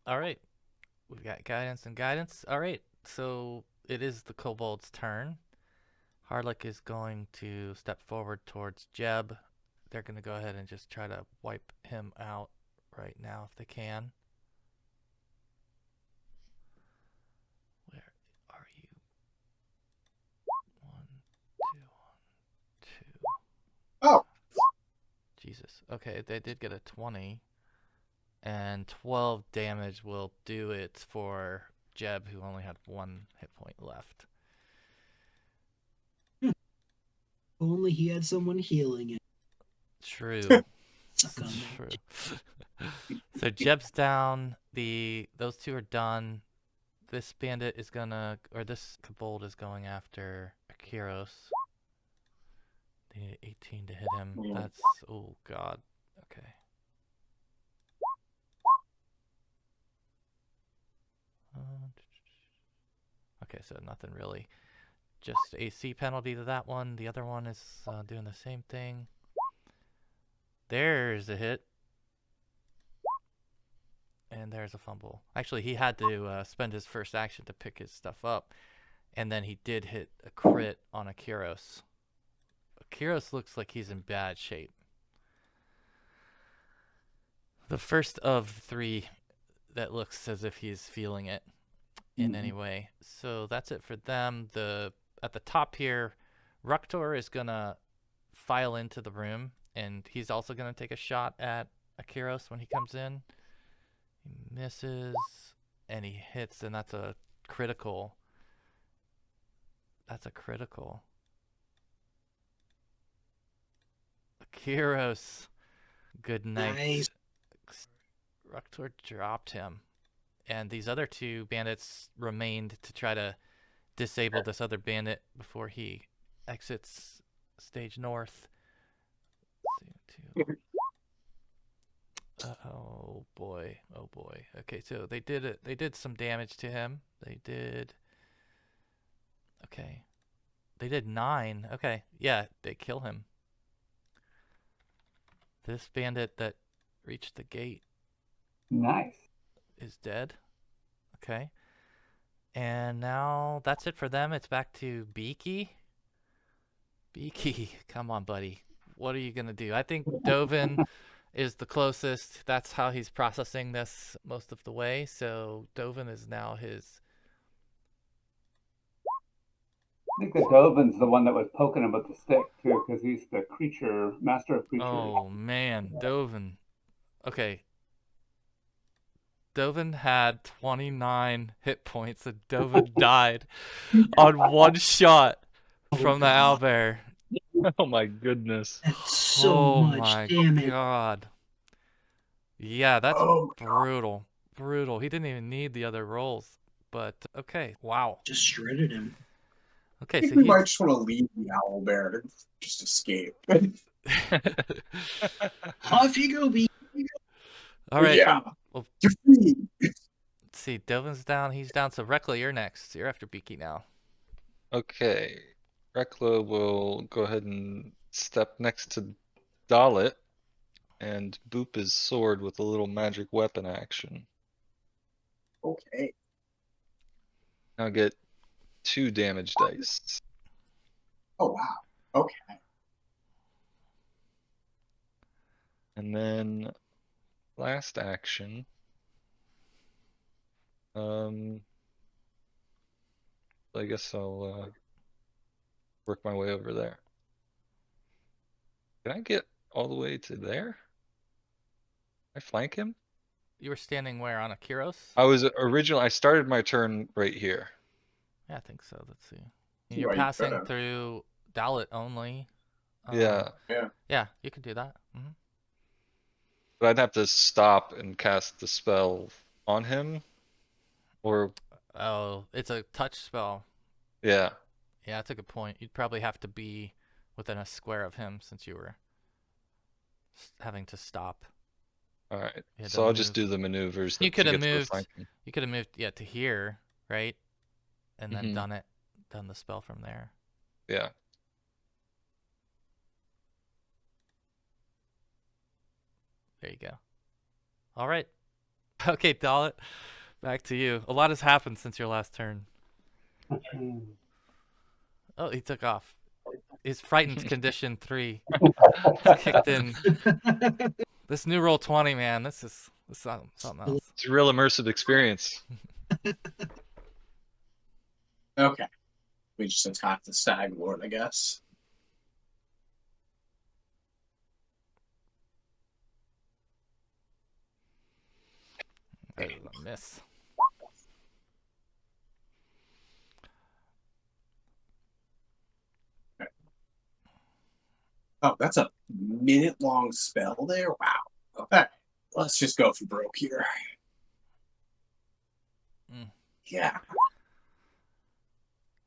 All right. We've got guidance and guidance. All right. So it is the kobold's turn. Harlech is going to step forward towards Jeb. They're going to go ahead and just try to wipe him out right now if they can. Where are you? 1, 2, 1, 2. Oh. Jesus. Okay, they did get a 20. And 12 damage will do it for Jeb, who only had 1 hit point left. Only he had someone healing it. True. Suck on True. that. So Jeb's down. Those 2 are done. This bandit is gonna, or this kobold is going after Akiros. They need 18 to hit him. That's, oh god. Okay. Okay, so nothing really. Just AC penalty to that one. The other one is doing the same thing. There's a hit. And there's a fumble. Actually, he had to spend his first action to pick his stuff up. And then he did hit a crit on Akiros. Akiros looks like he's in bad shape. The first of 3 that looks as if he's feeling it in any way. So that's it for them. At the top here, Ruktor is going to file into the room. And he's also going to take a shot at Akiros when he comes in. He misses, and he hits, and that's a critical. That's a critical. Akiros, good night. Nice. Ruktor dropped him, and these other 2 bandits remained to try to disable this other bandit before he exits stage north. Let's see, 2. Oh boy, oh boy. Okay, so they did it. They did some damage to him. They did. Okay, they did 9. Okay, yeah, they kill him. This bandit that reached the gate Nice. is dead. Okay, and now that's it for them. It's back to Beaky. Beaky, come on, buddy. What are you gonna do? I think Dovan is the closest. That's how he's processing this most of the way. So Dovan is now his. I think the Dovan's the one that was poking him with the stick too, because he's the master of creatures. Oh man, Dovan. Okay. Dovan had 29 hit points and Dovan died on 1 shot from the Owlbear. Oh my goodness. That's so much my damage. god. Yeah, that's Oh, brutal. Brutal. He didn't even need the other rolls. But okay. Wow. Just shredded him. Okay, I think so we might just want to leave the Owlbear to just escape. Off you go, B. All right. Yeah. Well, You're free. let's see. Dovan's down. He's down. So Reckla, you're next. You're after Beaky now. Okay. Reckla will go ahead and step next to Dallett and boop his sword with a little magic weapon action. Okay. I'll get 2 damage dice. Oh, wow. Okay. And then last action. I guess I'll work my way over there. Can I get all the way to there? I flank him? You were standing where, on Akiros? I started my turn right here. Yeah, I think so. Let's see. See You're why you passing could've. through Dallett only. Yeah, Yeah, you can do that. but I'd have to stop and cast the spell on him. Or, Oh, it's a touch spell. yeah. Yeah, that's a good point. You'd probably have to be within a square of him since you were having to stop. Alright, Yeah, so the I'll just move. do the maneuvers You to could have get to the moved. flanking. You could have moved, yeah, to here, right? And then Mhm. done the spell from there. Yeah. There you go. All right. Okay, Dallett, back to you. A lot has happened since your last turn. Oh, he took off. His frightened condition 3 kicked in. This new roll 20, man. This is something else. It's a real immersive experience. Okay. We just attack the Stag Lord, I guess. That is a miss. Oh, that's a minute-long spell there? Wow. Okay. Let's just go for broke here. Mm. Yeah.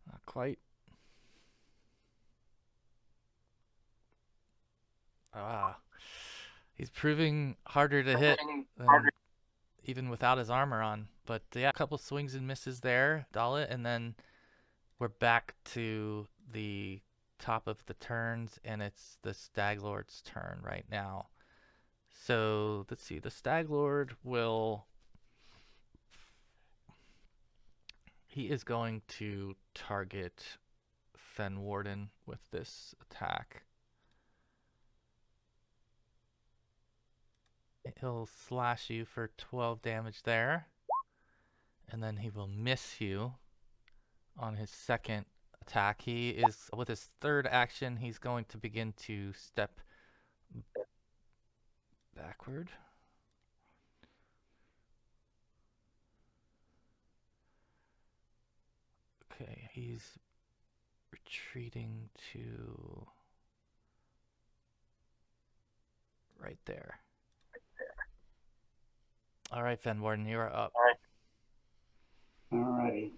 Not quite. He's proving harder to hit than even without his armor on. But yeah, a couple swings and misses there, Dallett, and then we're back to the top of the turns, and it's the Stag Lord's turn right now. So let's see, the Stag Lord he is going to target Fenwarden with this attack. He'll slash you for 12 damage there, and then he will miss you on his second attack. He is, with his third action, he's going to begin to step backward. Okay, he's retreating to right there. All right, Fenwarden, you are up. Alrighty.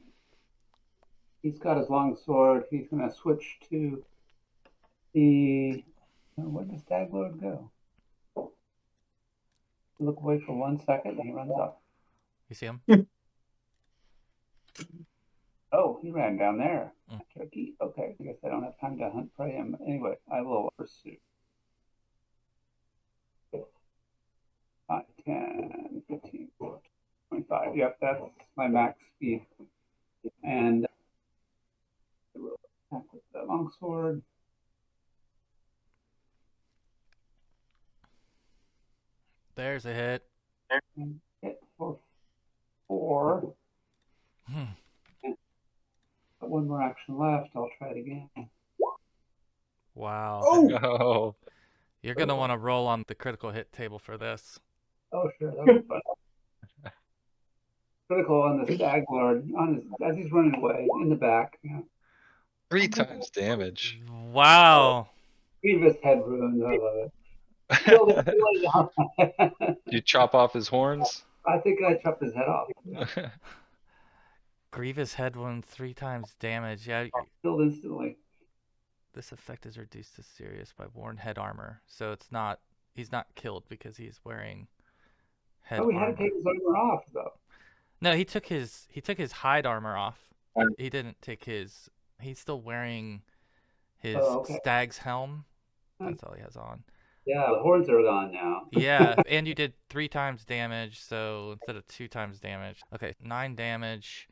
He's got his long sword. He's going to switch to the. Where does Stag Lord go? Look away for 1 second, and he runs off. You see him? Oh, he ran down there. Turkey. Okay, I guess I don't have time to hunt for him. Anyway, I will pursue. 5, 10, 15, 25. Yep, that's my max speed. And I will attack with the longsword. There's a hit. And hit for 4. Got one more action left. I'll try it again. Wow. Oh, You're going to want to roll on the critical hit table for this. Oh, sure. That would be fun. Critical on the Stag Lord as he's running away in the back. Yeah. 3 times damage. Wow. Grievous head wounds. I love it. Killed it. You chop off his horns? I think I chopped his head off. Grievous head wound, 3 times damage. Yeah. Killed instantly. This effect is reduced to serious by worn head armor. So it's not, he's not killed because he's wearing head armor. Oh, he had to take his armor off though. No, he took his hide armor off. He didn't take his, he's still wearing his stag's helm. That's all he has on. Yeah, the horns are gone now. Yeah, and you did 3 times damage, so instead of 2 times damage. Okay, 9 damage.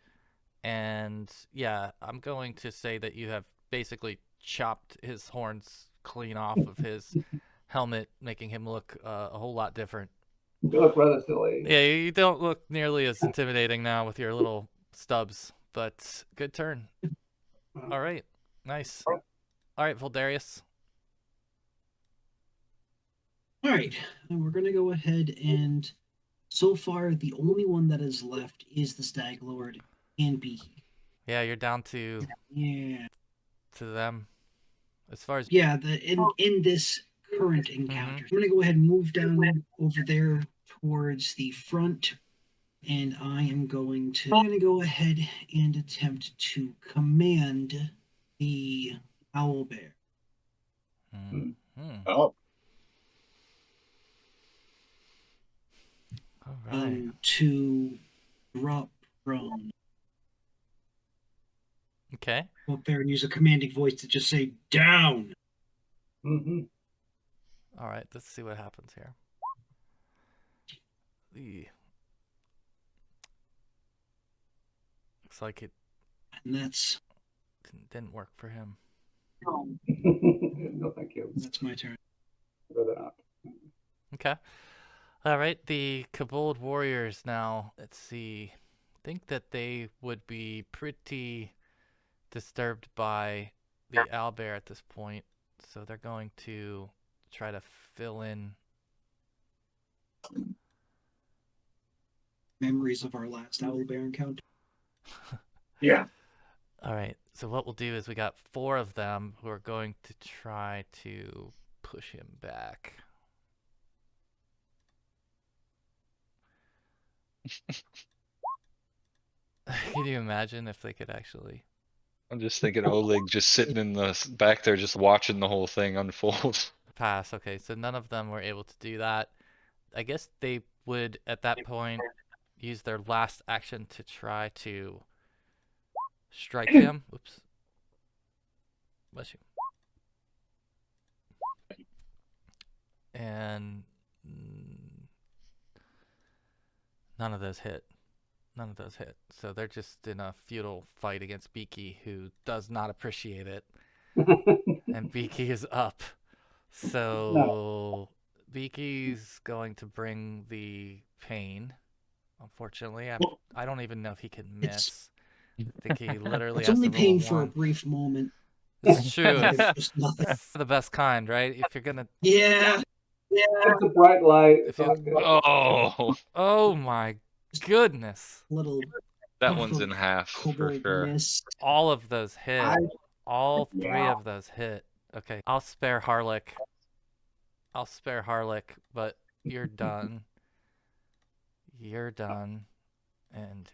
And yeah, I'm going to say that you have basically chopped his horns clean off of his helmet, making him look a whole lot different. You look rather silly. Yeah, you don't look nearly as intimidating now with your little stubs, but good turn. All right, nice. All right, Voldarious. All right, and we're going to go ahead and so far the only one that is left is the Stag Lord and Beaky. Yeah, you're down to them. As far as in this current encounter, I'm going to go ahead and move down over there towards the front, and I'm going to go ahead and attempt to command the Owlbear. Oh. All right. To drop prone. Okay. Go up there and use a commanding voice to just say down. All right, let's see what happens here. Looks like it and that's didn't work for him. No, thank you. That's my turn. Okay. All right, the Kobold Warriors now. Let's see. I think that they would be pretty disturbed by the Owlbear at this point, so they're going to try to fill in memories of our last Owlbear encounter. Yeah. All right, so what we'll do is we got 4 of them who are going to try to push him back. Can you imagine if they could actually I'm just thinking Oleg just sitting in the back there, just watching the whole thing unfold. pass? Okay, so none of them were able to do that. I guess they would, at that point, use their last action to try to strike him. Oops. Bless you. And none of those hit. None of those hit. So they're just in a futile fight against Beaky, who does not appreciate it. And Beaky is up. So Beaky's going to bring the pain. Unfortunately, I don't even know if he can miss. I think he literally It's has only to roll pain for a one. brief moment. It's true. There's It's just nothing. the best kind, right? If you're gonna. Yeah. It's a bright light. If It's you- all good. Oh, Oh my goodness! Little that one's in half for kobold sure. miss. All of those hit. All three Yeah. of those hit. Okay, I'll spare Harlech. But you're done. You're done. And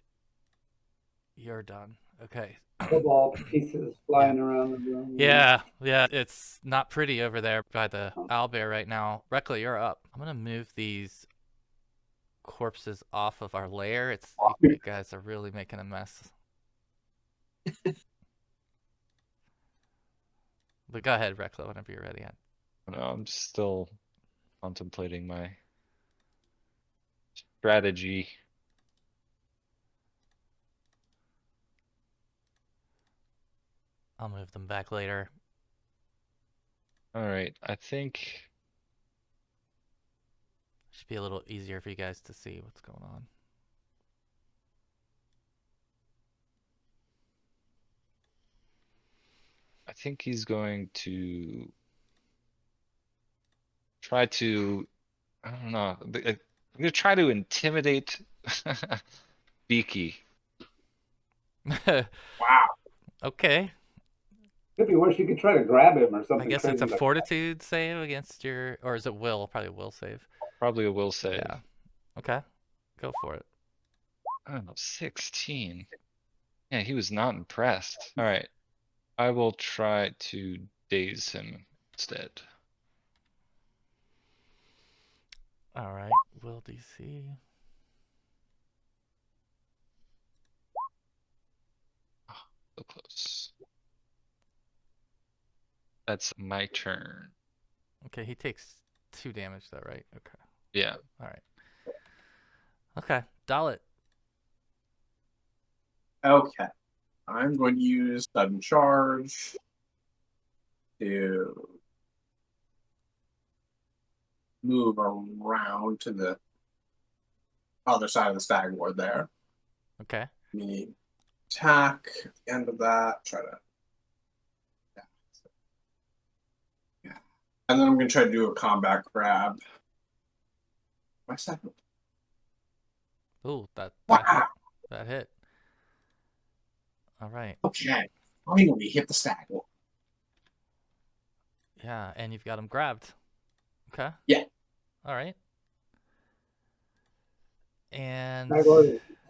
you're done. Okay. Cobalt pieces flying around the room. Yeah, it's not pretty over there by the owlbear right now. Reckla, you're up. I'm gonna move these corpses off of our lair. You guys are really making a mess. But go ahead, Reckla, whenever you're ready. No, I'm still contemplating my strategy. I'll move them back later. All right, I think Should be a little easier for you guys to see what's going on. he's going to try to, I don't know, I'm gonna try to intimidate Beaky. Wow. Okay. Could be worse. You could try to grab him or something. I guess it's a crazy like fortitude save against your, or is it will? Probably will save. Probably a will save. Yeah. Okay. Go for it. I don't know, 16. Yeah, he was not impressed. All right, I will try to daze him instead. All right. Will DC. So close. That's my turn. Okay, he takes 2 damage though, right? Okay. Yeah. All right. Okay, Dallett. Okay. I'm going to use sudden charge to move around to the other side of the Stag Lord there. Okay. Me attack at the end of that. Try to. Yeah. And then I'm going to try to do a combat grab. My second. Ooh, that Wow. hit. All right. Okay. Finally hit the Stag Lord. Yeah, and you've got him grabbed. Okay. Yeah. All right. And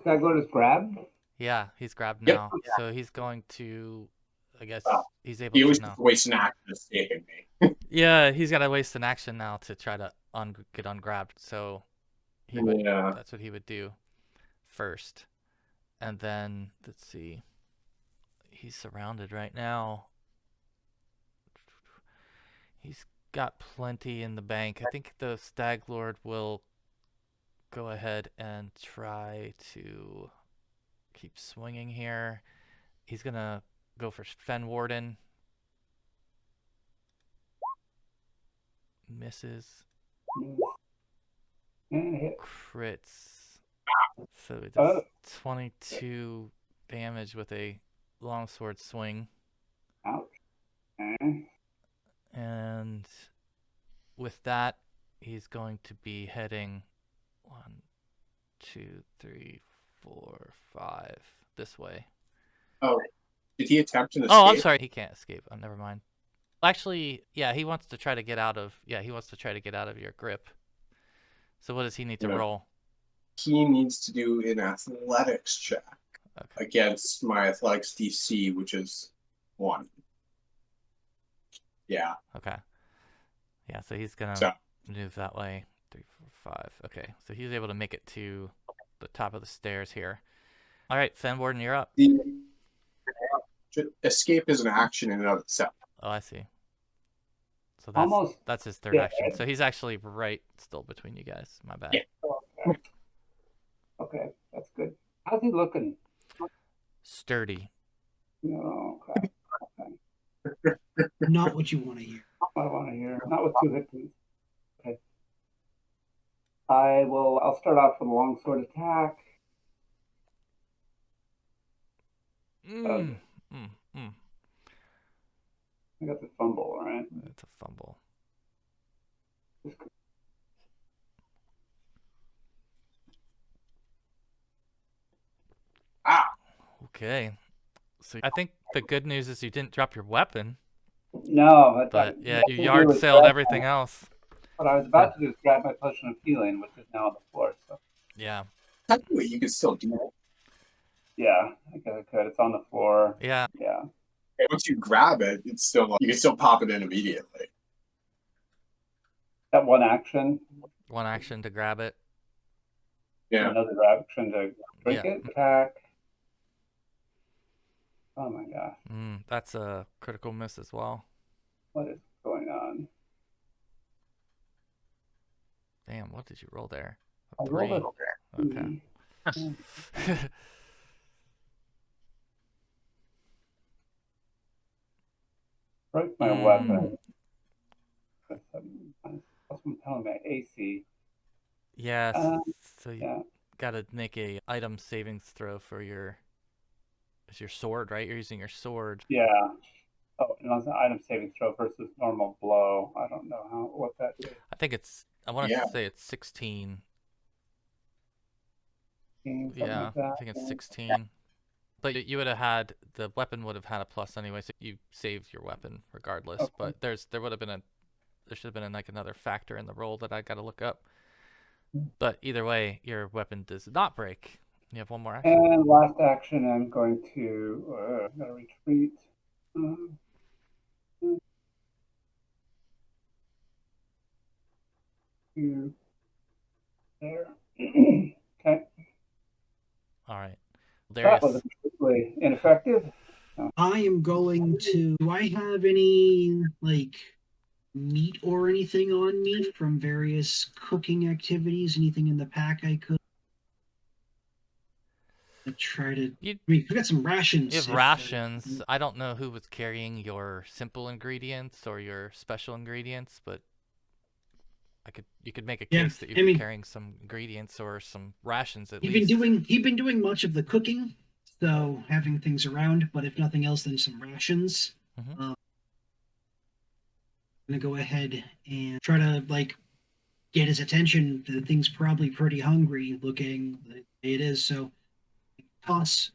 Stag Lord is grabbed. yeah, he's grabbed Yep. now. So he's going to, I guess he's able He to always now. wastes an action escaping me. Yeah, he's got to waste an action now to try to get ungrabbed. So he would. Yeah. That's what he would do first, and then let's see. He's surrounded right now. He's got plenty in the bank. I think the Stag Lord will go ahead and try to keep swinging here. He's gonna go for Fenwarden. Misses. And hit. Crits. So he does 22 damage with a longsword swing. Ouch. Okay. And with that, he's going to be heading 1, 2, 3, 4, 5 this way. Oh, did he attempt an escape? Oh, I'm sorry. He can't escape. Oh, never mind. Actually, yeah, he wants to try to get out of your grip. So what does he need to Yeah. roll? He needs to do an athletics check Okay. against my athletics DC, which is 1. Yeah. Okay. Yeah, so he's gonna So move that way. 3, 4, 5. Okay, so he's able to make it to the top of the stairs here. All right, Fenwarden, you're up. the escape is an action in and of itself. Oh, I see. So Almost. that's his third Yeah. action. So he's actually right still between you guys. My bad. Yeah. Okay. Okay, that's good. How's he looking? Sturdy. No, okay. Not what you want to hear. I want to hear. Not with 2 hit points. Okay. I'll start off with a longsword attack. Mm. I got the fumble, right? It's a fumble. Ah! Okay. So I think the good news is you didn't drop your weapon, No, but yeah, what you to yard do is sailed grab everything else. What I was about to do is grab my potion of healing, which is now on the floor. So Yeah. Technically, you can still do it. yeah, I guess I could. It's on the floor. Yeah. Yeah. Once you grab it, it's still you can still pop it in immediately. That one action. One action to grab it. Yeah. Another action to break it. Attack. Oh my gosh. That's a critical miss as well. What is going on? Damn, what did you roll there? I A 3. rolled a Okay. 3. Break my weapon. That's I'm telling my AC. Yeah, so you gotta make a item savings throw for your sword, right? You're using your sword. Yeah. Oh, and it's an item saving throw versus normal blow. I don't know what that is. I think I want to say it's 16. Yeah, Like that. I think it's 16. But you would have had, the weapon would have had a plus anyway, so you saved your weapon regardless. Okay. But there should have been like another factor in the roll that I got to look up. But either way, your weapon does not break. You have one more action. And last action, I'm going to retreat. To there. Okay. All right. That was completely ineffective. I am going to. Do I have any meat or anything on me from various cooking activities? Anything in the pack I could try to? We've got some rations. You have rations. I don't know who was carrying your simple ingredients or your special ingredients, but you could make a case that you'd be carrying some ingredients or some rations at least. He'd been doing much of the cooking, so having things around. But if nothing else, then some rations. I'm gonna go ahead and try to get his attention. The thing's probably pretty hungry looking. It is, so toss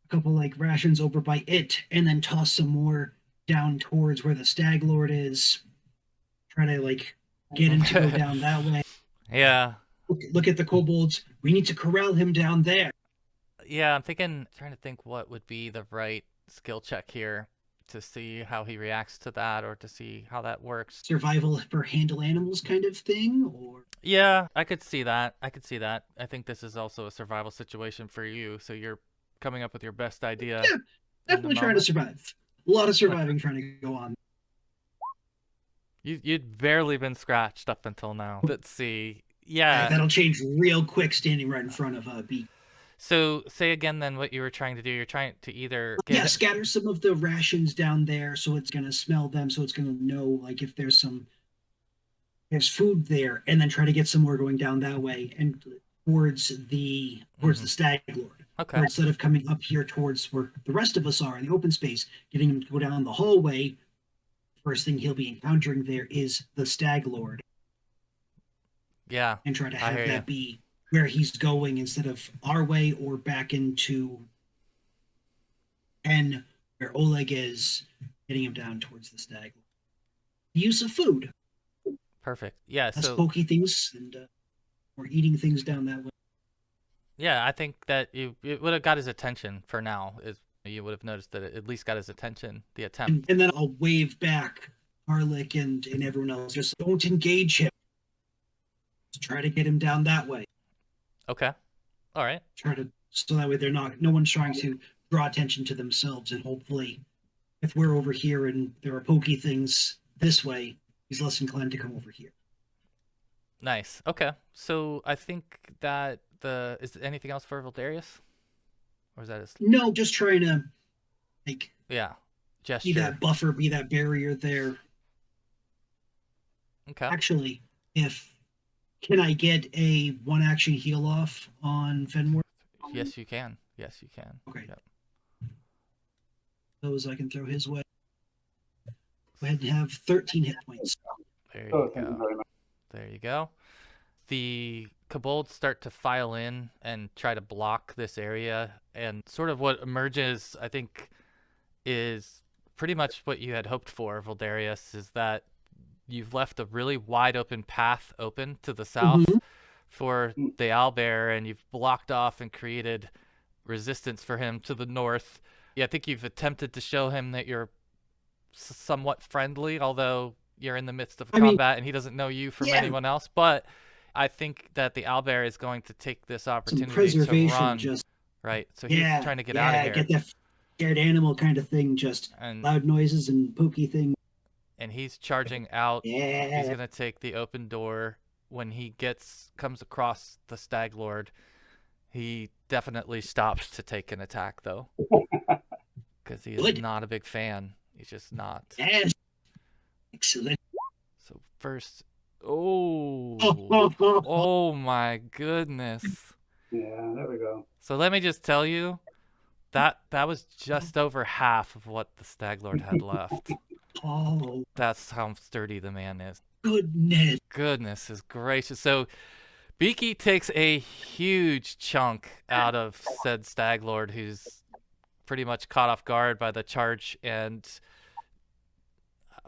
a couple rations over by it, and then toss some more down towards where the Stag Lord is. Try to get him to go down that way. Yeah. Look at the kobolds. We need to corral him down there. Yeah, I'm trying to think what would be the right skill check here to see how he reacts to that, or to see how that works. Survival for handle animals kind of thing, or? Yeah, I could see that. I think this is also a survival situation for you, so you're coming up with your best idea. Yeah, definitely trying to survive. A lot of surviving trying to go on. You'd barely been scratched up until now. Let's see. Yeah. That'll change real quick standing right in front of Beaky. So say again then what you were trying to do. You're trying to either scatter some of the rations down there so it's going to smell them, so it's going to know if there's food there, and then try to get some more going down that way and towards the Stag Lord. Okay. Or instead of coming up here towards where the rest of us are in the open space, getting him to go down the hallway. First thing he'll be encountering there is the Stag Lord. Yeah. And try to have that be where he's going instead of our way or back into where Oleg is, getting him down towards the Stag Lord. use of food. Perfect. Yeah. Less So pokey things and or eating things down that way. yeah, I think that it would have got his attention for now. Is you would have noticed that it at least got his attention. The attempt. And then I'll wave back Harlick and everyone else. Just don't engage him. Just try to get him down that way. Okay. All right. Try to so that way no one's trying to draw attention to themselves, and hopefully if we're over here and there are pokey things this way, he's less inclined to come over here. Nice. Okay. So I think that is there anything else for Voldarious? Or is that his No, just trying to like yeah. be Gesture. that buffer, be that barrier there. Okay. Actually, can I get a one action heal off on Fenwarden? Yes, you can. Yes, you can. Okay. Yep. Those I can throw his way. Go ahead and have 13 hit points. There Oh, you thank you go. very much. There you go. The kobolds start to file in and try to block this area, and sort of what emerges, I think, is pretty much what you had hoped for, Voldarious, is that you've left a really wide open path open to the south for the Owlbear, and you've blocked off and created resistance for him to the north. Yeah, I think you've attempted to show him that you're somewhat friendly, although you're in the midst of combat and he doesn't know you from anyone else. But I think that the Owlbear is going to take this opportunity to run. Right, so he's trying to get out of here. Get that scared animal kind of thing, just loud noises and pokey things. And he's charging out. Yeah. He's going to take the open door. When he comes across the Stag Lord, he definitely stops to take an attack, though. Because he is not a big fan. He's just not. Yes. Excellent. So first... Oh! Oh my goodness. Yeah, there we go. So let me just tell you, that was just over half of what the Stag Lord had left. Oh. That's how sturdy the man is. Goodness. Goodness is gracious. So Beaky takes a huge chunk out of said Stag Lord, who's pretty much caught off guard by the charge, and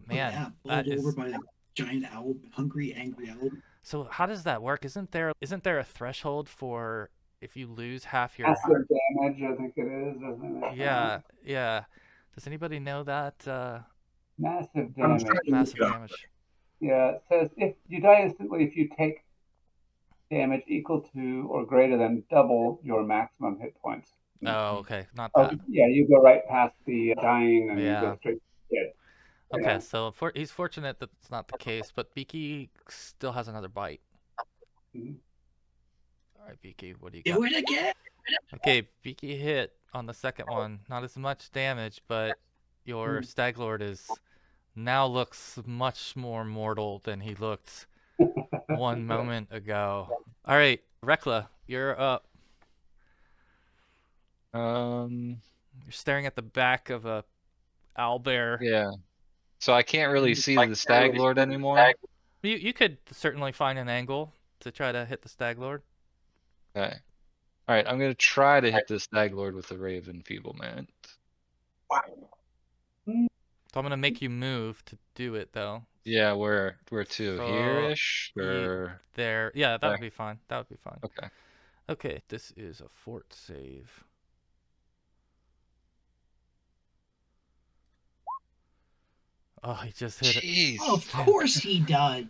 man, bowled over by a giant owl, hungry, angry owl. So how does that work? Isn't there a threshold for if you lose half your massive damage? I think it is, isn't it? Yeah. Does anybody know that? Massive damage. Massive damage. Yeah, it says if you die instantly if you take damage equal to or greater than double your maximum hit points. Oh, okay, not that. Yeah, you go right past the dying and you go straight to the dead. Okay, so he's fortunate that it's not the case, but Beaky still has another bite. All right, Beaky, what do you got? Do it again. Okay, Beaky hit on the second one. Not as much damage, but your Stag Lord now looks much more mortal than he looked one moment ago. All right, Reckla, you're up. You're staring at the back of a owlbear. Yeah. So I can't really see the Stag Lord anymore. You could certainly find an angle to try to hit the Stag Lord. Okay. All right, I'm gonna try to hit the Stag Lord with the Ray of Enfeeblement. So I'm gonna make you move to do it, though. Yeah, where to? Here-ish? Or there? Yeah, that would be fine. That would be fine. Okay. Okay, this is a fort save. Oh, he just hit it. Oh, of course he does.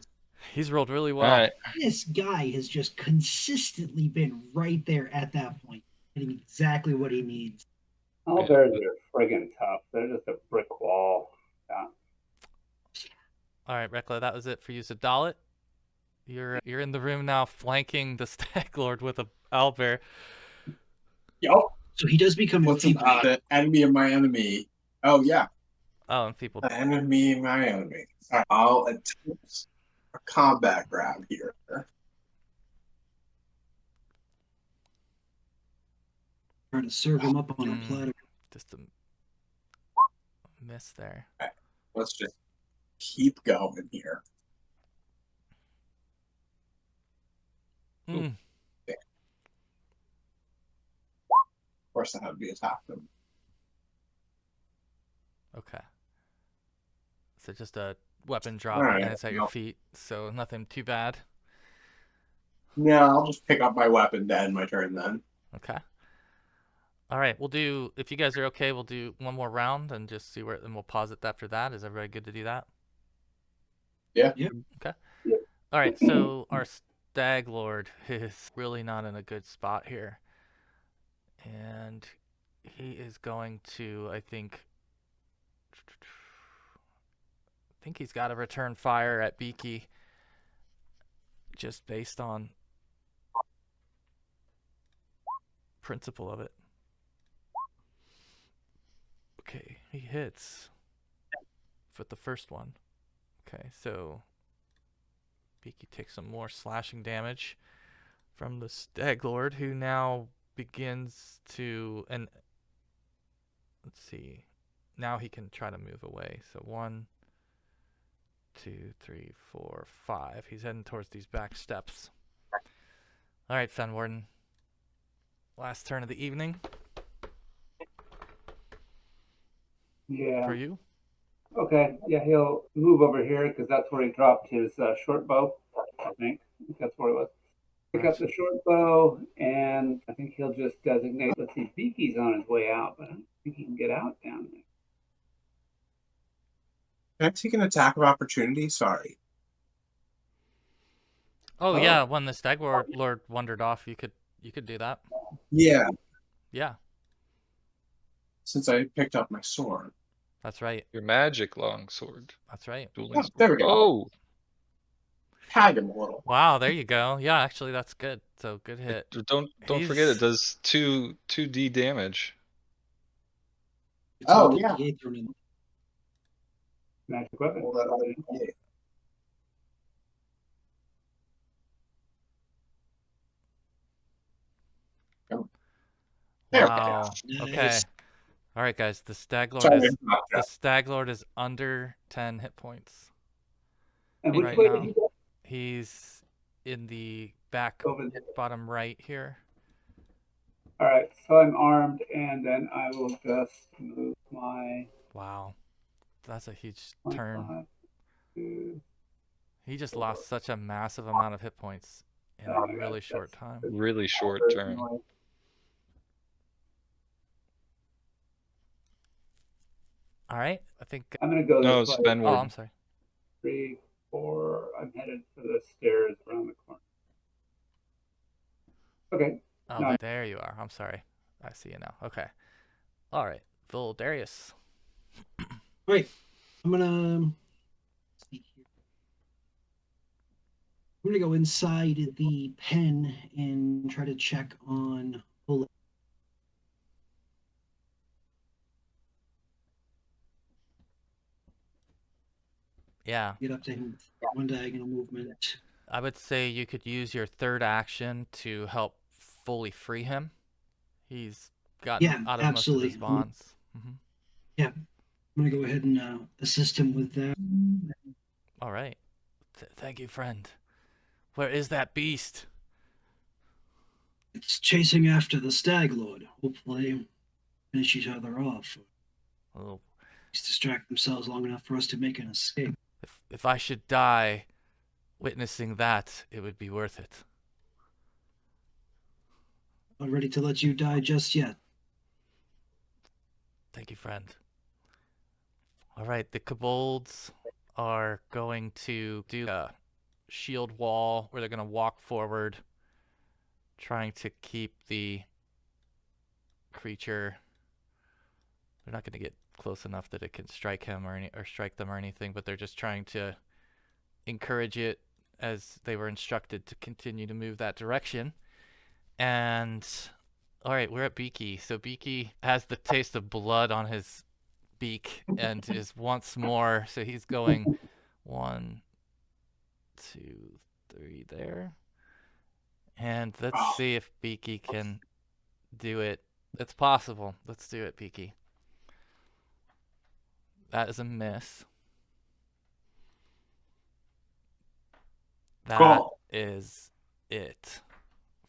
He's rolled really well. All right. This guy has just consistently been right there at that point, getting exactly what he needs. Owlbears are friggin' tough. They're just a brick wall. Yeah. All right, Reckla, that was it for you. So Dallett, you're in the room now, flanking the Stag Lord with a owlbear. Yep. So he does become the enemy of my enemy. Oh yeah. Oh, and people. The enemy of my enemy. All right, I'll attempt a combat grab here. Trying to serve him up on a platter. Just a miss there. Okay. Let's just keep going here. Mm. Of course, I have to be attacked them. Okay. So just a weapon drop, Alright, and it's at your well. feet, so nothing too bad. Yeah, I'll just pick up my weapon to end my turn then. Okay. All right, we'll do. If you guys are okay, we'll do one more round and just see where, and we'll pause it after that. Is everybody good to do that? Yeah. Yep. Okay. All right, so our Stag Lord is really not in a good spot here, and he is going to, I think he's got to return fire at Beaky, just based on principle of it. Okay, he hits with the first one. Okay, so Beaky takes some more slashing damage from the Stag Lord, who now begins to, and let's see, now he can try to move away. So 1, 2, 3, 4, 5. He's heading towards these back steps. All right, Fenwarden. Last turn of the evening Yeah. for you. Okay. Yeah, he'll move over here because that's where he dropped his short bow. I think that's where it was. Pick up the short bow, and I think he'll just designate. Let's see, Beaky's on his way out, but I don't think he can get out down there. Can I take an attack of opportunity? Sorry. Oh yeah, when the Stag Lord wandered off, you could do that. Yeah, Yeah, since I picked up my sword. that's right. Your magic longsword. That's right. Dueling Oh, there we go. Oh, Tag him a little. Wow, there you go. Yeah, actually, that's good. So good hit. don't forget He's- it does 2d damage. It's Oh, all yeah. D8 thrown in. Magic weapon. Hold that up. Yeah. There we go. Wow. Okay. Nice. All right, guys. The Stag Lord Sorry, is not the that. Stag Lord is under 10 hit points. And which Right way now. did he go? He's in the back Over there. bottom right here. All right, so I'm armed, and then I will just move my Wow, that's a huge turn. 5, 2, He just lost such a massive amount of hit points in Oh a my God, really short that's- time. Really short turn. All right, I think. I'm gonna go No, this it's way. Fenwarden. Oh, I'm sorry. 3, 4. I'm headed for the stairs around the corner. Okay. Oh, No. there you are. I'm sorry. I see you now. Okay. All right, Voldarious. Right. I'm gonna see here. I'm gonna go inside the pen and try to check on Bullet. Yeah, Get up to him with one diagonal movement. I would say you could use your third action to help fully free him. He's gotten Yeah, out of most of his absolutely. bonds. I'm gonna go ahead and assist him with that. All right. Thank you, friend. Where is that beast? It's chasing after the Stag Lord. Hopefully, finish each other off. Oh, Just distract themselves long enough for us to make an escape. if I should die witnessing that, it would be worth it. Not ready to let you die just yet. Thank you, friend. All right, the kobolds are going to do a shield wall where they're going to walk forward, trying to keep the creature. They're not going to get close enough that it can strike him or strike them or anything, but they're just trying to encourage it as they were instructed to continue to move that direction. And all right, we're at Beaky. So Beaky has the taste of blood on his beak and is once more. So he's going 1, 2, 3 there. And let's see if Beaky can do it. It's possible. Let's do it, Beaky. That is a miss. That is it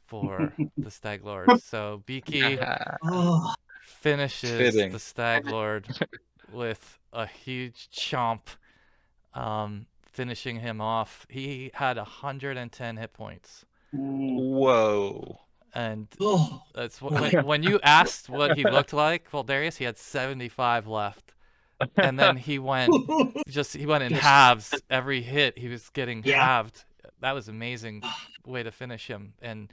for the Stag Lord. So Beaky Oh, finishes Fitting. the Stag Lord with a huge chomp finishing him off. He had 110 hit points. Whoa. And Oh, that's when you asked what he looked like, Voldarious, he had 75 left. And then he went in halves every hit. He was getting halved. That was amazing way to finish him, and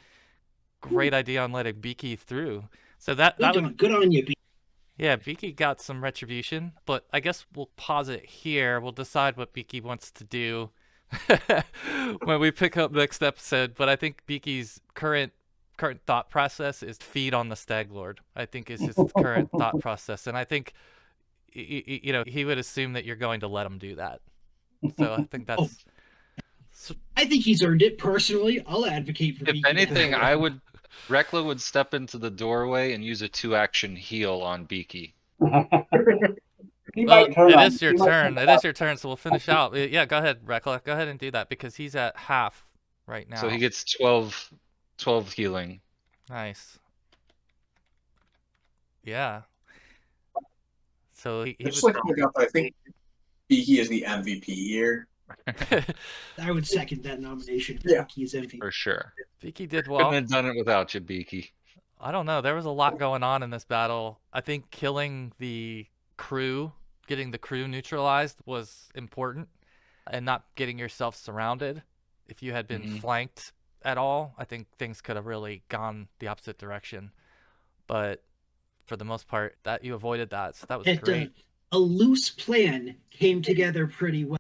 great idea on letting Beaky through. So good on you, Beaky. Yeah, Beaky got some retribution, but I guess we'll pause it here. We'll decide what Beaky wants to do when we pick up next episode. But I think Beaky's current thought process is feed on the Stag Lord. I think is his current thought process, and I think he would assume that you're going to let him do that. So I think that's. I think he's earned it personally. I'll advocate for. If anything, Reckla would step into the doorway and use a 2-action heal on Beaky. It is your turn. It is your turn, so we'll finish out. Yeah, go ahead, Reckla. Go ahead and do that because he's at half right now. So he gets 12 healing. Nice. Yeah. So he just like point out that I think Beaky is the MVP here. I would second that nomination. Yeah. Beaky is MVP. For sure. Beaky did well. Couldn't have done it without you, Beaky. I don't know. There was a lot going on in this battle. I think killing the crew, getting the crew neutralized was important, and not getting yourself surrounded. If you had been flanked at all, I think things could have really gone the opposite direction. But for the most part, that you avoided that, so that was great. A loose plan came together pretty well.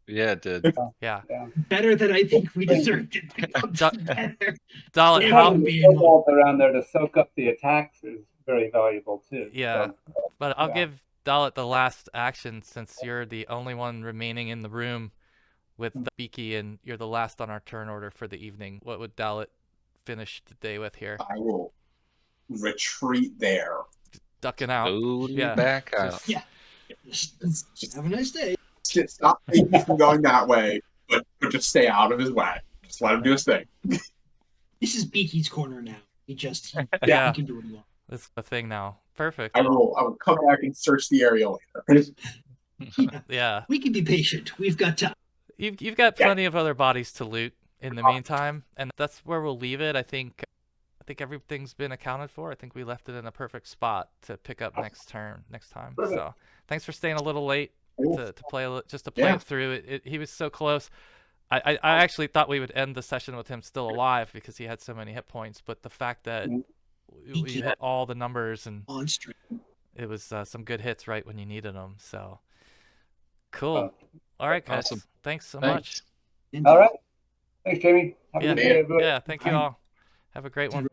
Yeah, it did. Yeah. Better than I think we deserved it to come together. Dallett, how around there to soak up the attacks is very valuable too. Yeah, so, but I'll give Dallett the last action since you're the only one remaining in the room with the Beaky, and you're the last on our turn order for the evening. What would Dallett finish the day with here? I will retreat there. Ducking out. Back out. Just have a nice day. Stop me from going that way, but just stay out of his way. Just let him do his thing. This is Beaky's corner now. He can do what he wants. That's the thing now. Perfect. I will come back and search the area later. Yeah. We can be patient. We've got time. You've got plenty of other bodies to loot in the meantime, and that's where we'll leave it. I think everything's been accounted for. I think we left it in a perfect spot to pick up next time. So thanks for staying a little late to play it through. He was so close. I actually thought we would end the session with him still alive because he had so many hit points, but the fact that we hit all the numbers and it was some good hits right when you needed them. So cool. All right, guys. Awesome. Thanks so much. All right. Thanks, Jamie. Have a good day, everybody. Yeah, thank you all. Have a great one.